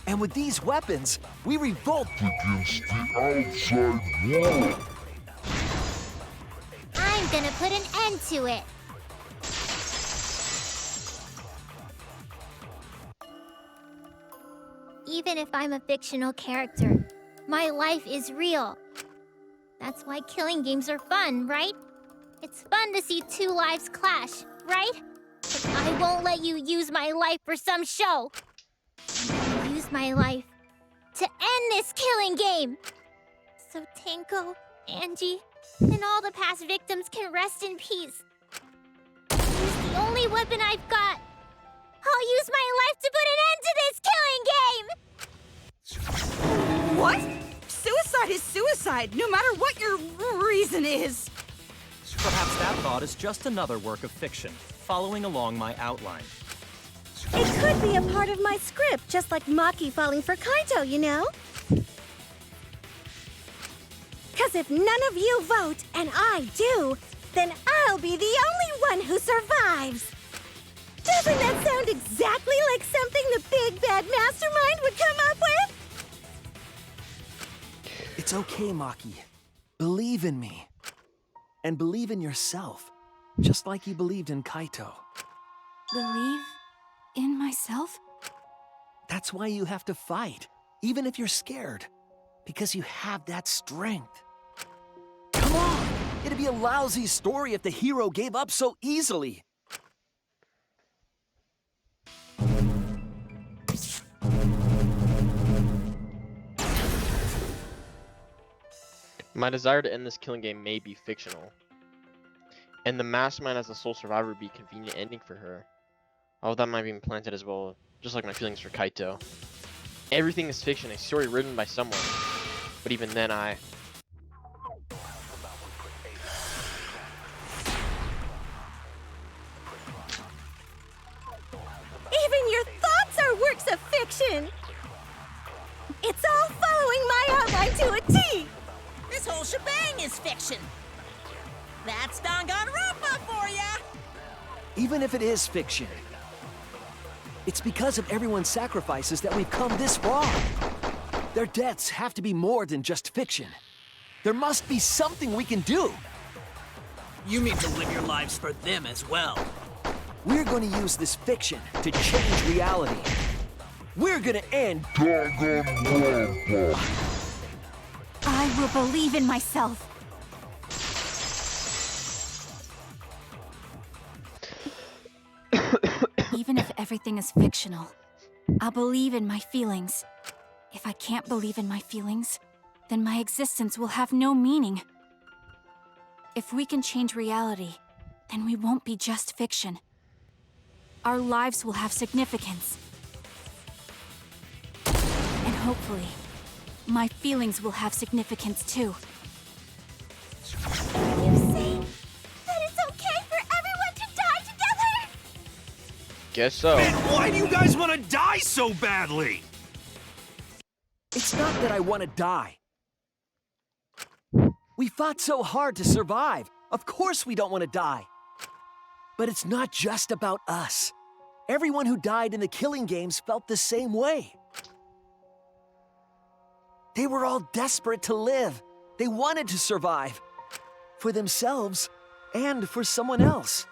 S8: And with these weapons, we revolt against the outside world.
S10: I'm gonna put an end to it. Even if I'm a fictional character, my life is real. That's why killing games are fun, right? It's fun to see two lives clash, right? But I won't let you use my life for some show. Use my life to end this killing game. So Tenko, Angie, and all the past victims can rest in peace. Use the only weapon I've got. I'll use my life to put an end to this killing game!
S12: What? Suicide is suicide, no matter what your reason is.
S7: Perhaps that thought is just another work of fiction, following along my outline.
S5: It could be a part of my script, just like Maki falling for Kaito, you know? Because if none of you vote, and I do, then I'll be the only one who survives. Doesn't that sound exactly like something the big bad mastermind would come up with?
S8: It's okay, Maki. Believe in me. And believe in yourself, just like you believed in Kaito.
S11: Believe in myself?
S8: That's why you have to fight, even if you're scared. Because you have that strength. Come on! It'd be a lousy story if the hero gave up so easily.
S1: My desire to end this killing game may be fictional. And the mastermind as the sole survivor would be a convenient ending for her. Oh, that might be implanted as well, just like my feelings for Kaito. Everything is fiction, a story written by someone. But even then,
S5: Even your thoughts are works of fiction! It's all following my outline to a T!
S2: This whole shebang is fiction. That's Danganronpa for ya!
S8: Even if it is fiction, it's because of everyone's sacrifices that we've come this far. Their deaths have to be more than just fiction. There must be something we can do.
S13: You mean to live your lives for them as well.
S8: We're going to use this fiction to change reality. We're going to end Danganronpa.
S11: I will believe in myself. Even if everything is fictional, I'll believe in my feelings. If I can't believe in my feelings, then my existence will have no meaning. If we can change reality, then we won't be just fiction. Our lives will have significance. And hopefully, my feelings will have significance too.
S5: You say that it's okay for everyone to die together?
S1: guess so.
S24: Man, why do you guys want to die so badly?
S8: It's not that I want to die. We fought so hard to survive. Of course we don't want to die. But it's not just about us. Everyone who died in the killing games felt the same way. They were all desperate to live. They wanted to survive. For themselves and for someone else.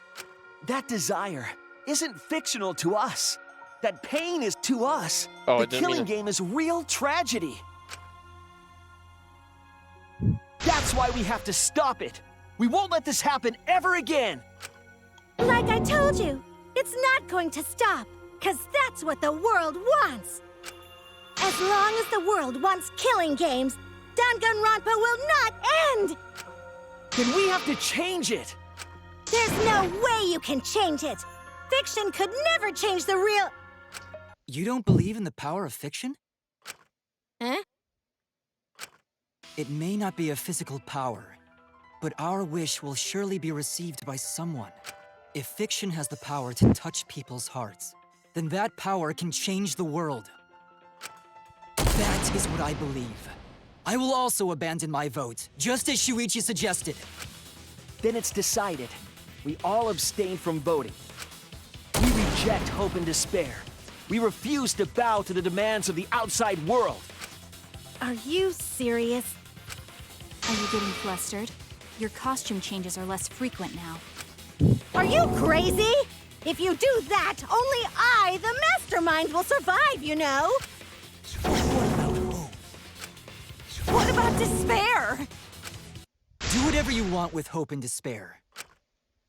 S8: That desire isn't fictional to us. That pain is to us.
S1: Oh,
S8: the killing game is real tragedy. That's why we have to stop it. We won't let this happen ever again.
S5: Like I told you, it's not going to stop, because that's what the world wants. As long as the world wants killing games, Danganronpa will not end!
S8: Then we have to change it.
S5: There's no way you can change it. Fiction could never change the real...
S6: You don't believe in the power of fiction?
S5: Huh?
S6: It may not be a physical power, but our wish will surely be received by someone. If fiction has the power to touch people's hearts, then that power can change the world. That is what I believe. I will also abandon my vote, just as Shuichi suggested.
S8: Then it's decided. We all abstain from voting. We reject hope and despair. We refuse to bow to the demands of the outside world.
S5: Are you serious?
S11: Are you getting flustered? Your costume changes are less frequent now.
S5: Are you crazy? If you do that, only I, the mastermind, will survive, you know?
S12: What about despair?
S6: Do whatever you want with hope and despair.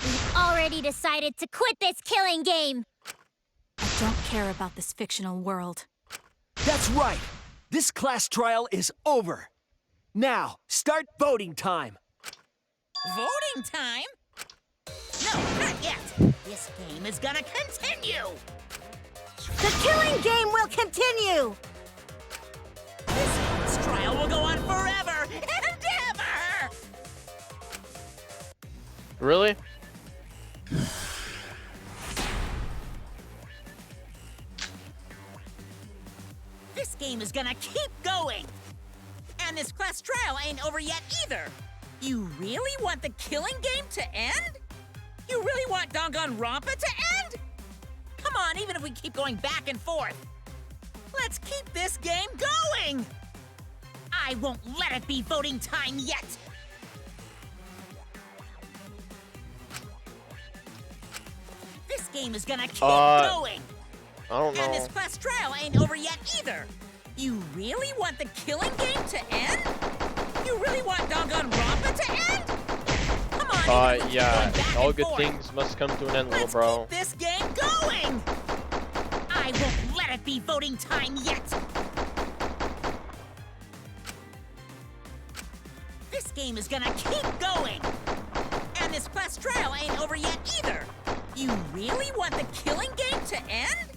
S10: We've already decided to quit this killing game.
S11: I don't care about this fictional world.
S8: That's right. This class trial is over. Now, start voting time.
S2: Voting time? No, not yet. This game is gonna continue.
S5: The killing game will continue.
S2: This trial will go on forever and ever.
S1: Really?
S2: This game is gonna keep going. And this class trial ain't over yet either. You really want the killing game to end? You really want Danganronpa to end? Come on, even if we keep going back and forth. Let's keep this game going! I won't let it be voting time yet! This game is gonna keep going!
S1: I don't know.
S2: And this class trial ain't over yet either! You really want the killing game to end? You really want Danganronpa to end? Come on, even if we keep going back
S1: all
S2: and
S1: good
S2: forth.
S1: things must come to an end, little
S2: Let's
S1: bro.
S2: keep this game going! I won't let it be voting time yet! This game is gonna keep going! And this class trial ain't over yet either! You really want the killing game to end?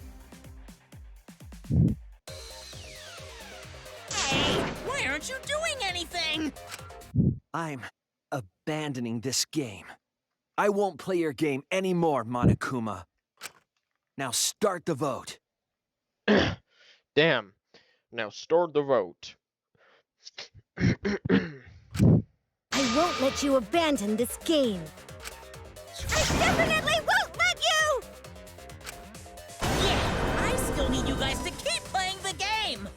S2: Hey, why aren't you doing anything?
S8: I'm abandoning this game. I won't play your game anymore, Monokuma. Now start the vote.
S1: Damn. Now start the vote.
S5: I won't let you abandon this game.
S4: I definitely won't let you!
S2: Yeah, I still need you guys to keep playing the game!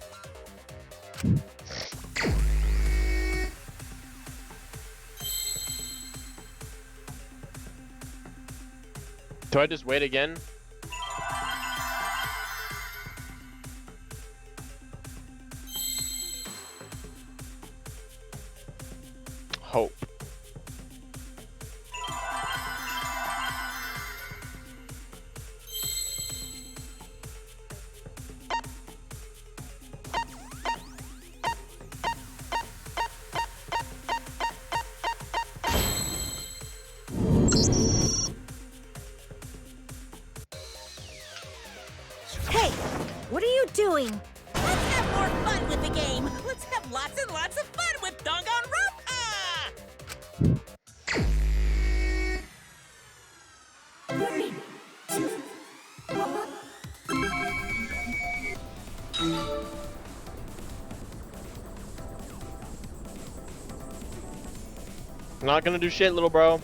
S1: Do I just wait again? Hope.
S5: Hey, what are you doing?
S2: Let's have more fun with the game! Let's have lots and lots of fun with Danganronpa!
S1: Not gonna do shit, little bro.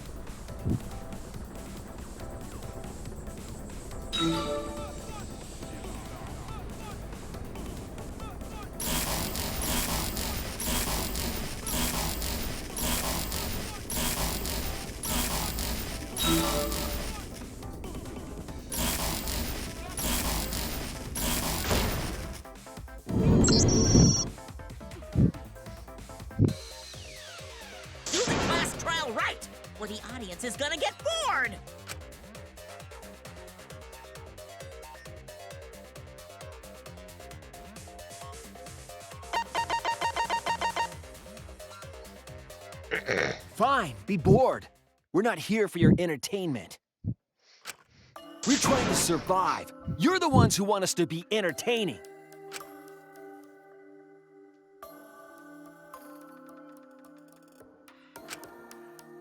S2: Do the class trial right, or the audience is gonna get bored!
S8: Fine, be bored. We're not here for your entertainment. We're trying to survive. You're the ones who want us to be entertaining.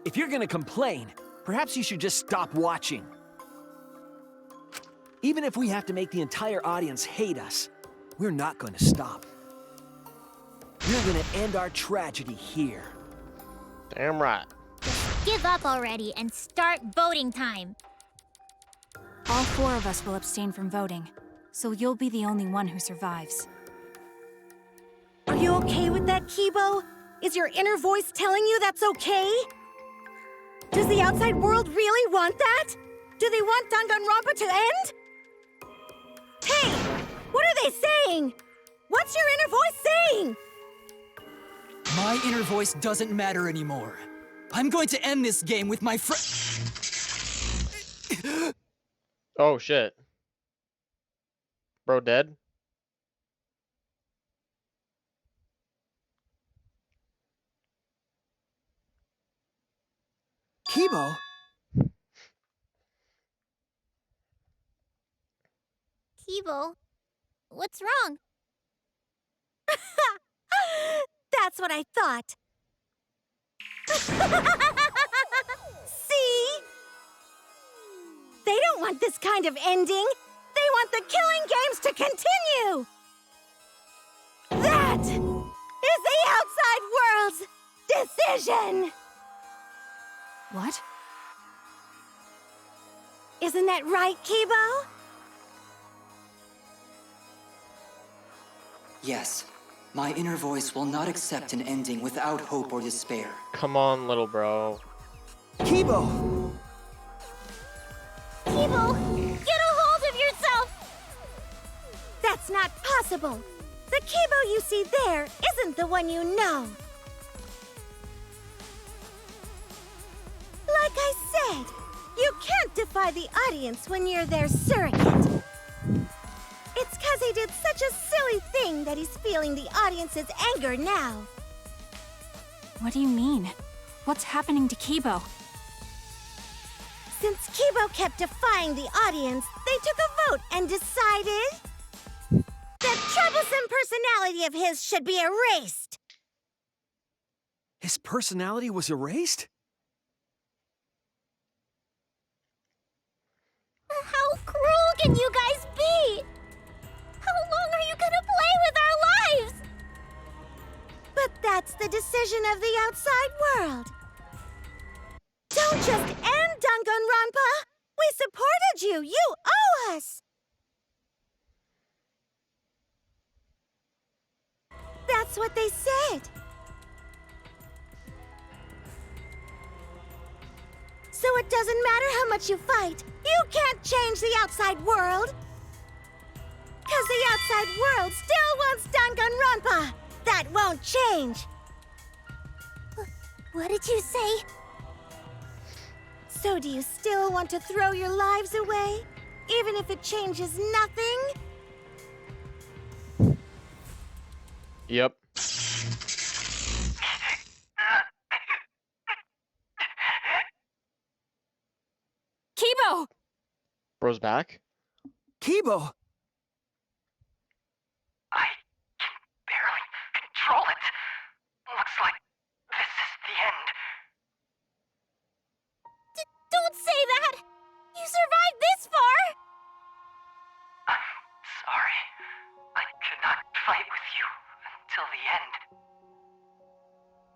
S8: If you're gonna complain, perhaps you should just stop watching. Even if we have to make the entire audience hate us, we're not gonna stop. We're gonna end our tragedy here.
S1: Damn right.
S10: Give up already and start voting time.
S11: All 4 of us will abstain from voting, so you'll be the only one who survives.
S5: Are you okay with that, Kibo? Is your inner voice telling you that's okay? Does the outside world really want that? Do they want Danganronpa to end? Hey! What are they saying? What's your inner voice saying?
S6: My inner voice doesn't matter anymore. I'm going to end this game with my friend.
S1: Oh shit. Bro dead?
S8: Kibo?
S10: Kibo, what's wrong?
S5: That's what I thought. See? They don't want this kind of ending. They want the killing games to continue. That is the outside world's decision.
S11: What?
S5: Isn't that right, Kibo?
S3: Yes. My inner voice will not accept an ending without hope or despair.
S1: Come on, little bro.
S8: Kibo!
S10: Kibo, get a hold of yourself!
S5: That's not possible. The Kibo you see there isn't the one you know. Like I said, you can't defy the audience when you're their surrogate. It's 'cause he did such a silly thing that he's feeling the audience's anger now.
S11: What do you mean? What's happening to Kibo?
S5: Since Kibo kept defying the audience, they took a vote and decided the troublesome personality of his should be erased.
S8: His personality was erased?
S10: How cruel can you guys be? How long are you gonna play with our lives?
S5: But that's the decision of the outside world. Don't just end Danganronpa! We supported you! You owe us! That's what they said. So it doesn't matter how much you fight, you can't change the outside world! 'Cause the outside world still wants Danganronpa! That won't change!
S10: What did you say?
S5: So do you still want to throw your lives away? Even if it changes nothing?
S1: Yep.
S11: Kibo!
S1: Bro's back?
S8: Kibo!
S6: I can barely control it. Looks like this is the end.
S10: Don't say that! You survived this far!
S6: I'm sorry. I could not fight with you until the end.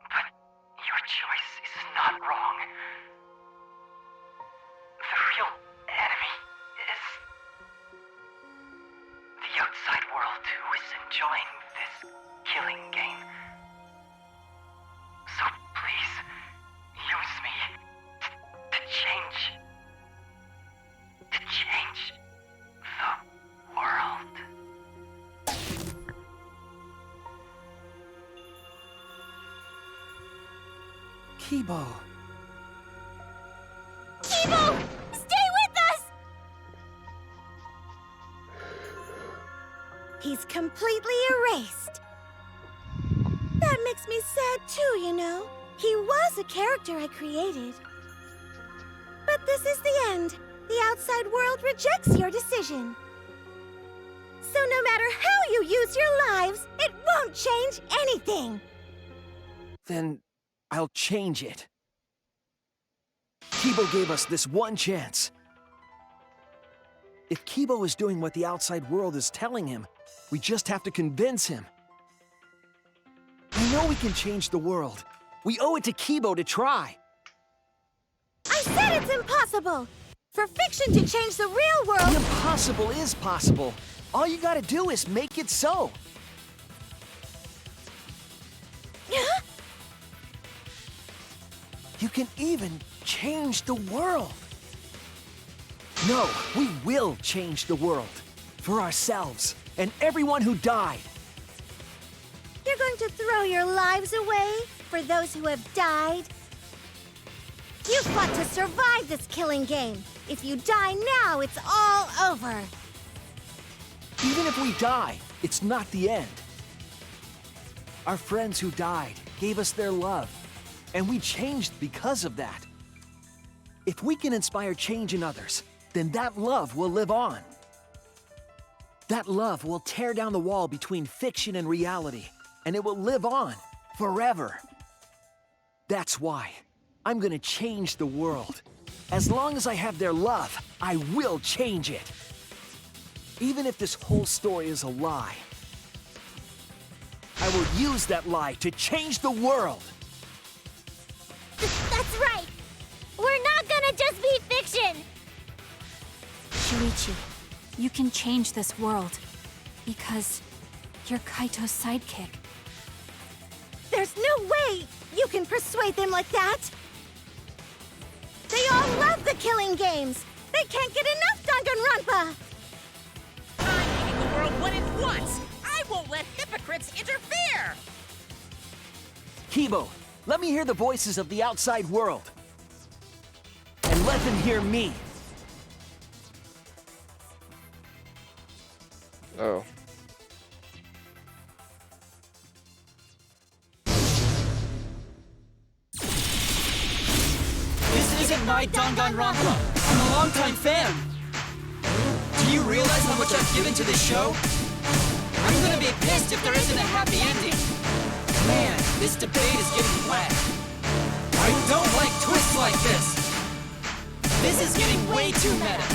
S6: But your choice is not wrong. The real enemy is the outside world who is enjoying this killing game. So please, use me to change the world.
S8: Kibo.
S10: Kibo! Stay with us!
S5: He's completely erased. That makes me sad too, you know. He was a character I created. But this is the end. The outside world rejects your decision. So no matter how you use your lives, it won't change anything.
S8: Then I'll change it. Kibo gave us this one chance. If Kibo is doing what the outside world is telling him, we just have to convince him. I know we can change the world. We owe it to Kibo to try.
S5: I said it's impossible! For fiction to change the real world...
S8: The impossible is possible. All you gotta do is make it so. You can even change the world. No, we will change the world. For ourselves and everyone who died.
S5: You're going to throw your lives away for those who have died? You fought to survive this killing game. If you die now, it's all over.
S8: Even if we die, it's not the end. Our friends who died gave us their love, and we changed because of that. If we can inspire change in others, then that love will live on. That love will tear down the wall between fiction and reality, and it will live on forever. That's why I'm gonna change the world. As long as I have their love, I will change it. Even if this whole story is a lie, I will use that lie to change the world.
S10: That's right! gonna just be fiction!
S11: Shuichi, you can change this world. Because you're Kaito's sidekick.
S5: There's no way you can persuade them like that! They all love the killing games! They can't get enough Danganronpa!
S2: I'm giving the world what it wants! I won't let hypocrites interfere!
S8: Kibo, let me hear the voices of the outside world. And let them hear me.
S1: Oh.
S6: This isn't my Danganronpa. I'm a longtime fan. Do you realize how much I've given to this show? I'm gonna be pissed if there isn't a happy ending. Man, this debate is getting wet. I don't like twists like this. This is getting way too meta.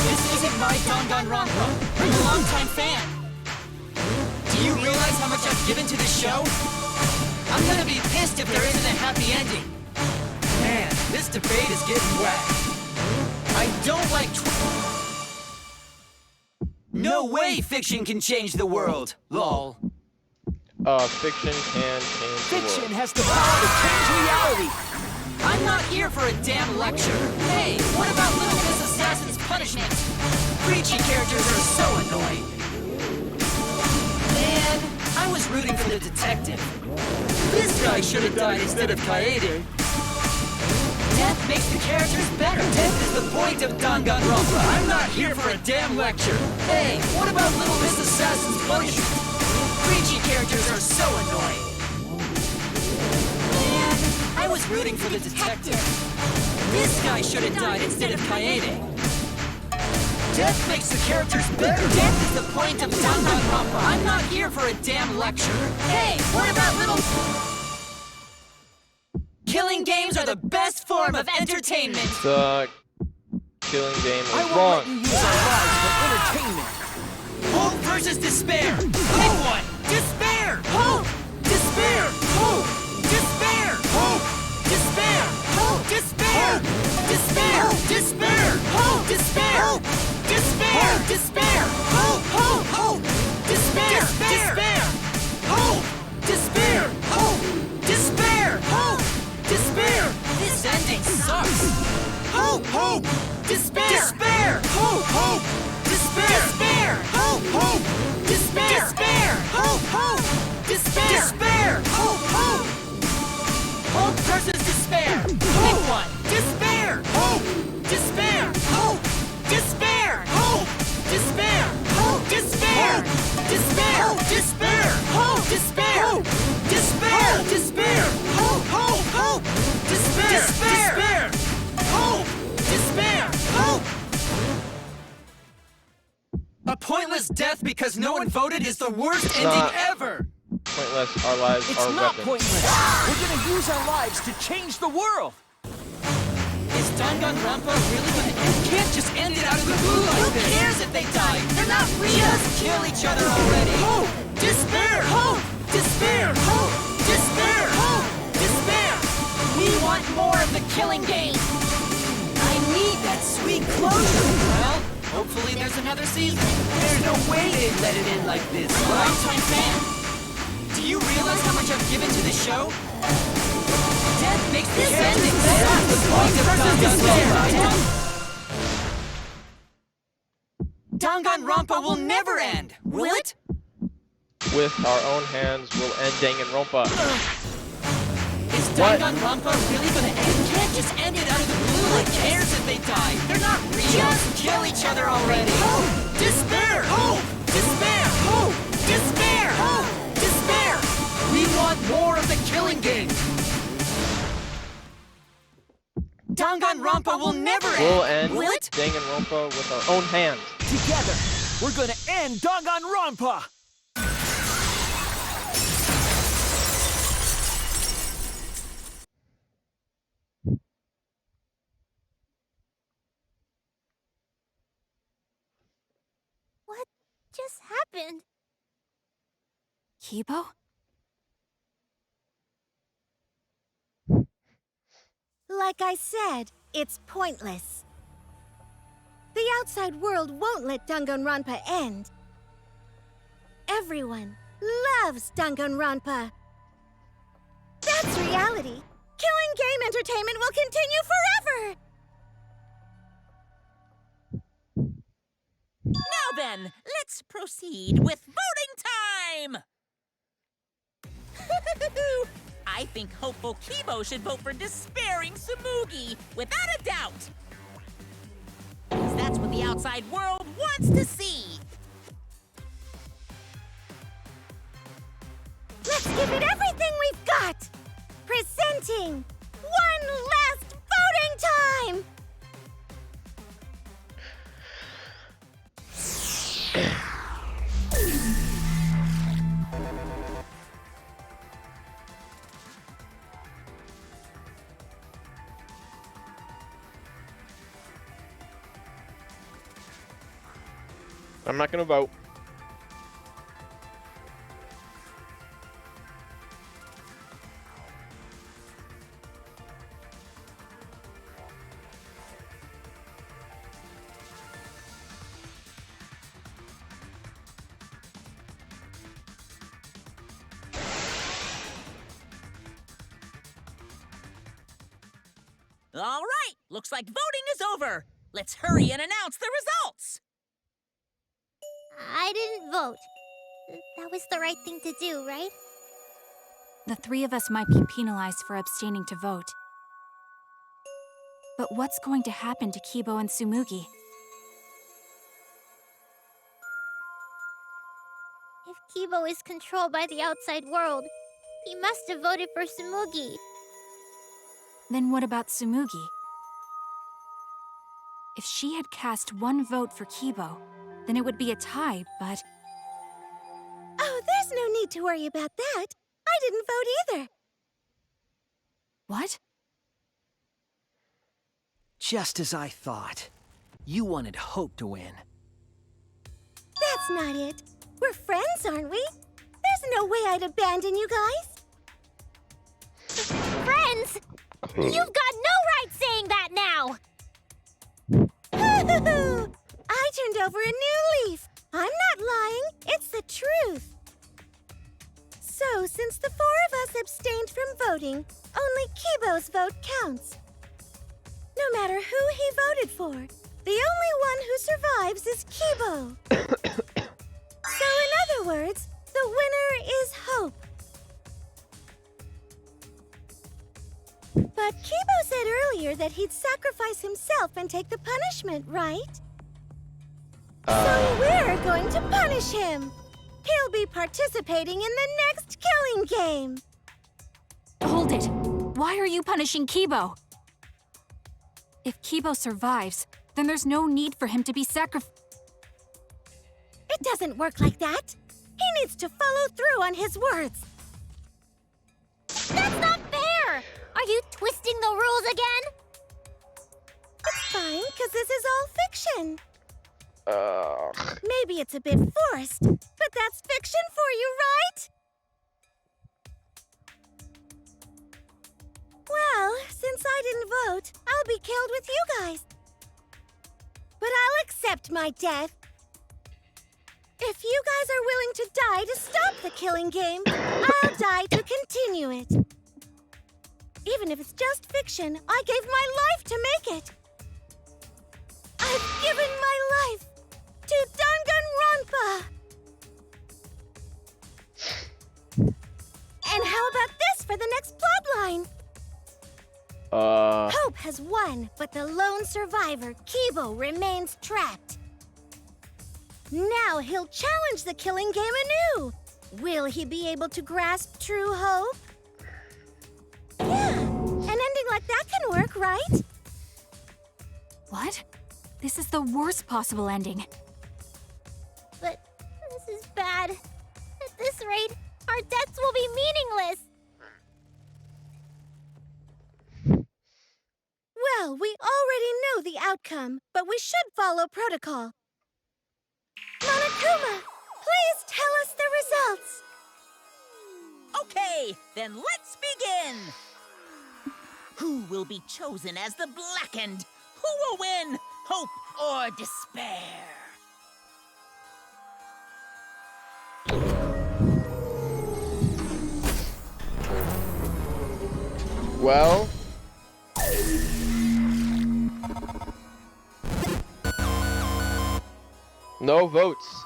S6: This isn't my Danganronpa. I'm a longtime fan. Do you realize how much I've given to this show? I'm gonna be pissed if there isn't a happy ending. Man, this debate is getting wet. I don't like No way fiction can change the world, lol.
S1: Fiction can change the world.
S8: Fiction has the power to change reality.
S6: I'm not here for a damn lecture. Hey, what about Little Miss Assassin's punishment? Preachy characters are so annoying. Man, I was rooting for the detective. This guy should have died instead of Kaede. Death makes the characters better. Death is the point of Danganronpa. I'm not here for a damn lecture. Hey, what about Little Miss Assassin's punishment? Preachy characters are so annoying. Man, I was rooting for the detective. This guy should have died instead of Kaede. Death makes the characters better. Death is the point of Danganronpa. I'm not here for a damn lecture. Hey, what about Little... Killing games are the best form of entertainment.
S1: The killing game is
S8: I won't
S1: wrong.
S8: let you use our lives for entertainment.
S6: Hope versus despair. Pick one. Despair. Hope. Despair. Hope. Despair. Hope. Despair. Hope. Despair. Despair. Despair. Hope. Despair. Despair. Despair. Hope. Hope. Hope. Despair. Despair. Hope. Despair. Hope. Despair. Hope. Despair. This ending sucks. Hope. Hope. Despair. Despair. Hope. Hope. Despair. Despair. Hope. Hope. Despair. Despair. Hope. Hope. Despair. Despair. Hope. Hope. Hope versus despair. Pick one. Despair. Hope. Despair. Hope. Despair. Hope. Despair. Hope. Despair. Despair. Despair. Hope. Despair. Despair. Despair. Hope. Hope. Hope. Despair. Despair. Hope. Despair. Hope. A pointless death because no one voted is the worst ending ever!
S1: Pointless, our lives
S8: It's
S1: are
S8: not
S1: weapons.
S8: pointless. We're gonna use our lives to change the world.
S6: Is Danganronpa really gonna end? You can't just end it out of the blue like this! Who cares if they die? They're not real! Just kill each other already! Hope! Despair! Hope! Despair! Hope! Despair! Hope! Despair! We want more of the killing game! I need that sweet closure! Well, hopefully there's another season. There's no way they'd let it end like this. Lifetime fan! Do you realize how much I've given to this show? Death makes the ending suck! The point of Danganronpa will never end! Will it?
S1: With our own hands, we'll end Danganronpa.
S6: Is Danganronpa really gonna end? You can't just end it out of the blue like Who cares if they die? They're not real! Just kill each other already! Hope! Despair! Hope! Despair! Hope! Despair! Hope! Despair! We want more of the killing game! Danganronpa will never end!
S1: We'll end
S6: Will it?
S1: Danganronpa with our own hands.
S8: Together, we're gonna end Danganronpa.
S10: What just happened?
S11: Kibo?
S5: Like I said, it's pointless. The outside world won't let Danganronpa end. Everyone loves Danganronpa. That's reality. Killing game entertainment will continue forever!
S2: Now then, let's proceed with voting time! I think hopeful Kibo should vote for despairing Tsumugi, without a doubt! Because that's what the outside world wants to see!
S5: Let's give it everything we've got! Presenting one last voting time!
S1: I'm not gonna vote.
S2: All right, looks like voting is over. Let's hurry and announce the results.
S10: I didn't vote. That was the right thing to do, right?
S11: The three of us might be penalized for abstaining to vote. But what's going to happen to Kibo and Tsumugi?
S10: If Kibo is controlled by the outside world, he must have voted for Tsumugi.
S11: Then what about Tsumugi? If she had cast one vote for Kibo, then it would be a tie, but...
S5: Oh, there's no need to worry about that. I didn't vote either.
S11: What?
S8: Just as I thought. You wanted Hope to win.
S5: That's not it. We're friends, aren't we? There's no way I'd abandon you guys.
S10: Friends? You've got no right saying that now!
S5: I turned over a new leaf. I'm not lying. It's the truth. So, since the four of us abstained from voting, only Kibo's vote counts. No matter who he voted for, the only one who survives is Kibo. So, in other words, the winner is Hope. But Kibo said earlier that he'd sacrifice himself and take the punishment, right? So we're going to punish him. He'll be participating in the next killing game.
S11: Hold it! Why are you punishing Kibo? If Kibo survives, then there's no need for him to be sacrificed.
S5: It doesn't work like that. He needs to follow through on his words.
S10: That's not fair! Are you twisting the rules again?
S5: It's fine, because this is all fiction. Maybe it's a bit forced, but that's fiction for you, right? Well, since I didn't vote, I'll be killed with you guys. But I'll accept my death. If you guys are willing to die to stop the killing game, I'll die to continue it. Even if it's just fiction, I gave my life to make it. I've given my life to Danganronpa! And how about this for the next plotline? Hope has won, but the lone survivor, Kibo, remains trapped. Now he'll challenge the killing game anew. Will he be able to grasp true hope? Yeah, an ending like that can work, right?
S11: What? This is the worst possible ending.
S10: But this is bad. At this rate, our deaths will be meaningless.
S5: Well, we already know the outcome, but we should follow protocol. Monokuma, please tell us the results.
S2: Okay, then let's begin. Who will be chosen as the Blackened? Who will win? Hope or despair?
S1: Well, no votes.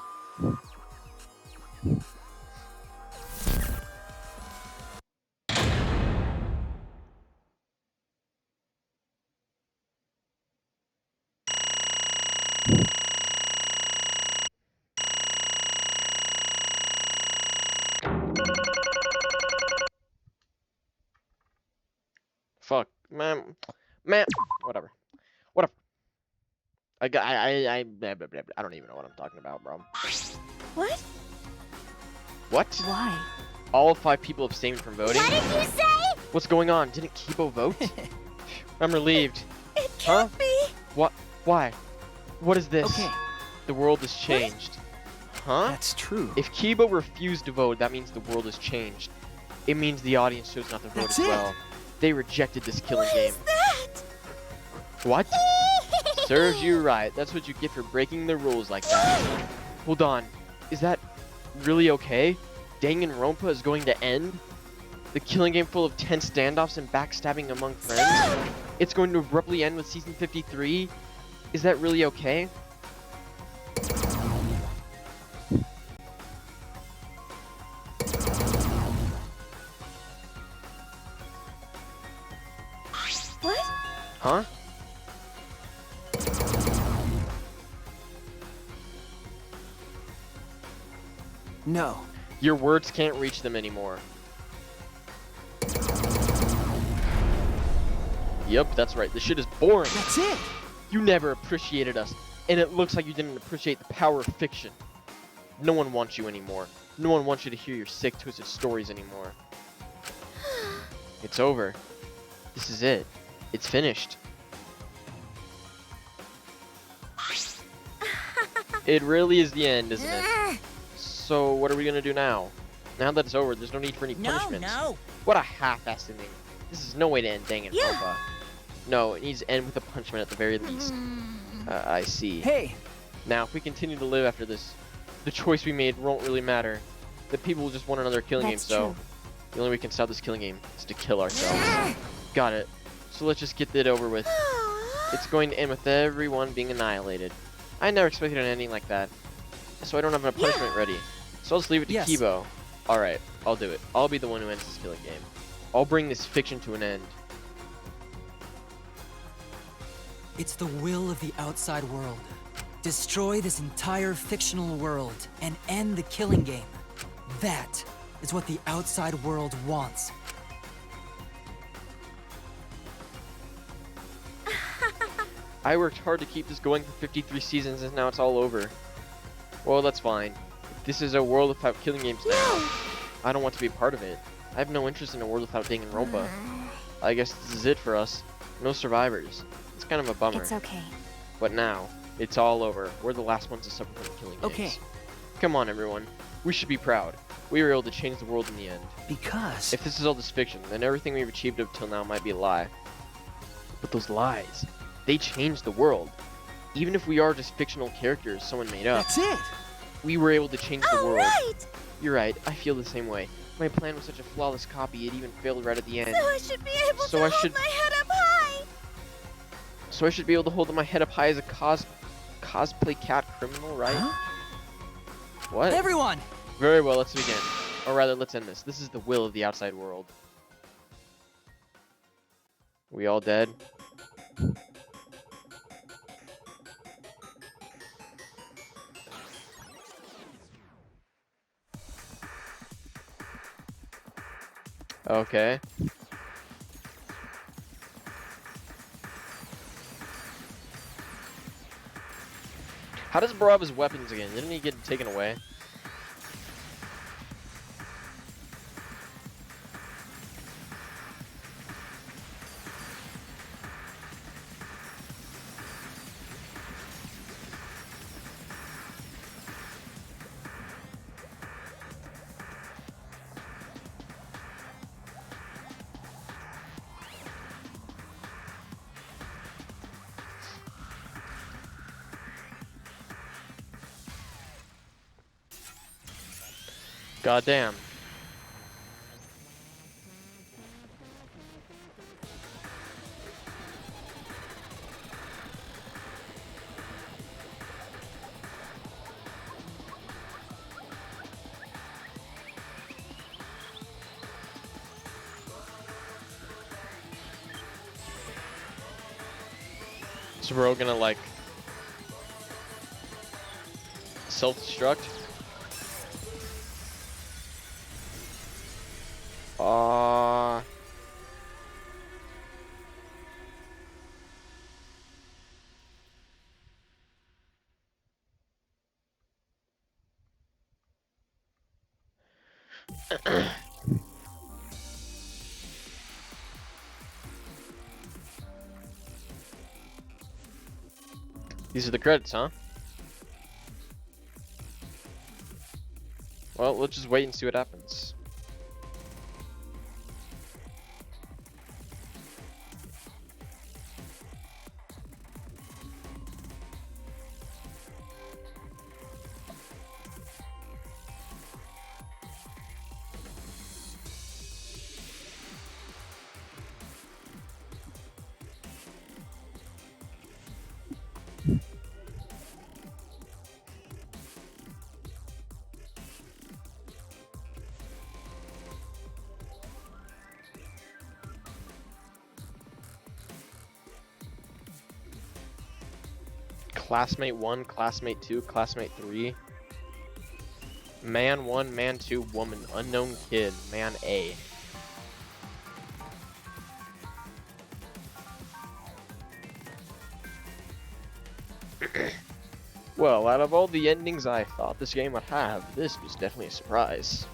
S1: Fuck, man, whatever. I don't even know what I'm talking about, bro.
S5: What?
S1: What?
S11: Why?
S1: All 5 people abstained from voting?
S10: What did you say?
S1: What's going on? Didn't Kibo vote? I'm relieved.
S5: It can't be.
S1: What? Why? What is this?
S8: Okay.
S1: The world has changed. Huh?
S8: That's true.
S1: If Kibo refused to vote, that means the world has changed. It means the audience chose not to vote as well. They rejected this killing game.
S5: That?
S1: What? Serves you right. That's what you get for breaking the rules like that. Hold on. Is that really okay? Danganronpa is going to end? The killing game full of tense standoffs and backstabbing among friends? It's going to abruptly end with season 53? Is that really okay?
S5: What?
S1: Huh?
S8: No.
S1: Your words can't reach them anymore. Yep, that's right. This shit is boring.
S8: That's it.
S1: You never appreciated us, and it looks like you didn't appreciate the power of fiction. No one wants you anymore. No one wants you to hear your sick, twisted stories anymore. It's over. This is it. It's finished. It really is the end, isn't it? So what are we gonna do now? Now that it's over, there's no need for any punishments.
S2: No.
S1: What a half-assed ending. This is no way to end Danganronpa.
S5: Yeah.
S1: No, it needs to end with a punishment at the very least. I see.
S8: Hey!
S1: Now, if we continue to live after this, the choice we made won't really matter. The people will just want another killing game, so the only way we can stop this killing game is to kill ourselves. Got it. So let's just get it over with. It's going to end with everyone being annihilated. I never expected an ending like that. So I don't have a punishment ready. So I'll just leave it to Kibo. Alright, I'll do it. I'll be the one who ends this killing game. I'll bring this fiction to an end.
S6: It's the will of the outside world. Destroy this entire fictional world and end the killing game. That is what the outside world wants.
S1: I worked hard to keep this going for 53 seasons and now it's all over. Well, that's fine. If this is a world without killing games now, I don't want to be a part of it. I have no interest in a world without Danganronpa. I guess this is it for us. No survivors. It's kind of a bummer.
S11: It's okay.
S1: But now, it's all over. We're the last ones to suffer from killing games.
S8: Okay.
S1: Come on, everyone. We should be proud. We were able to change the world in the end.
S8: Because...
S1: If this is all just fiction, then everything we've achieved up till now might be a lie. But those lies, they changed the world. Even if we are just fictional characters someone made up.
S8: That's it!
S1: We were able to change the world.
S5: Right.
S1: You're right, I feel the same way. My plan was such a flawless copy, it even failed right at the end.
S5: So I should be able to hold my head up high.
S1: So I should be able to hold my head up high as a cosplay cat criminal, right?
S8: Huh?
S1: What?
S6: Everyone!
S1: Very well, let's begin. Or rather, let's end this. This is the will of the outside world. We all dead? Okay. How does Bro have his weapons again? Didn't he get taken away? Goddamn. So we're all gonna like self-destruct. These are the credits, huh? Well, let's just wait and see what happens. Classmate 1, Classmate 2, Classmate 3. Man 1, Man 2, Woman, Unknown Kid, Man A. Well, out of all the endings I thought this game would have, this was definitely a surprise.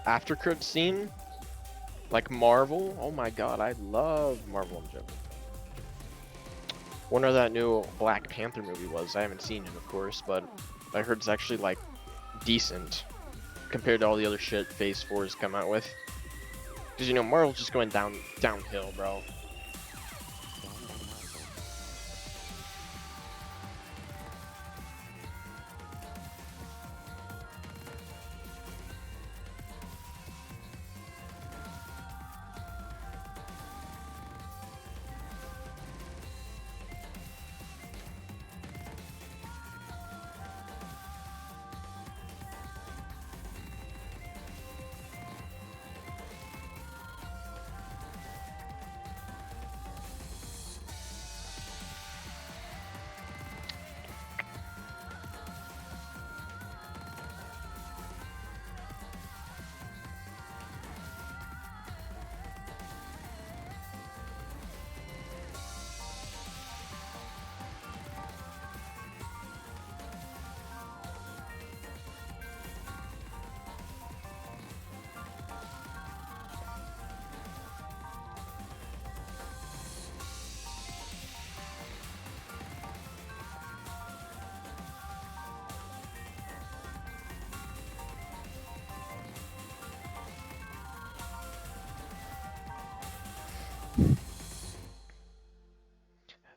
S1: After credit scene, like Marvel. Oh my god, I love Marvel in general. Wonder that new Black Panther movie was. I haven't seen it, of course, but I heard it's actually like decent compared to all the other shit Phase 4 has come out with. Because you know Marvel's just going downhill, bro.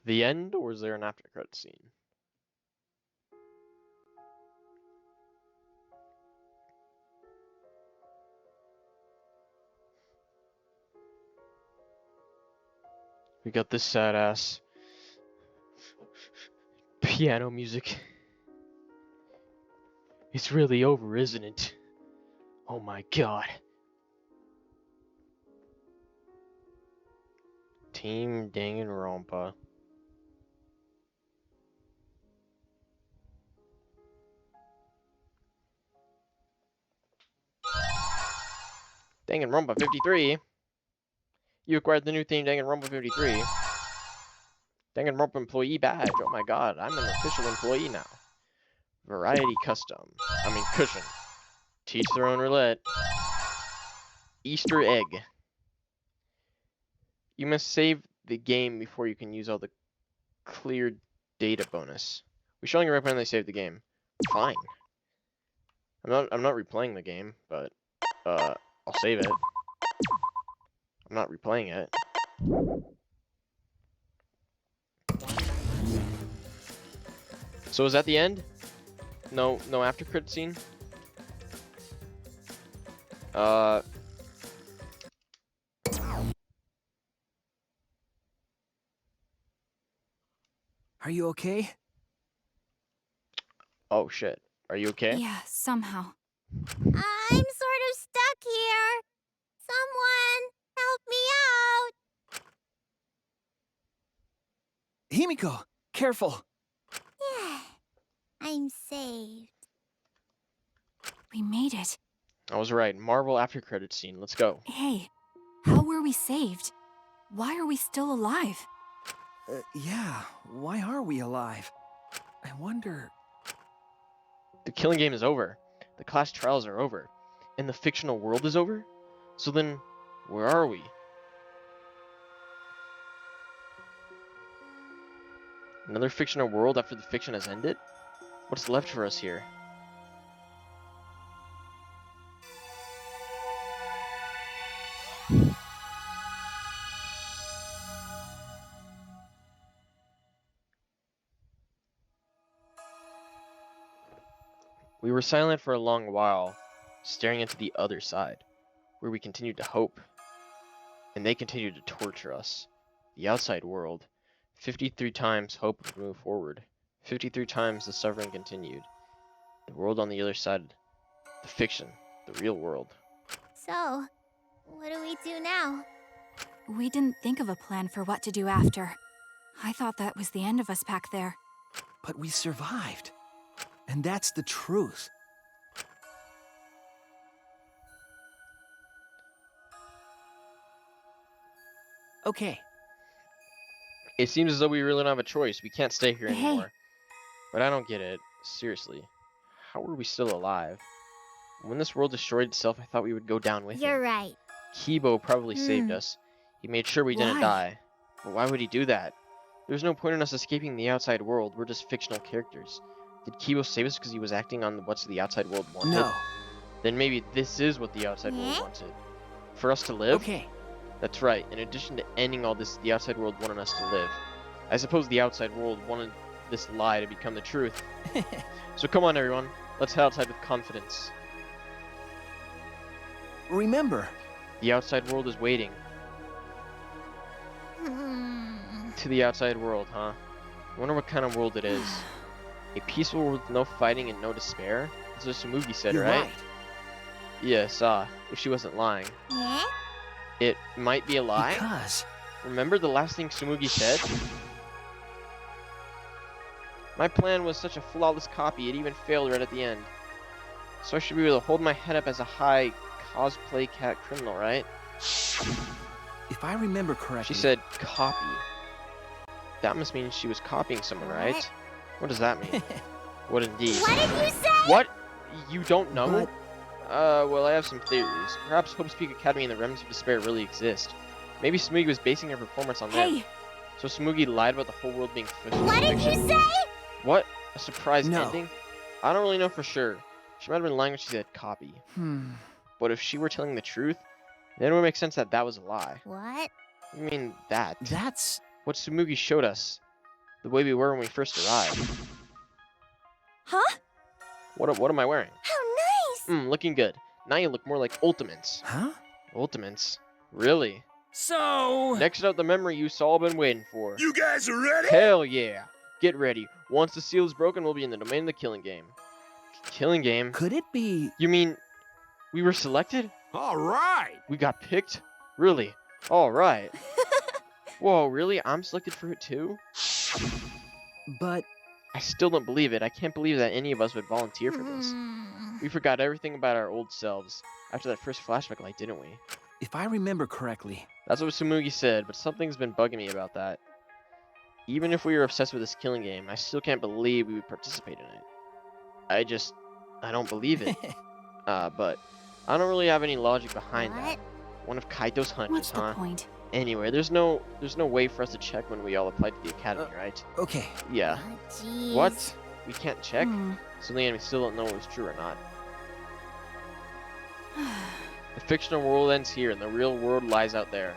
S1: the end, or is there an after credit scene? We got this sad ass piano music. It's really over, isn't it? Oh my god. Team Danganronpa. Danganronpa 53. You acquired the new theme Danganronpa 53. Danganronpa employee badge. Oh my god, I'm an official employee now. Variety custom. Cushion. Teach their own roulette. Easter egg. You must save the game before you can use all the cleared data bonus. We're showing you right when they save the game. Fine. I'm not replaying the game, but I'll save it. I'm not replaying it. So is that the end? No after credit scene?
S8: Are you okay?
S1: Oh shit. Are you okay?
S11: Yeah, somehow.
S10: I'm sort of stuck here. Someone help me out.
S8: Himiko, careful.
S10: Yeah, I'm saved.
S11: We made it.
S1: I was right. Marvel after credit scene. Let's go.
S11: Hey, how were we saved? Why are we still alive?
S8: Yeah, why are we alive? I wonder...
S1: The killing game is over. The class trials are over. And the fictional world is over? So then, where are we? Another fictional world after the fiction has ended? What's left for us here? We were silent for a long while, staring into the other side, where we continued to hope. And they continued to torture us. The outside world. 53 times hope would move forward. 53 times the suffering continued. The world on the other side. The fiction. The real world.
S10: So, what do we do now?
S11: We didn't think of a plan for what to do after. I thought that was the end of us back there.
S8: But we survived. And that's the truth. Okay.
S1: It seems as though we really don't have a choice. We can't stay here anymore. But I don't get it. Seriously. How are we still alive? When this world destroyed itself, I thought we would go down with it.
S10: You're right.
S1: Kibo probably saved us. He made sure we didn't die. But why would he do that? There's no point in us escaping the outside world. We're just fictional characters. Did Kibo save us because he was acting on what's the outside world wanted?
S8: No.
S1: Then maybe this is what the outside world wanted. For us to live?
S8: Okay.
S1: That's right. In addition to ending all this, the outside world wanted us to live. I suppose the outside world wanted this lie to become the truth. So come on, everyone. Let's head outside with confidence.
S8: Remember,
S1: the outside world is waiting. To the outside world, huh? I wonder what kind of world it is. A peaceful world with no fighting and no despair? That's what Tsumugi said,
S8: You're
S1: right?
S8: right.
S1: Yes, if she wasn't lying.
S10: Yeah?
S1: It might be a lie?
S8: Because...
S1: Remember the last thing Tsumugi said? My plan was such a flawless copy, it even failed right at the end. So I should be able to hold my head up as a high cosplay cat criminal, right?
S8: If I remember correctly...
S1: She said copy. That must mean she was copying someone, right? What does that mean? What indeed?
S10: What did you say?
S1: What? You don't know?
S8: But...
S1: Well, I have some theories. Perhaps Hope's Peak Academy and the Remnants of Despair really exist. Maybe Tsumugi was basing her performance on them. So Tsumugi lied about the whole world being fiction.
S10: What did you say?
S1: What? A surprise ending? I don't really know for sure. She might have been lying when she said copy. But if she were telling the truth, then it would make sense that that was a lie.
S10: What?
S1: I mean, that.
S8: That's...
S1: what Tsumugi showed us. The way we were when we first arrived.
S17: Huh?
S1: What am I wearing?
S17: How nice!
S1: Looking good. Now you look more like Ultimates.
S6: Huh?
S1: Ultimates? Really?
S6: So...
S1: Next up, the memory you all been waiting for.
S23: You guys are ready?
S1: Hell yeah! Get ready. Once the seal is broken, we'll be in the domain of the killing game. Killing game?
S6: Could it be...
S1: You mean we were selected?
S24: All right!
S1: We got picked? Really? All right. Whoa, really? I'm selected for it too?
S6: But...
S1: I still don't believe it. I can't believe that any of us would volunteer for this. We forgot everything about our old selves after that first flashback light, didn't we?
S6: If I remember correctly...
S1: That's what Sumugi said, but something's been bugging me about that. Even if we were obsessed with this killing game, I still can't believe we would participate in it. I don't believe it. But I don't really have any logic behind that. One of Kaito's hunches,
S11: What's the point?
S1: Anyway, there's no way for us to check when we all applied to the academy, right?
S6: Okay.
S1: Yeah.
S10: Jeez.
S1: What? We can't check? So then we still don't know if it's true or not. The fictional world ends here and the real world lies out there.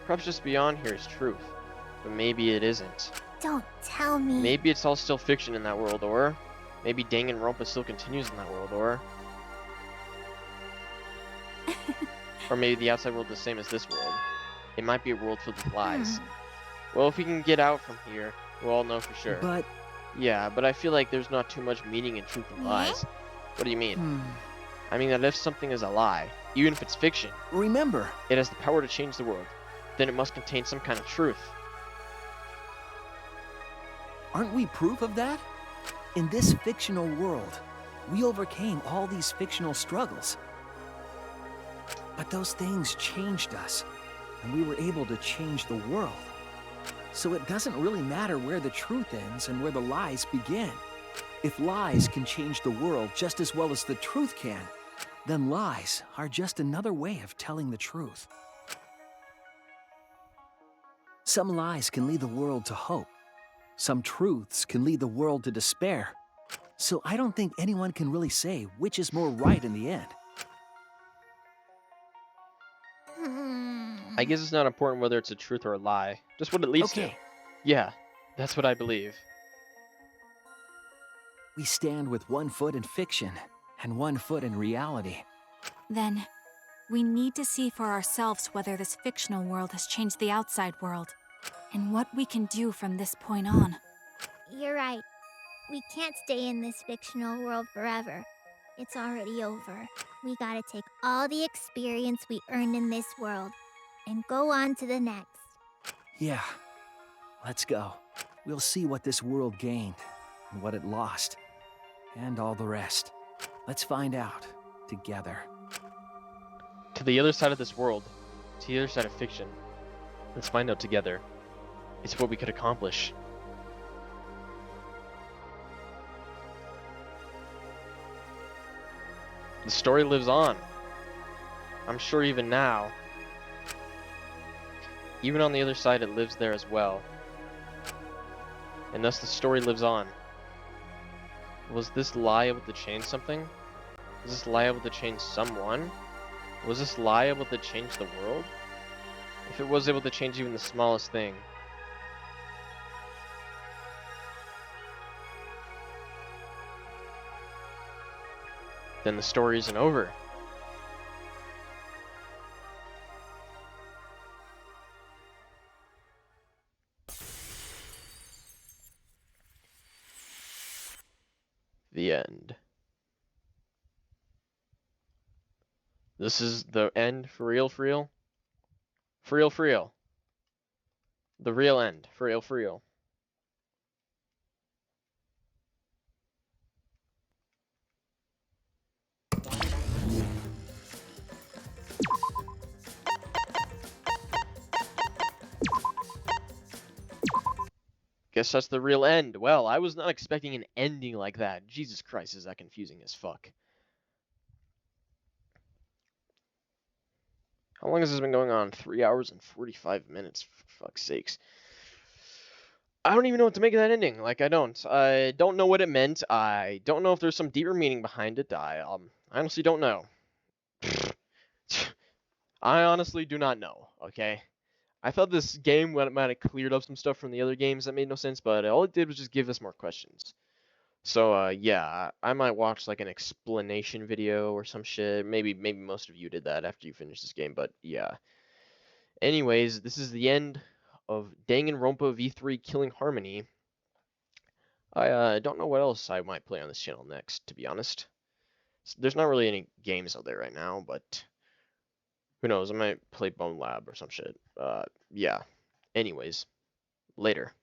S1: Perhaps just beyond here is truth. But maybe it isn't.
S10: Don't tell me.
S1: Maybe it's all still fiction in that world, or maybe Danganronpa still continues in that world, or maybe the outside world is the same as this world. It might be a world filled with lies. Well, if we can get out from here, we'll all know for sure.
S6: But...
S1: Yeah, but I feel like there's not too much meaning in truth and lies. What do you mean? I mean that if something is a lie, even if it's fiction,
S8: Remember,
S1: it has the power to change the world. Then it must contain some kind of truth.
S8: aren't we proof of that? In this fictional world, we overcame all these fictional struggles. But those things changed us, and we were able to change the world. So it doesn't really matter where the truth ends and where the lies begin. If lies can change the world just as well as the truth can, then lies are just another way of telling the truth. Some lies can lead the world to hope. Some truths can lead the world to despair. So I don't think anyone can really say which is more right in the end.
S1: I guess it's not important whether it's a truth or a lie, just what it leads to. Yeah, that's what I believe.
S8: We stand with one foot in fiction and one foot in reality.
S11: Then, we need to see for ourselves whether this fictional world has changed the outside world, and what we can do from this point on.
S10: You're right. We can't stay in this fictional world forever. It's already over. We gotta take all the experience we earned in this world and go on to the next.
S8: Yeah, let's go. We'll see what this world gained and what it lost, and all the rest. Let's find out together.
S1: To the other side of this world, to the other side of fiction. Let's find out together. It's what we could accomplish. The story lives on. I'm sure even now. Even on the other side, it lives there as well. And thus the story lives on. Was this lie able to change something? Was this lie able to change someone? Was this lie able to change the world? If it was able to change even the smallest thing, then the story isn't over. The end. This is the end for real, for real? For real, for real. The real end, for real, for real. Guess that's the real end. Well, I was not expecting an ending like that. Jesus Christ, is that confusing as fuck. How long has this been going on? 3 hours and 45 minutes, for fuck's sakes. I don't even know what to make of that ending. Like, I don't know what it meant. I don't know if there's some deeper meaning behind it. I honestly don't know. I honestly do not know, okay? I thought this game might have cleared up some stuff from the other games that made no sense, but all it did was just give us more questions. So yeah, I might watch like an explanation video or some shit. Maybe most of you did that after you finished this game, but yeah. Anyways, this is the end of Danganronpa V3 Killing Harmony. I don't know what else I might play on this channel next, to be honest. There's not really any games out there right now, but who knows? I might play Bone Lab or some shit. Yeah. Anyways, later.